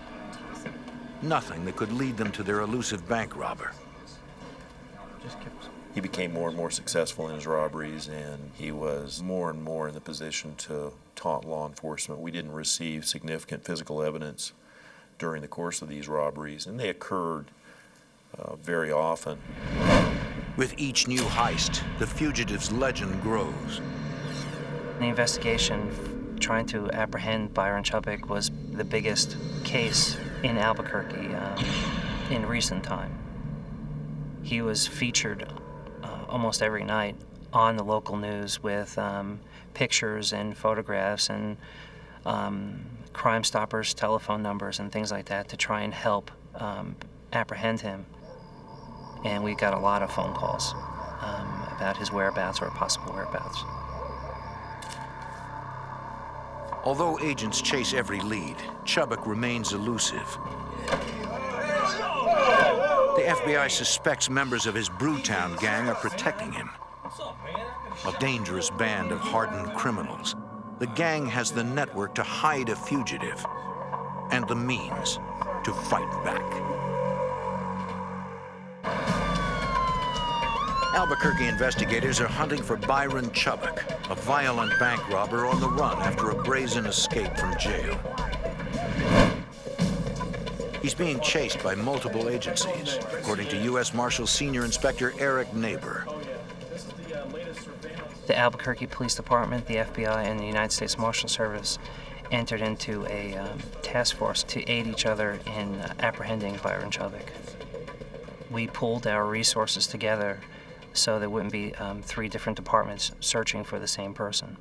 Nothing that could lead them to their elusive bank robber.
He became more and more successful in his robberies, and he was more and more in the position to taunt law enforcement. We didn't receive significant physical evidence during the course of these robberies, and they occurred very often.
With each new heist, the fugitive's legend grows.
The investigation trying to apprehend Byron Chubbuck was the biggest case in Albuquerque in recent time. He was featured almost every night on the local news with pictures and photographs and Crime Stoppers telephone numbers and things like that to try and help apprehend him. And we got a lot of phone calls about his whereabouts or possible whereabouts.
Although agents chase every lead, Chubbuck remains elusive. The FBI suspects members of his Brewtown gang are protecting him. A dangerous band of hardened criminals. The gang has the network to hide a fugitive and the means to fight back. Albuquerque investigators are hunting for Byron Chubbuck, a violent bank robber on the run after a brazen escape from jail. He's being chased by multiple agencies, according to U.S. Marshal Senior Inspector Eric Neighbor.
The Albuquerque Police Department, the FBI, and the United States Marshal Service entered into a task force to aid each other in apprehending Byron Chubbuck. We pooled our resources together so there wouldn't be 3 different departments searching for the same person.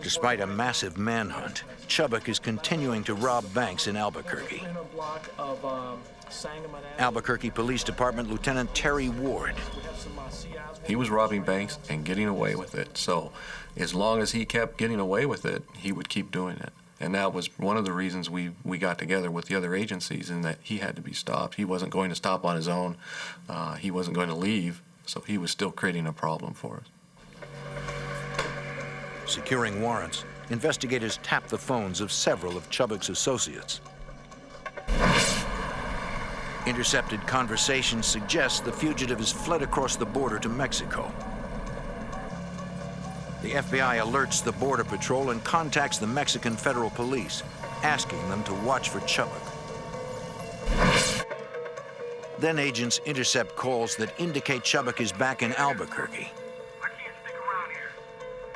Despite a massive manhunt, Chubbuck is continuing to rob banks in Albuquerque. Albuquerque Police Department Lieutenant Terry Ward.
He was robbing banks and getting away with it. So as long as he kept getting away with it, he would keep doing it. And that was one of the reasons we got together with the other agencies, in that he had to be stopped. He wasn't going to stop on his own. He wasn't going to leave, so he was still creating a problem for us.
Securing warrants, investigators tapped the phones of several of Chubbuck's associates. Intercepted conversations suggest the fugitive has fled across the border to Mexico. The FBI alerts the Border Patrol and contacts the Mexican Federal Police, asking them to watch for Chubbuck. Then agents intercept calls that indicate Chubbuck is back in Albuquerque.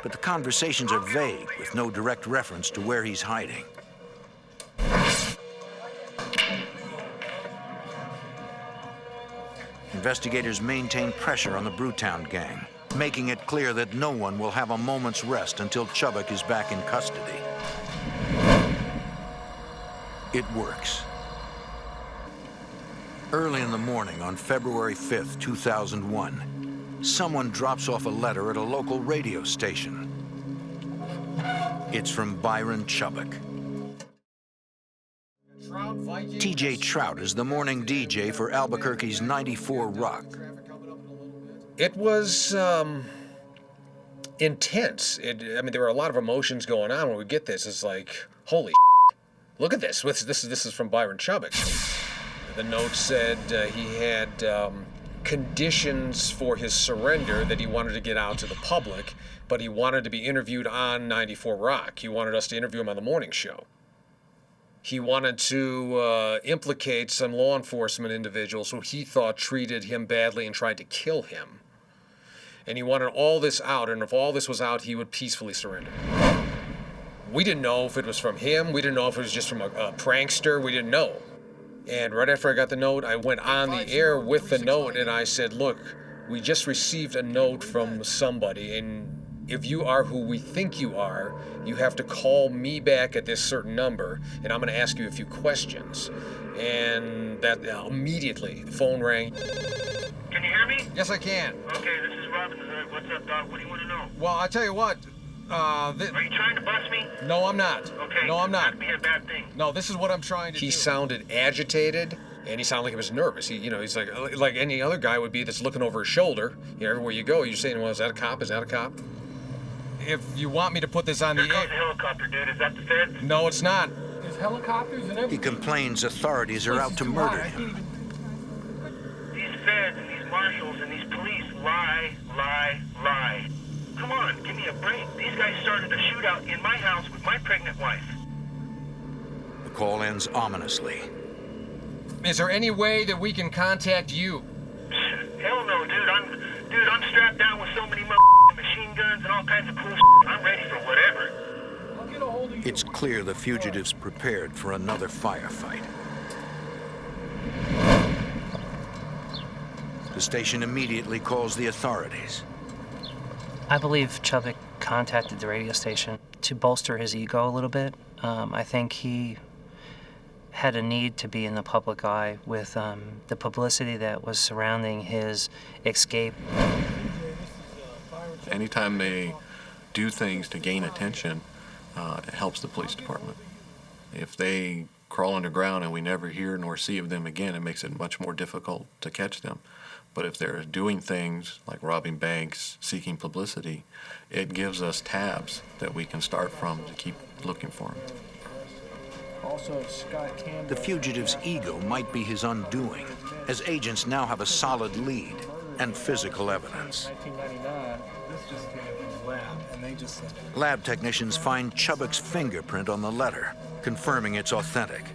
But the conversations are vague, with no direct reference to where he's hiding. Investigators maintain pressure on the Brewtown gang, making it clear that no one will have a moment's rest until Chubbuck is back in custody. It works. Early in the morning on February 5th, 2001, someone drops off a letter at a local radio station. It's from Byron Chubbuck. TJ Trout is the morning DJ for Albuquerque's 94 Rock.
It was intense. I mean, there were a lot of emotions going on when we get this. It's like, holy look at this. This is from Byron Chubbuck. The note said he had conditions for his surrender, that he wanted to get out to the public, but he wanted to be interviewed on 94 Rock. He wanted us to interview him on the morning show. He wanted to implicate some law enforcement individuals who he thought treated him badly and tried to kill him. And he wanted all this out, and if all this was out, he would peacefully surrender. We didn't know if it was from him. We didn't know if it was just from a prankster. We didn't know. And right after I got the note, I went on the air with the note, and I said, look, we just received a note from somebody, and if you are who we think you are, you have to call me back at this certain number, and I'm going to ask you a few questions. And that immediately, the phone rang.
Can you hear me?
Yes, I can.
Okay, this is Robin. What's up, Doc? What do you want to know?
Well, I tell you what.
Are you trying to bust me?
No, I'm not.
Okay.
No, I'm not.
That'd be a bad thing.
No, this is what I'm trying to do. He sounded agitated, and he sounded like he was nervous. He's like any other guy would be that's looking over his shoulder. Everywhere you go, you're saying, well, is that a cop? Is that a cop? If you want me to put this on the air...
There goes the helicopter, dude. Is that the feds?
No, it's not.
There's helicopters and everything.
He complains authorities are out to murder him.
These feds and these marshals and these police lie. Come on, give me a break. These guys started a shootout in my house with my pregnant wife.
The call ends ominously.
Is there any way that we can contact you?
Hell no, dude. I'm strapped down with so many machine guns and all kinds of cool I'm ready for whatever.
It's clear the fugitives prepared for another firefight. The station immediately calls the authorities.
I believe Chubbuck contacted the radio station to bolster his ego a little bit. I think he had a need to be in the public eye with the publicity that was surrounding his escape.
Anytime they do things to gain attention, it helps the police department. If they crawl underground and we never hear nor see of them again, it makes it much more difficult to catch them. But if they're doing things like robbing banks, seeking publicity, it gives us tabs that we can start from to keep looking for them.
Also, Scott Campbell.
The fugitive's ego might be his undoing, as agents now have a solid lead and physical evidence.
1999. This just came from the lab, and they just said.
Lab technicians find Chubbuck's fingerprint on the letter, confirming it's authentic.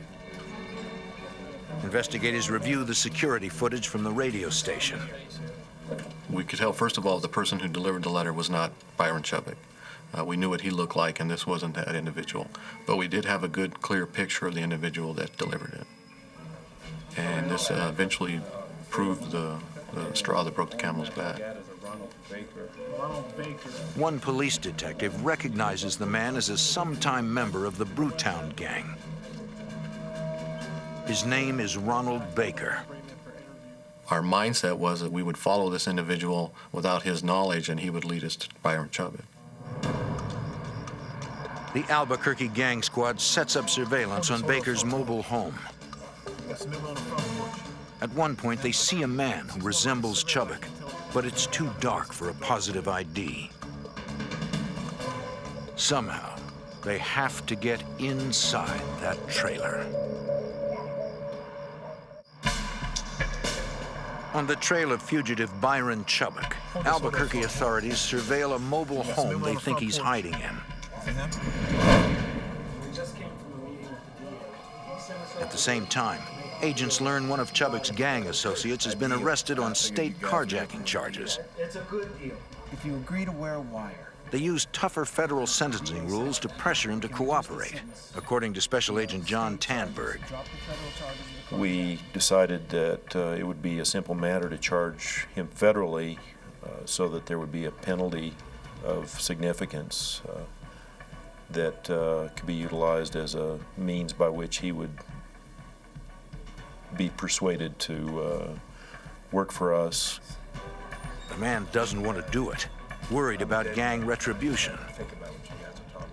Investigators review the security footage from the radio station.
We could tell, first of all, the person who delivered the letter was not Byron Chubbuck. We knew what he looked like, and this wasn't that individual. But we did have a good, clear picture of the individual that delivered it. And this eventually proved the straw that broke the camel's back.
One police detective recognizes the man as a sometime member of the Brewtown gang. His name is Ronald Baker.
Our mindset was that we would follow this individual without his knowledge, and he would lead us to Byron Chubbuck.
The Albuquerque gang squad sets up surveillance on Baker's mobile home. At one point, they see a man who resembles Chubbuck, but it's too dark for a positive ID. Somehow, they have to get inside that trailer. On the trail of fugitive Byron Chubbuck, Albuquerque authorities surveil a mobile home they think he's hiding in. At the same time, agents learn one of Chubbuck's gang associates has been arrested on state carjacking charges.
It's a good deal if you agree to wear a wire.
They use tougher federal sentencing rules to pressure him to cooperate, according to Special Agent John Tanberg.
We decided that it would be a simple matter to charge him federally so that there would be a penalty of significance that could be utilized as a means by which he would be persuaded to work for us.
The man doesn't want to do it, worried about gang retribution.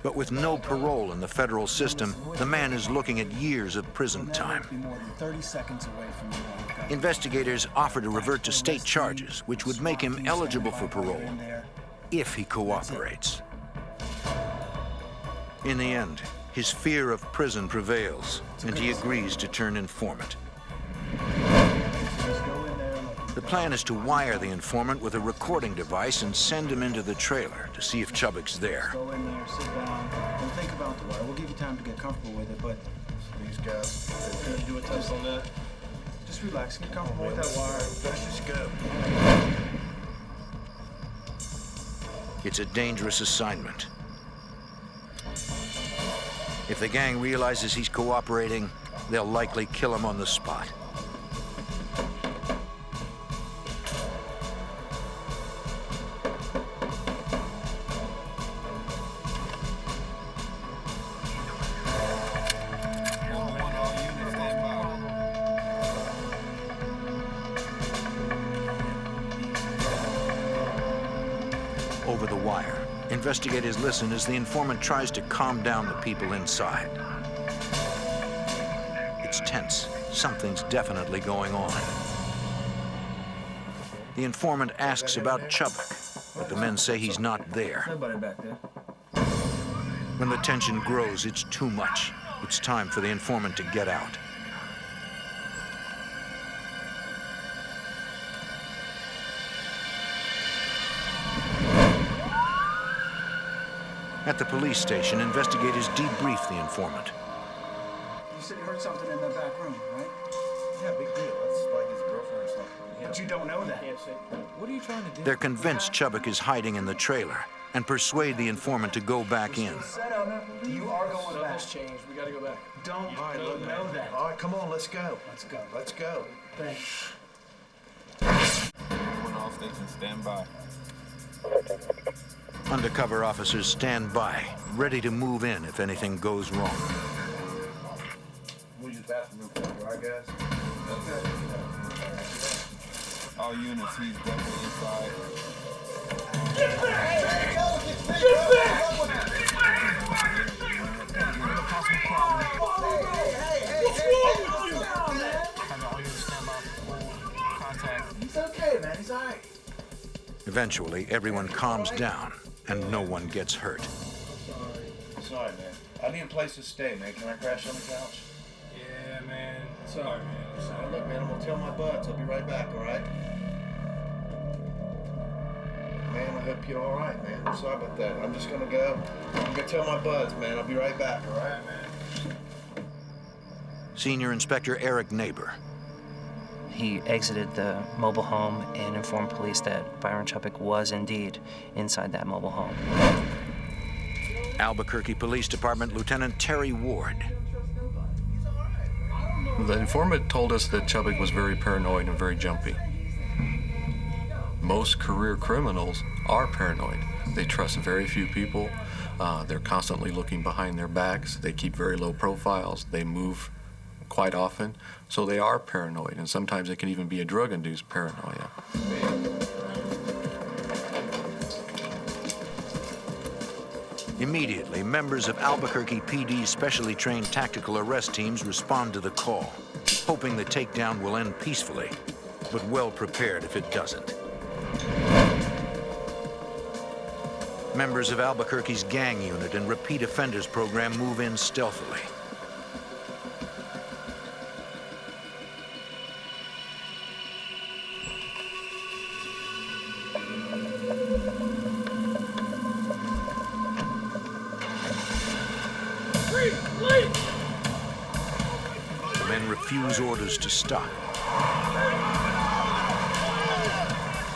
But with no parole in the federal system, the man is looking at years of prison time. Investigators offer to revert to state charges, which would make him eligible for parole, if he cooperates. In the end, his fear of prison prevails, and he agrees to turn informant. The plan is to wire the informant with a recording device and send him into the trailer to see if Chubbuck's there.
Go in there, sit down, and think about the wire. We'll give you time to get comfortable with it, but
These guys,
can you do a test on that? Just relax, get comfortable with that wire.
let's just go.
It's a dangerous assignment. If the gang realizes he's cooperating, they'll likely kill him on the spot. Over the wire, investigators listen as the informant tries to calm down the people inside. It's tense. Something's definitely going on. The informant asks about Chubbuck, but the men say he's not there.
Nobody back there.
When the tension grows, it's too much. It's time for the informant to get out. At the police station, investigators debrief the informant.
You said you heard something in that back room, right?
Yeah, big deal. That's like his girlfriend or something.
But you don't know that.
What are you trying to do?
They're convinced Chubbuck is hiding in the trailer and persuade the informant to go back in.
You are going back.
Something's changed. We gotta go back.
Don't
All right, look,
know that.
All right, come on, let's go.
Let's go.
Let's go.
Thanks.
Everyone off station, stand by.
Undercover officers stand by, ready to move in if anything goes wrong.
We'll use the bathroom real quick, all right, guys?
All units, he's definitely inside.
Get back!
Get back! He's okay, man. He's all right.
Eventually, everyone calms down and no one gets hurt.
Sorry, man. I need a place to stay, man. Can I crash on the couch?
Yeah, man. Sorry, man.
Sorry. Look, man, I'm gonna tell my buds. I'll be right back, all right? Man, I hope you're all right, man. I'm sorry about that. I'm just gonna go. I'm gonna tell my buds, man. I'll be right back, all right, man?
Senior Inspector Eric Neighbor.
He exited the mobile home and informed police that Byron Chubbuck was indeed inside that mobile home.
Albuquerque Police Department Lieutenant Terry Ward.
The informant told us that Chubbuck was very paranoid and very jumpy. Most career criminals are paranoid. They trust very few people. They're constantly looking behind their backs. They keep very low profiles. They move quite often. So they are paranoid, and sometimes it can even be a drug-induced paranoia.
Immediately, members of Albuquerque PD's specially trained tactical arrest teams respond to the call, hoping the takedown will end peacefully, but well prepared if it doesn't. Members of Albuquerque's gang unit and repeat offenders program move in stealthily. The men refuse orders to stop.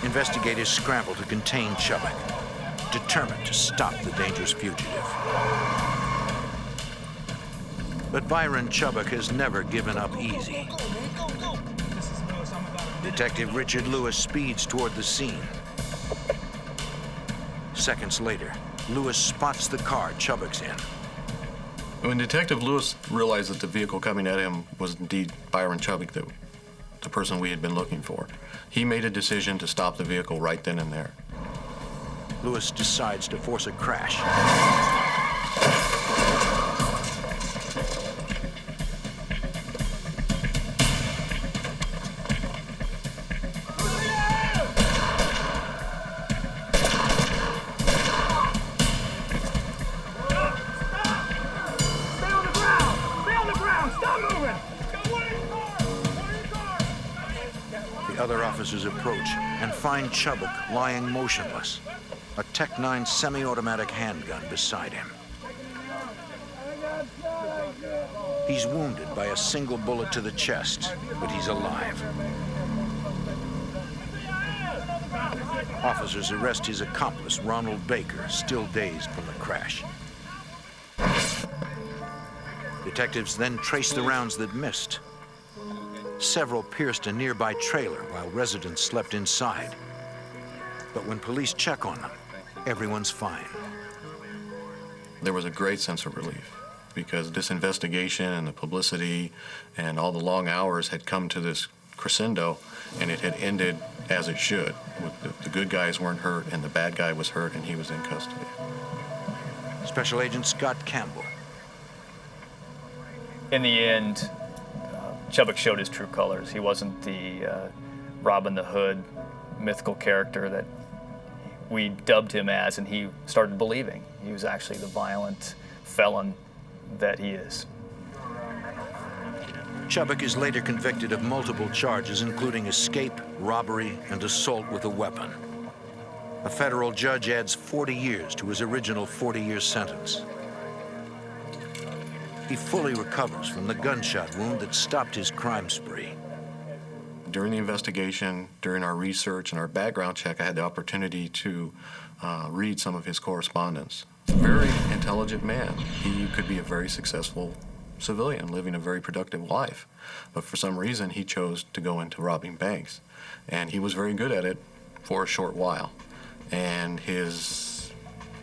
Investigators scramble to contain Chubbuck, determined to stop the dangerous fugitive. But Byron Chubbuck has never given up easy. Detective Richard Lewis speeds toward the scene. Seconds later, Lewis spots the car Chubbuck's in.
When Detective Lewis realized that the vehicle coming at him was indeed Byron Chubbuck, the person we had been looking for, he made a decision to stop the vehicle right then and there.
Lewis decides to force a crash. officers approach and find Chubbuck lying motionless, a Tech-9 semi-automatic handgun beside him. He's wounded by a single bullet to the chest, but he's alive. Officers arrest his accomplice, Ronald Baker, still dazed from the crash. Detectives then trace the rounds that missed. Several pierced a nearby trailer while residents slept inside. But when police check on them, everyone's fine.
There was a great sense of relief because this investigation and the publicity and all the long hours had come to this crescendo, and it had ended as it should. The good guys weren't hurt, and the bad guy was hurt, and he was in custody.
Special Agent Scott Campbell.
In the end, Chubbuck showed his true colors. He wasn't the Robin the Hood mythical character that we dubbed him as, and he started believing. He was actually the violent felon that he is.
Chubbuck is later convicted of multiple charges, including escape, robbery, and assault with a weapon. A federal judge adds 40 years to his original 40-year sentence. He fully recovers from the gunshot wound that stopped his crime spree.
During the investigation, during our research and our background check, I had the opportunity to read some of his correspondence. Very intelligent man. He could be a very successful civilian living a very productive life. But for some reason, he chose to go into robbing banks. And he was very good at it for a short while. And his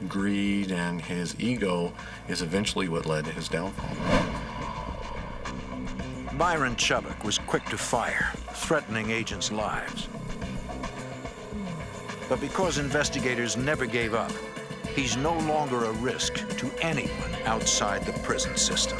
greed and his ego is eventually what led to his downfall.
Byron Chubbuck was quick to fire, threatening agents' lives. But because investigators never gave up, he's no longer a risk to anyone outside the prison system.